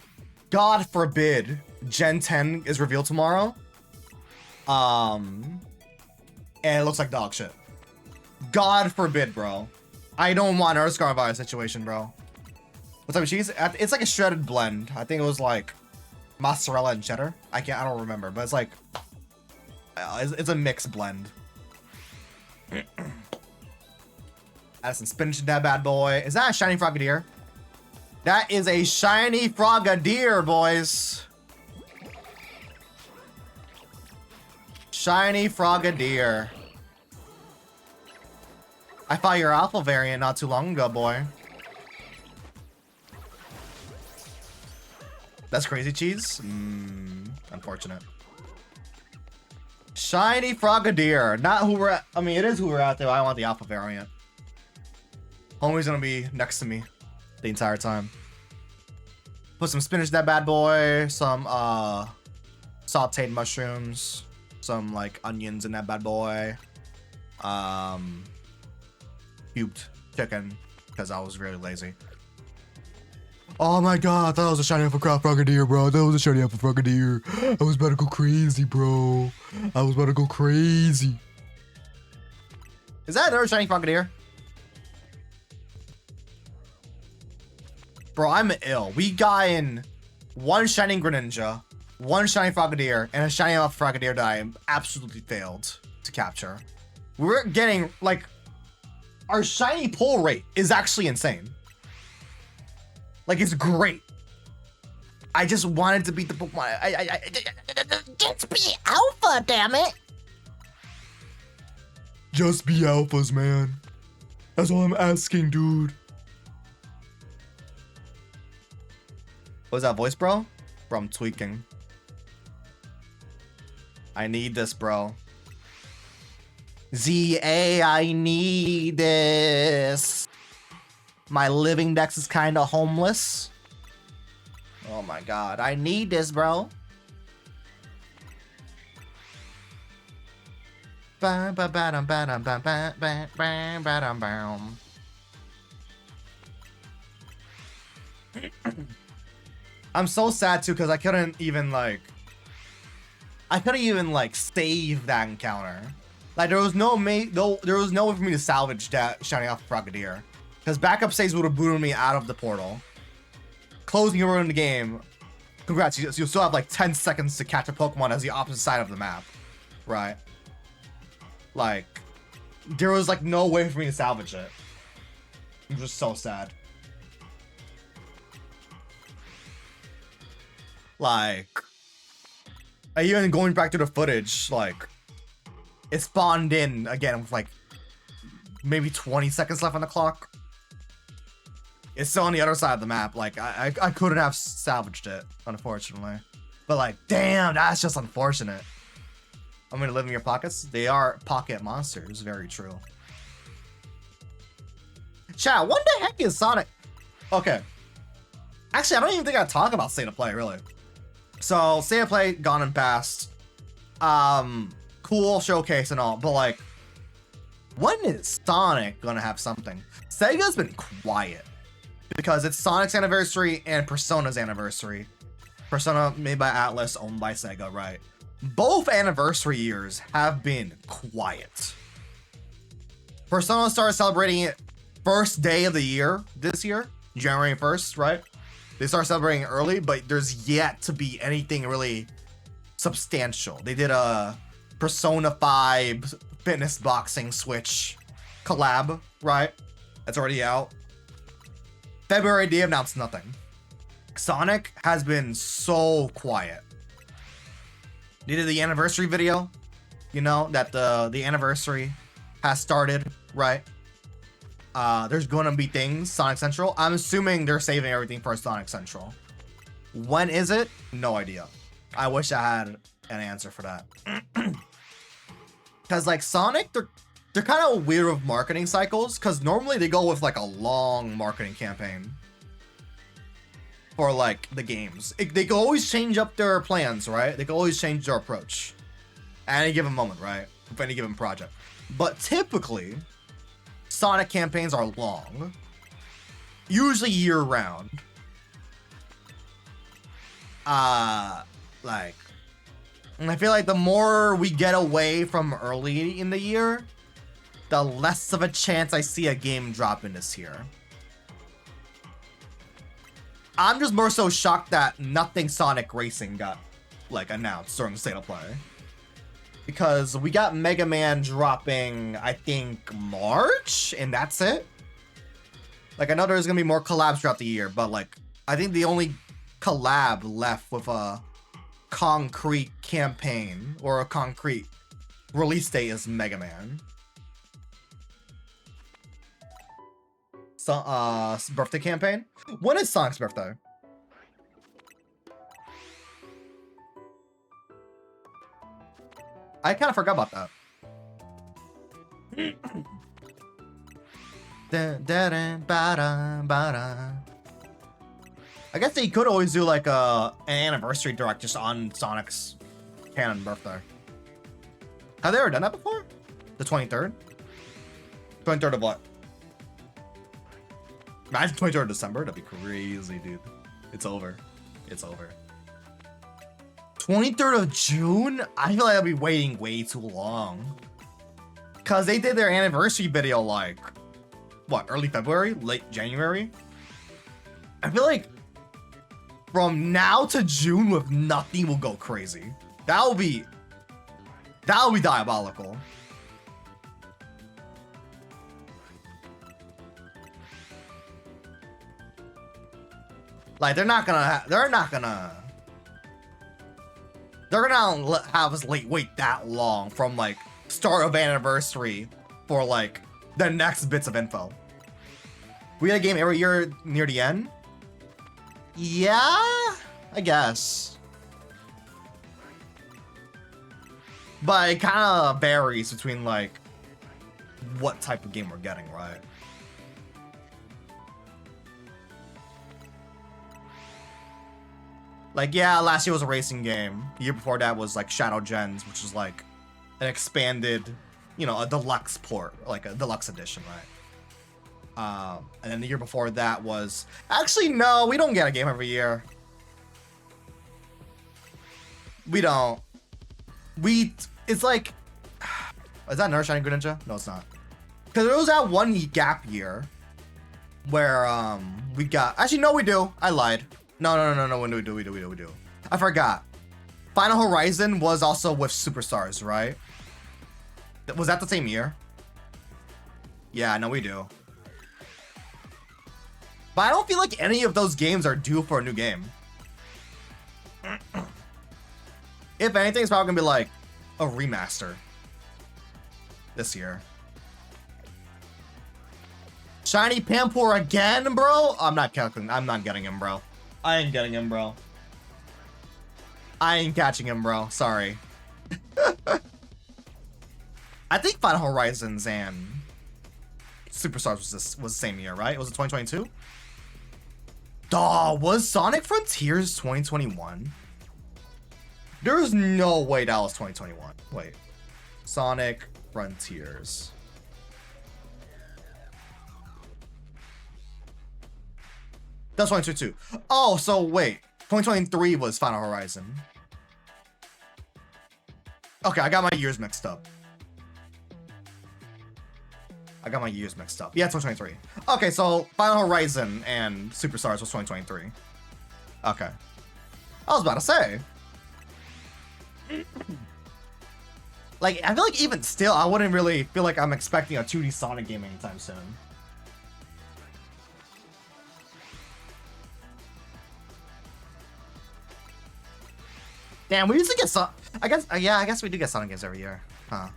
S1: God forbid Gen 10 is revealed tomorrow. And it looks like dog shit. God forbid, bro. I don't want another Scarfire situation, bro. What type of cheese? It's like a shredded blend. I think it was like mozzarella and cheddar. I don't remember, but it's like it's a mixed blend. Add some spinach in that bad boy. Is that a shiny Frogadier? That is a shiny Frogadier, boys. Shiny Frogadier. I fought your alpha variant not too long ago, boy. That's crazy cheese? Unfortunate. Shiny Frogadier. Not who we're at. I mean, it is who we're at, though. I want the alpha variant. Homie's gonna be next to me the entire time. Put some spinach in that bad boy. Some sauteed mushrooms. Some like onions in that bad boy. Cubed chicken because I was really lazy. Oh my god, I thought it was a shiny alpha Frogadier, bro. That was a shiny alpha Frogadier. I was about to go crazy, bro. I was about to go crazy. Is that another shiny Frogadier? Bro, I'm ill. We got in one shiny Greninja, one shiny Frogadier, and a shiny alpha Frogadier that I absolutely failed to capture. We're getting, like, our shiny pull rate is actually insane. Like, it's great. I just wanted to beat the Pokemon.
S3: Just be alpha, damn it.
S1: Just be alphas, man. That's all I'm asking, dude. What was that voice, bro? Bro, I'm tweaking. I need this, bro. ZA, I need this. My living dex is kind of homeless. Oh my god, I need this, bro. Ba, ba, ba, dum, ba, dum, ba, ba, ba, ba, ba, dum, bum. I'm so sad too because I couldn't even like save that encounter. Like there was no way for me to salvage that shiny off Frogadier. Because backup saves would have booted me out of the portal. Closing your in the game. Congrats, you still have like 10 seconds to catch a Pokemon as the opposite side of the map. Right. Like, there was like no way for me to salvage it. I'm just so sad. Like, even going back to the footage, like, it spawned in again with like maybe 20 seconds left on the clock. It's still on the other side of the map. Like, I couldn't have salvaged it, unfortunately. But like, damn, that's just unfortunate. I'm gonna live in your pockets. They are pocket monsters, very true. Chat, what the heck is Sonic? Okay. Actually, I don't even think I talk about State of Play, really. So, State of Play, gone and past. Cool showcase and all, but like, when is Sonic gonna have something? Sega's been quiet because it's Sonic's anniversary and Persona's anniversary. Persona made by Atlas, owned by Sega, right? Both anniversary years have been quiet. Persona started celebrating it first day of the year this year, January 1st, right? They started celebrating early, but there's yet to be anything really substantial. They did a Persona 5 fitness boxing Switch collab, right? That's already out. February, they announced nothing. Sonic has been so quiet. They did the anniversary video, you know, that the anniversary has started, right? There's gonna be things, Sonic Central. I'm assuming they're saving everything for Sonic Central. When is it? No idea. I wish I had an answer for that. Cause like Sonic, they're kind of weird with marketing cycles, cause normally they go with like a long marketing campaign for like the games. They can always change up their plans, right? They can always change their approach at any given moment, right? With any given project. But typically, Sonic campaigns are long, usually year round. Like, and I feel like the more we get away from early in the year, the less of a chance I see a game dropping this year. I'm just more so shocked that nothing Sonic Racing got like announced during the State of Play. Because we got Mega Man dropping, I think, March, and that's it. Like, I know there's gonna be more collabs throughout the year, but like, I think the only collab left with a concrete campaign or a concrete release date is Mega Man. So, birthday campaign? When is Sonic's birthday? I kind of forgot about that. I guess they could always do like an anniversary direct just on Sonic's canon birthday. Have they ever done that before? The 23rd? 23rd of what? Imagine 23rd of December. That'd be crazy, dude. It's over. It's over. 23rd of June? I feel like I'll be waiting way too long. Because they did their anniversary video like, what, early February? Late January? I feel like from now to June with nothing will go crazy. That'll be diabolical. Like, they're not gonna have us wait that long from like start of anniversary for like the next bits of info. We had a game every year near the end. Yeah, I guess. But it kind of varies between like what type of game we're getting, right? Like, yeah, last year was a racing game. The year before that was like Shadow Gens, which is like an expanded you know, a deluxe port, like a deluxe edition, right? And then the year before that was actually no, we don't get a game every year. We don't. It's like, is that another Shiny Greninja? No, it's not. Because there was that one gap year where we got, actually no, we do. I lied. No. When do we do? I forgot. Final Horizon was also with Superstars, right? Was that the same year? Yeah, no, we do. But I don't feel like any of those games are due for a new game. If anything, it's probably gonna be like a remaster this year. Shiny Pampor again, bro? I'm not calculating. I'm not getting him, bro. I ain't getting him, bro. I ain't catching him, bro. Sorry. I think Final Horizons and Superstars was the same year, right? Was it 2022? Duh, was Sonic Frontiers 2021? There's no way that was 2021. Wait. Sonic Frontiers. That's 2022. Oh, so wait. 2023 was Final Horizon. Okay, I got my years mixed up. Yeah, 2023. Okay, so Final Horizon and Superstars was 2023. Okay. I was about to say. Like, I feel like even still, I wouldn't really feel like I'm expecting a 2D Sonic game anytime soon. Damn, we used to get I guess we do get Sonic games every year. Huh.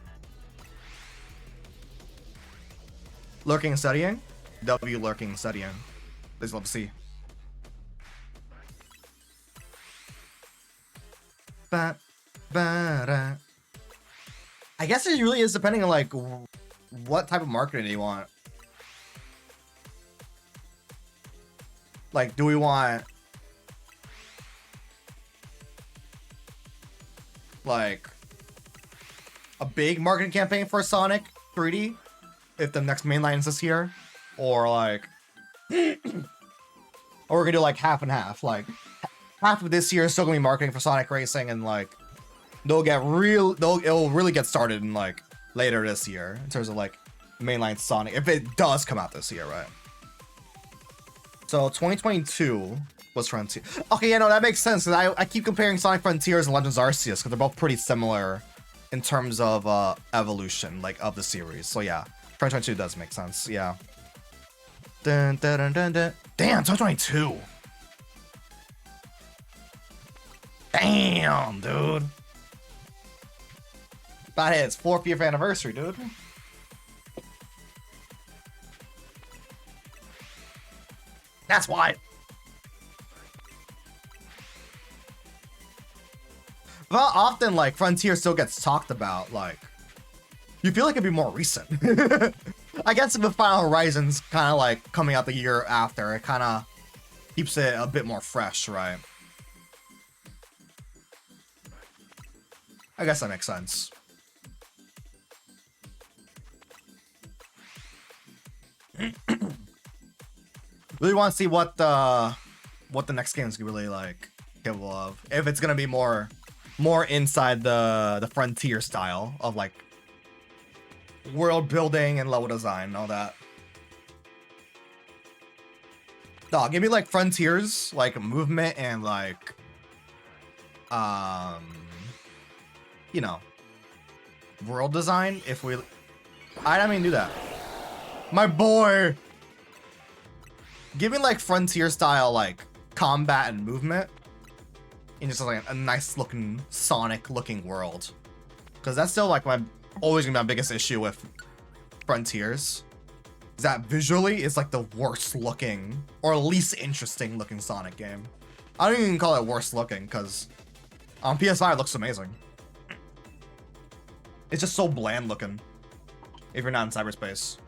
S1: Lurking and Studying? W Lurking and Studying. Please love to see. I guess it really is depending on like what type of marketing you want. Like, do we want like a big marketing campaign for Sonic 3D if the next main line is this year, or like or we're gonna do like half and half, like half of this year is still gonna be marketing for Sonic Racing, and like it'll really get started in like later this year in terms of like mainline Sonic, if it does come out this year, right? So 2022 was Frontier. Okay, yeah, no, that makes sense. I keep comparing Sonic Frontiers and Legends Arceus because they're both pretty similar in terms of evolution, like of the series. So yeah, 2022 does make sense. Yeah. Dun, dun, dun, dun, dun. Damn, 2022. Damn, dude. That is 4th anniversary, dude. That's why. Well, often, like, Frontier still gets talked about, like, you feel like it'd be more recent. I guess with Final Horizons kind of, like, coming out the year after, it kind of keeps it a bit more fresh, right? I guess that makes sense. Really want to see what the next game is really like capable of. If it's gonna be more inside the Frontier style of like world building and level design and all that. Dog, give me like Frontiers, like movement and like you know, world design. If we, I mean, do that. My boy. Give me like Frontier style like combat and movement in just like a nice looking Sonic looking world, because that's still like always gonna be my biggest issue with Frontiers, is that visually it's like the worst looking or least interesting looking Sonic game. I don't even call it worst looking because on PS5 it looks amazing. It's just so bland looking if you're not in cyberspace.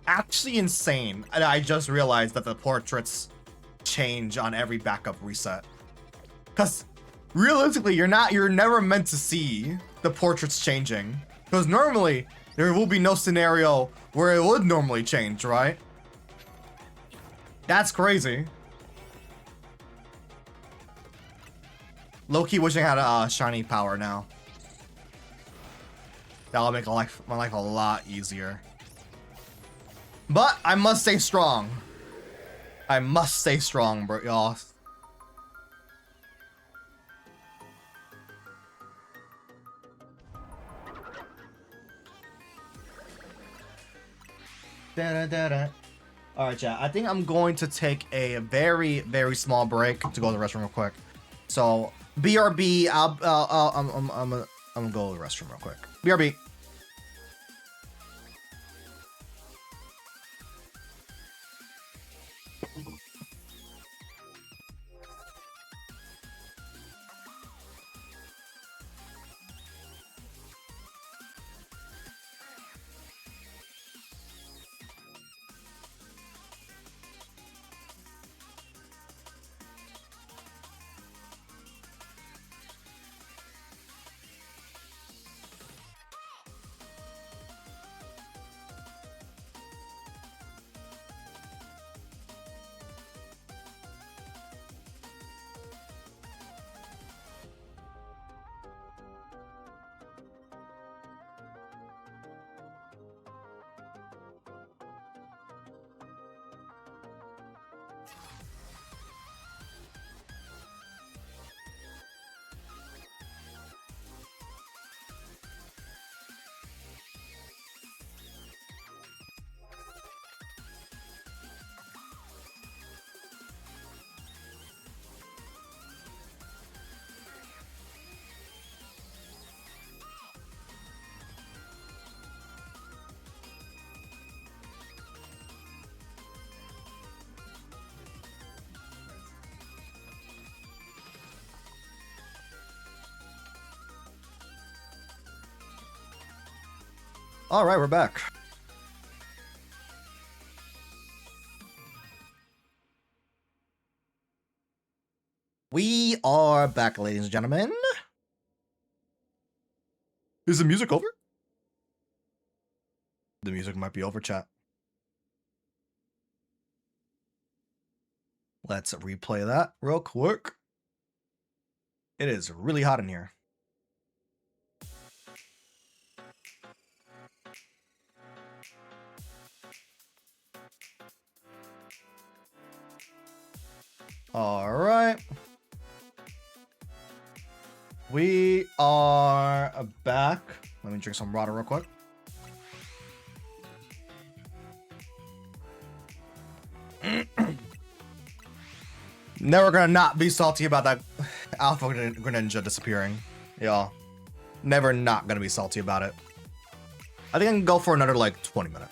S1: Actually insane. And I just realized that the portraits change on every backup reset. Because realistically, you're never meant to see the portraits changing. Because normally, there will be no scenario where it would normally change, right? That's crazy. Low-key wishing I had a shiny power now. That'll make my life a lot easier. But I must stay strong. I must stay strong, bro, y'all. Alright, chat. I think I'm going to take a very, very small break to go to the restroom real quick. So, BRB, I'm gonna go to the restroom real quick. BRB. All right, we're back. We are back, ladies and gentlemen. Is the music over? The music might be over, chat. Let's replay that real quick. It is really hot in here. All right. We are back. Let me drink some water real quick. Never gonna not be salty about that Alpha Greninja disappearing. Y'all. Never not gonna be salty about it. I think I can go for another like 20 minutes.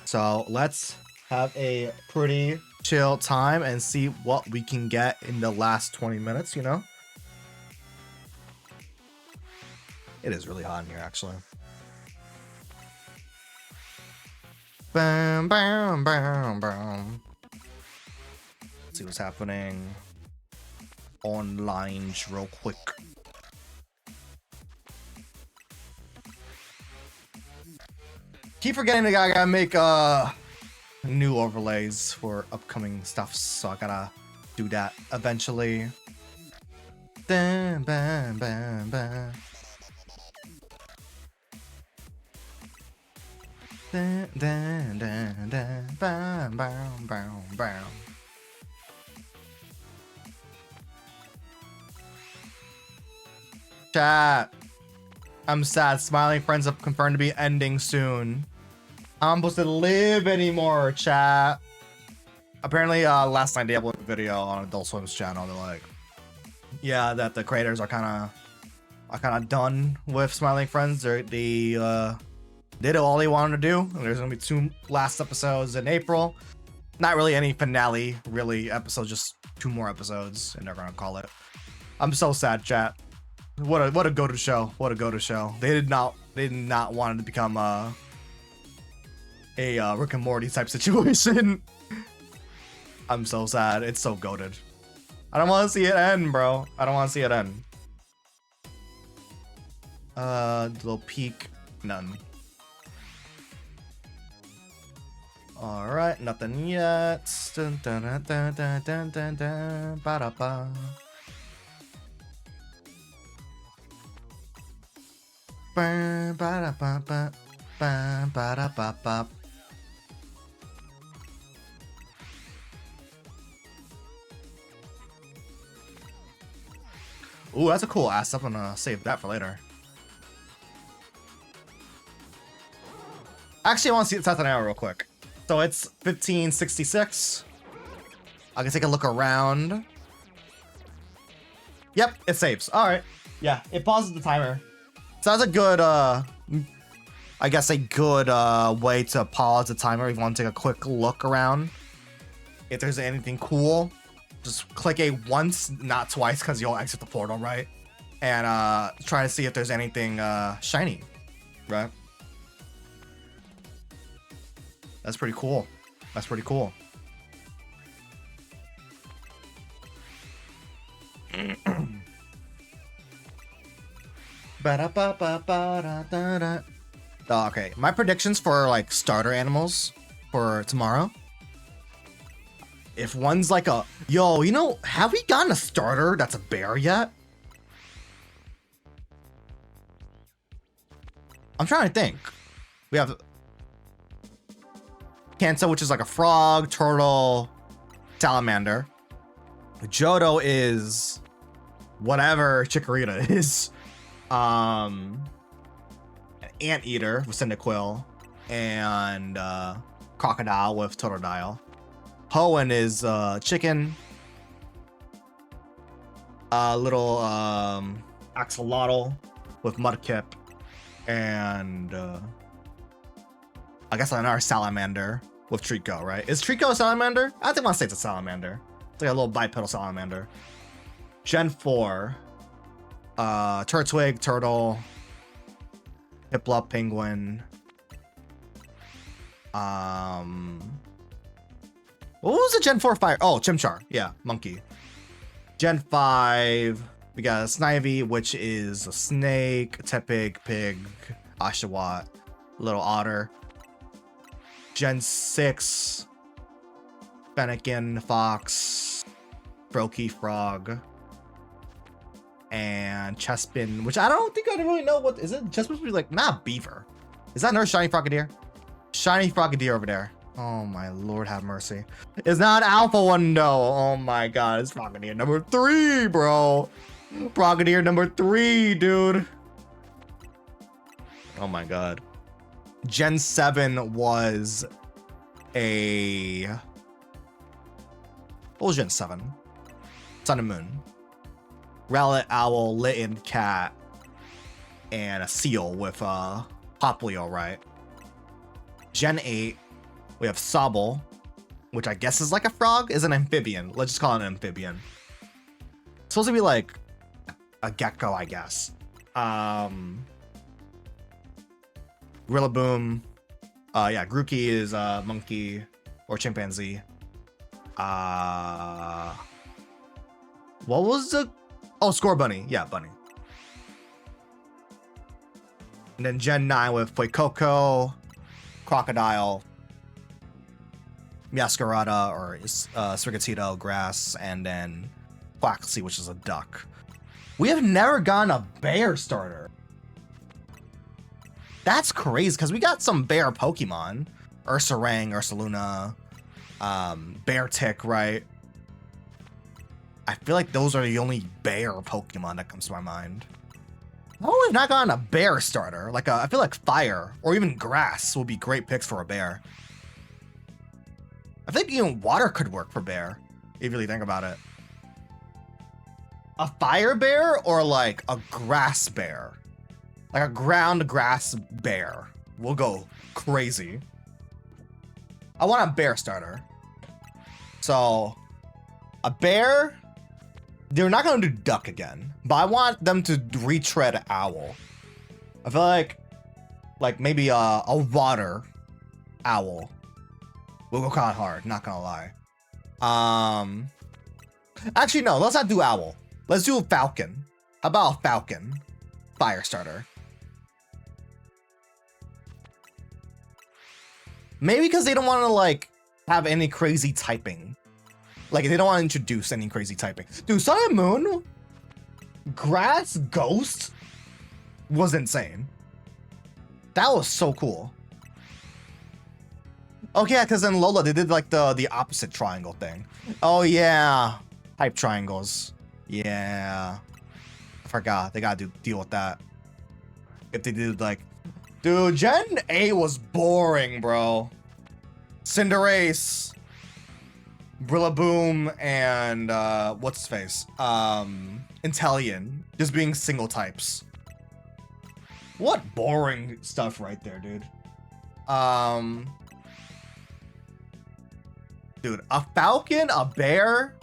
S1: So let's have a pretty chill time and see what we can get in the last 20 minutes, you know? It is really hot in here, actually. Bam, bam, bam, bam. Let's see what's happening online real quick. Keep forgetting that I gotta make new overlays for upcoming stuff, so I gotta do that eventually. Bam, bam, bam, bam. Dun, dun, dun, dun, bam, bam, bam, bam. Chat. I'm sad. Smiling Friends have confirmed to be ending soon. I'm supposed to live anymore, chat. Apparently, last night they uploaded a video on Adult Swim's channel. They're like, yeah, that the creators are kind of done with Smiling Friends. They did all they wanted to do. There's gonna be 2 last episodes in April. Not really any finale, really episodes, just 2 more episodes, and they're gonna call it. I'm so sad, chat. What a go-to show. What a go-to show. They did not want it to become a Rick and Morty type situation. I'm so sad. It's so goated. I don't want to see it end, bro. I don't want to see it end. Little peek. None. All right, nothing yet. Dun, dun, dun, dun, dun, dun, dun, dun, ba-da-ba. Ba, ba-da-ba-ba, ba, ba-da-ba-ba. Ooh, that's a cool ass. I'm gonna save that for later. Actually, I want to see the Titan Arrow real quick. So it's 1566. I can take a look around. Yep, it saves. All right. Yeah, it pauses the timer. So that's a good, I guess a good way to pause the timer if you want to take a quick look around. If there's anything cool, just click A once, not twice, because you'll exit the portal, right? And try to see if there's anything shiny, right? That's pretty cool. That's pretty cool. Oh, okay, my predictions for like starter animals for tomorrow. If one's like a yo, you know, have we gotten a starter that's a bear yet? I'm trying to think. We have Kanto, which is like a frog, turtle, salamander. Johto is whatever Chikorita is. An anteater with Cyndaquil, and crocodile with Totodile. Hoenn is chicken. Little axolotl with Mudkip, and I guess another salamander with Trico, right? Is Trico a salamander? I think I want to say it's a salamander. It's like a little bipedal salamander. Gen 4. Turtwig, turtle. Piplup, penguin. What was the Gen 4 fire? Oh, Chimchar. Yeah, monkey. Gen 5. We got a Snivy, which is a snake, Tepig, pig, Oshawott, little otter. Gen 6, Fennekin, fox, Brokey, frog, and Chespin, which I don't think I really know what is it. Chespin's like not beaver. Is that another shiny Frogadier? Shiny Frogadier over there. Oh my lord, have mercy. It's not Alpha one though. Oh my god, it's Frogadier number 3, bro. Frogadier number 3, dude. Oh my god. Gen 7 was a... What was Gen 7? Sun and Moon. Rowlet, Owl, Litten, Cat, and a Seal with Poplio, right? Gen 8, we have Sobble, which I guess is like a frog, is an amphibian. Let's just call it an amphibian. It's supposed to be like a gecko, I guess. Rillaboom. Yeah, Grookey is a monkey or chimpanzee. What was the... Oh, Scorbunny. Yeah, bunny. And then Gen 9 with Fuecoco, Crocodile, Masquerada or Sprigatito, grass, and then Quaxly, which is a duck. We have never gotten a bear starter. That's crazy, because we got some bear Pokemon. Ursaring, Ursaluna, Beartic, right? I feel like those are the only bear Pokemon that comes to my mind. Oh, we've not gotten a bear starter. Like I feel like fire or even grass would be great picks for a bear. I think even water could work for bear, if you really think about it. A fire bear or like a grass bear? Like a ground grass bear. We'll go crazy. I want a bear starter. So, a bear, they're not going to do duck again, but I want them to retread owl. I feel like maybe a water owl will go kind of hard, not gonna lie. Actually, no, let's not do Owl. Let's do a Falcon. How about a Falcon? Fire starter. Maybe because they don't want to, like, have any crazy typing. Like, they don't want to introduce any crazy typing. Dude, Sun and Moon? Grass Ghost? Was insane. That was so cool. Okay, because in Lola, they did, like, the opposite triangle thing. Oh, yeah. Type triangles. Yeah. I forgot. They gotta deal with that. If they did, like... Dude, Gen 8 was boring, bro. Cinderace, Brillaboom, and what's his face? Inteleon. Just being single types. What boring stuff right there, dude. Dude, a Falcon, a Bear.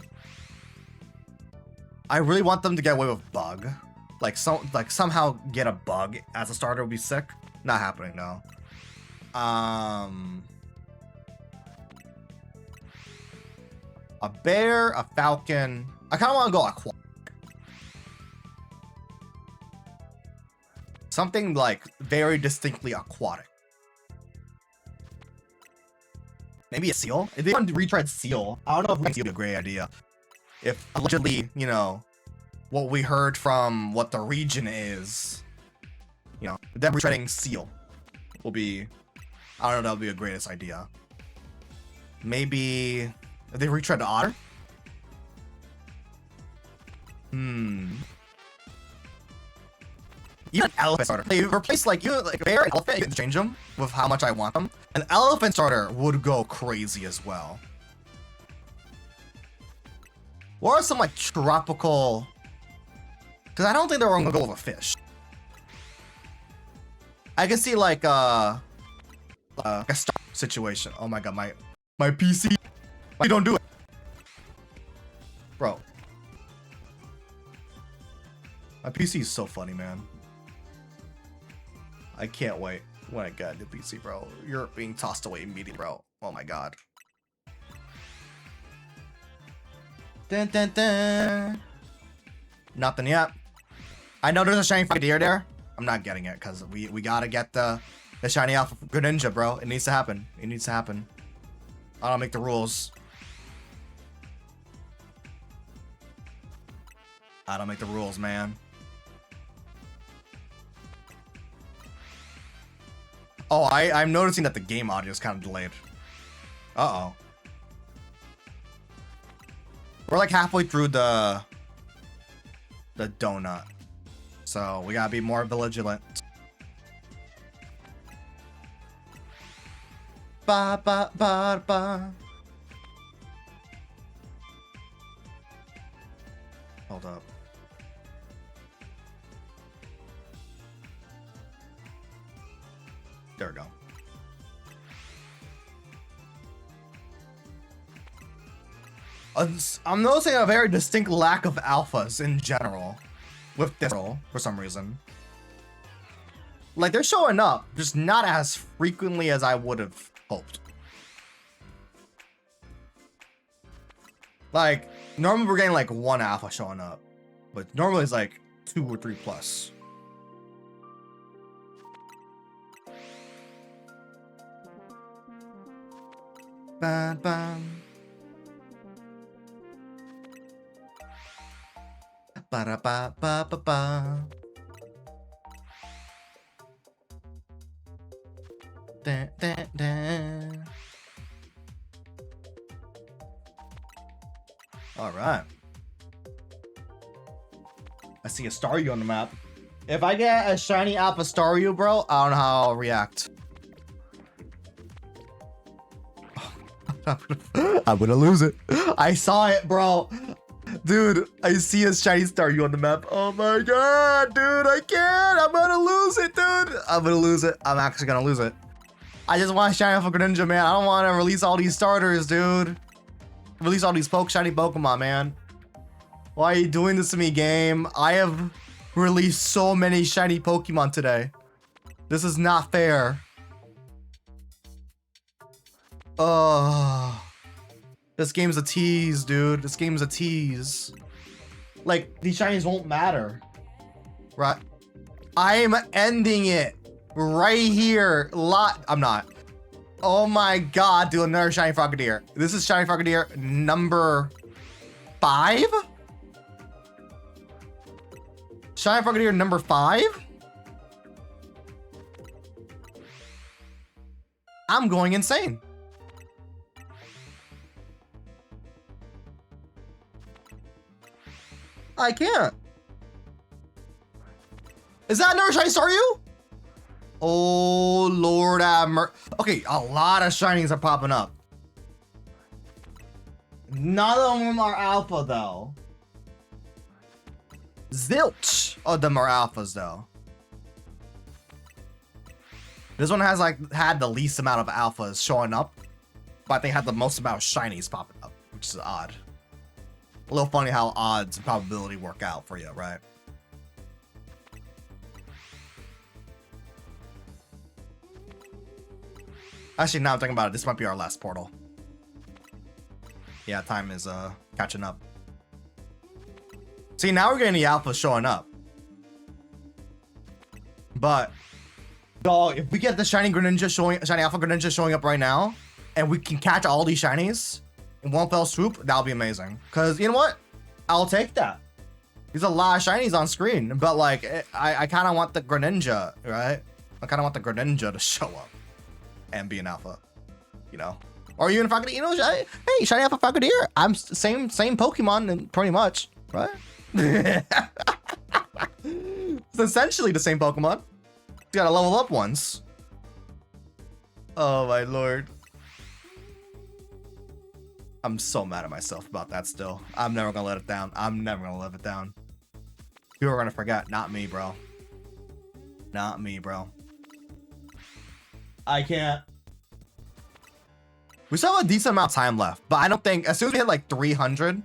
S1: I really want them to get away with Bug. Like somehow get a Bug as a starter would be sick. Not happening, no. A Bear, a Falcon. I kind of want to go Aquatic. Something like very distinctly aquatic. Maybe a Seal? If they want to retread Seal, I don't know if Seal would be a great idea. If allegedly, you know, what we heard from what the region is, you know, them retreading Seal will be, I don't know, that would be a greatest idea. Maybe if they retread Otter? Even an Elephant starter. They replace like Bear and Elephant, you can change them with how much I want them. An Elephant starter would go crazy as well. Or some like tropical, because I don't think they're gonna go with a fish. I can see like a star situation. Oh my god, my PC. Why don't do it, bro? My PC is so funny, man. I can't wait when I get the PC, bro. You're being tossed away immediately, bro. Oh my god. Dun, dun, dun. Nothing yet. I know there's a shiny Frogadier there. I'm not getting it because we gotta get the shiny Alpha Greninja, bro. It needs to happen. It needs to happen. I don't make the rules. I don't make the rules, man. Oh, I'm noticing that the game audio is kind of delayed. Uh-oh. We're like halfway through the donut. So we gotta be more vigilant. Ba ba ba ba. Hold up. There we go. I'm noticing a very distinct lack of alphas in general with this role for some reason. Like, they're showing up, just not as frequently as I would have hoped. Like, normally we're getting like one alpha showing up, but normally it's like 2 or 3 plus. Bam, bam. Ba da ba ba ba ba. Da, da, da. All right. I see a Staryu on the map. If I get a shiny Alpha Staryu, bro, I don't know how I'll react. I'm gonna lose it. I saw it, bro. Dude, I see a shiny Staryu on the map. Oh my god, dude, I can't. I'm gonna lose it, dude. I'm gonna lose it. I'm actually gonna lose it. I just want a shiny Alpha Greninja, man. I don't want to release all these starters, dude. Release all these shiny Pokemon, man. Why are you doing this to me, game? I have released so many shiny Pokemon today. This is not fair. This game's a tease, dude. This game's a tease. Like, these shinies won't matter. Right? I'm ending it right here. I'm not. Oh my god, dude, another Shiny Frogadier. This is Shiny Frogadier number 5? Shiny Frogadier number 5? I'm going insane. I can't. Is that another Shiny Staryu? Oh, Lord have mercy. Okay, a lot of shinies are popping up. None of them are alpha, though. Zilch of them are alphas, though. This one has, like, had the least amount of alphas showing up, but they had the most amount of shinies popping up, which is odd. A little funny how odds and probability work out for you, right? Actually, now I'm thinking about it, this might be our last portal. Yeah, time is catching up. See, now we're getting the alpha showing up. But, dog, if we get the shiny alpha Greninja showing up right now, and we can catch all these shinies in one fell swoop, that'll be amazing. Cause you know what? I'll take that. There's a lot of shinies on screen, but like, I kind of want the Greninja, right? I kind of want the Greninja to show up and be an alpha, you know? Or even Frogadier, you know, hey, shiny alpha Frogadier. I'm same Pokemon, and pretty much, right? It's essentially the same Pokemon. You gotta level up once. Oh my lord. I'm so mad at myself about that still. I'm never gonna let it down. I'm never gonna let it down. People are gonna forget. Not me, bro. Not me, bro. I can't. We still have a decent amount of time left, but I don't think, as soon as we hit like 300,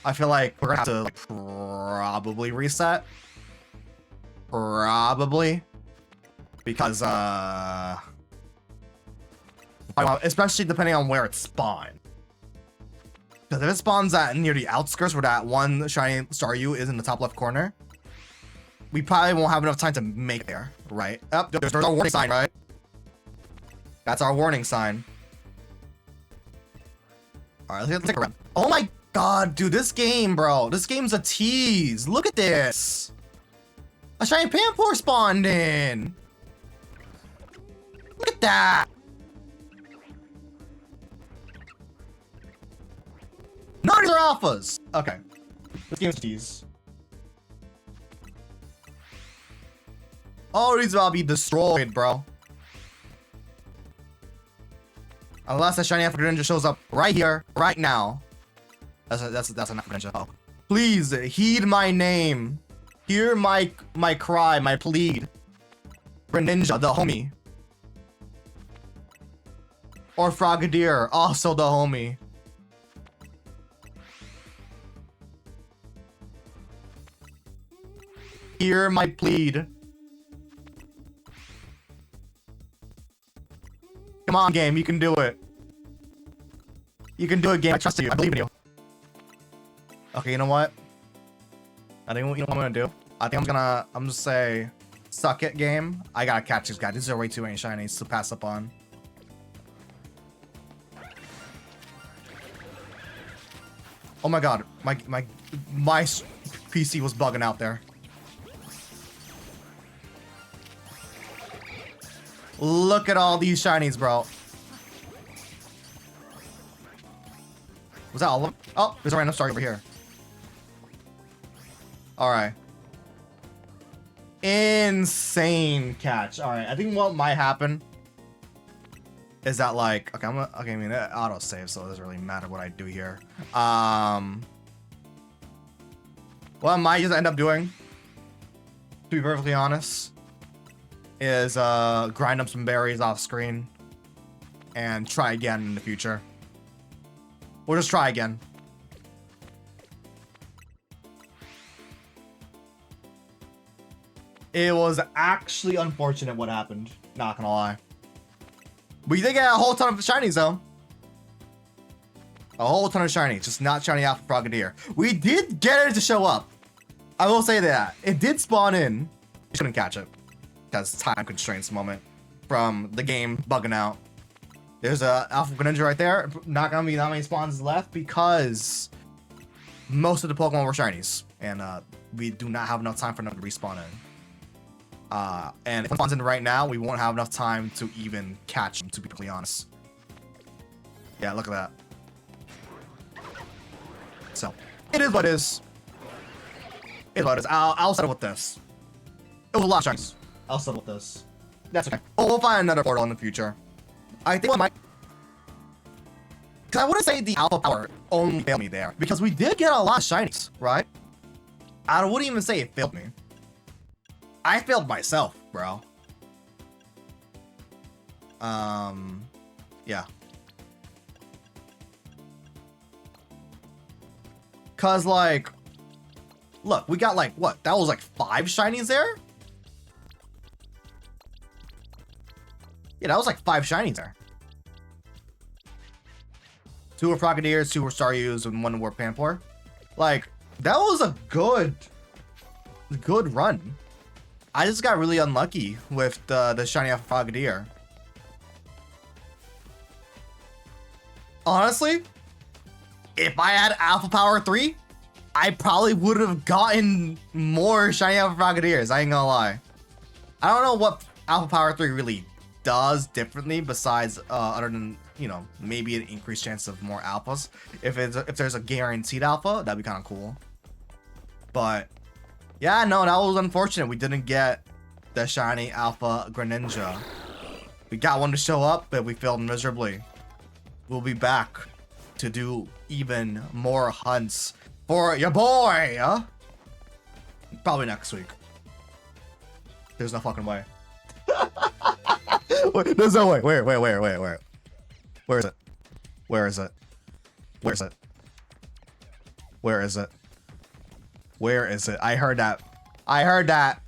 S1: I feel like we're gonna have to like, probably reset. Probably. Because, especially depending on where it spawned. Because if it spawns at near the outskirts where that one shiny Staryu is in the top left corner, we probably won't have enough time to make it there, right? Oh, there's our warning sign, right? That's our warning sign. Alright, let's take a run. Oh my god, dude, this game, bro. This game's a tease. Look at this. A shiny Pampor spawned in. Look at that. None of these are alphas. Okay. This game's a tease. All these are about to be destroyed, bro. Unless a shiny alpha Greninja shows up right here, right now. That's an alpha Greninja. Oh. Please heed my name. Hear my cry, my plead. Greninja, the homie. Or Frogadier, also the homie. Hear my plead. Come on, game, you can do it. You can do it, game. I trust you. I believe in you. Okay, you know what? I think you know what I'm gonna do. I think I'm just say, suck it, game. I gotta catch this guy. These are way too many shinies to pass up on. Oh my god, my PC was bugging out there. Look at all these shinies, bro. Was that all of them? Oh, there's a random Staryu over here. Alright. Insane catch. Alright, I think what might happen is that like, okay, I mean, auto save, so it doesn't really matter what I do here. What I might just end up doing, to be perfectly honest, is grind up some berries off screen and try again in the future. We'll just try again. It was actually unfortunate what happened, not gonna lie. We did get a whole ton of shinies though. A whole ton of shiny, just not shiny Alpha Frogadier. We did get it to show up. I will say that. It did spawn in. Just couldn't catch it. Because time constraints moment from the game bugging out. There's a Alpha Greninja right there. Not gonna be that many spawns left because most of the Pokemon were shinies. And we do not have enough time for them to respawn in. And if it spawns in right now, we won't have enough time to even catch them, to be completely honest. Yeah, look at that. So, it is what it is. It is what it is. I'll settle with this. It was a lot of shinies. I'll settle with this. That's okay. Oh, we'll find another portal in the future. I think I might... Because I wouldn't say the Alpha Power only failed me there. Because we did get a lot of shinies, right? I wouldn't even say it failed me. I failed myself, bro. Yeah. Cause like, look, we got like, what? That was like 5 shinies there? Yeah, that was like 5 shinies there. 2 were Frogadiers, 2 were Staryus, and 1 were Pampor. Like, that was a good run. I just got really unlucky with the shiny Alpha Frogadier. Honestly, if I had Alpha Power 3, I probably would have gotten more shiny Alpha Frogadiers. I ain't gonna lie. I don't know what Alpha Power 3 really does differently besides other than, you know, maybe an increased chance of more alphas. If there's a guaranteed alpha, that'd be kind of cool. But yeah, no, that was unfortunate. We didn't get the shiny Alpha Greninja. We got one to show up, but we failed miserably. We'll be back to do even more hunts for your boy, huh? Probably next week. There's no fucking way. Wait, there's no way. Where? Where is it? Where is it? Where is it? Where is it? Where is it? I heard that. I heard that.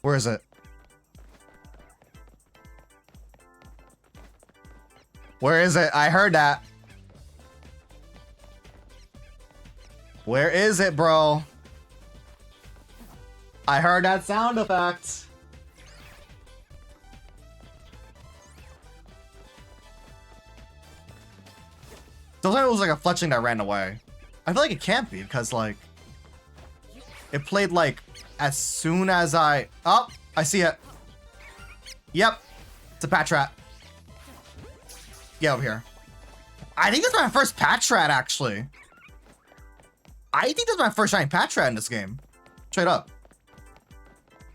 S1: Where is it? Where is it? I heard that. Where is it, bro? I heard that sound effect. Sometimes it was like a fletching that ran away. I feel like it can't be because like it played like as soon as I... Oh, I see it. Yep. It's a Patrat. Get over here. I think that's my first Patrat, actually. I think that's my first shiny Patrat in this game. Straight up.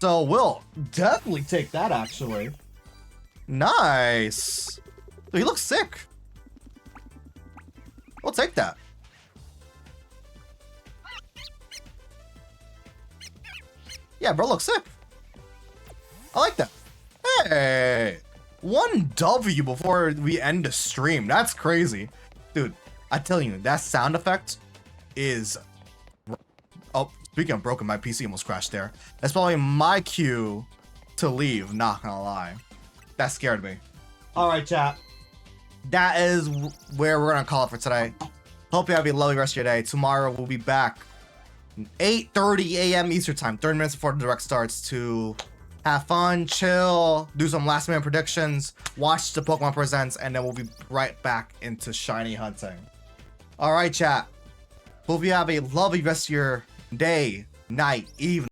S1: So we'll definitely take that, actually. Nice. Dude, he looks sick. We'll take that. Yeah, bro, looks sick. I like that. Hey, 1 W before we end the stream. That's crazy. Dude, I tell you, that sound effect is... Oh, speaking of broken, my PC almost crashed there. That's probably my cue to leave, not gonna lie. That scared me. All right, chat. That is where we're gonna call it for today. Hope you have a lovely rest of your day. Tomorrow we'll be back 8:30 a.m. Eastern time, 30 minutes before the direct starts, to have fun, chill, do some last minute predictions, watch the Pokemon Presents, and then we'll be right back into shiny hunting. All right, chat. Hope you have a lovely rest of your day, night, evening.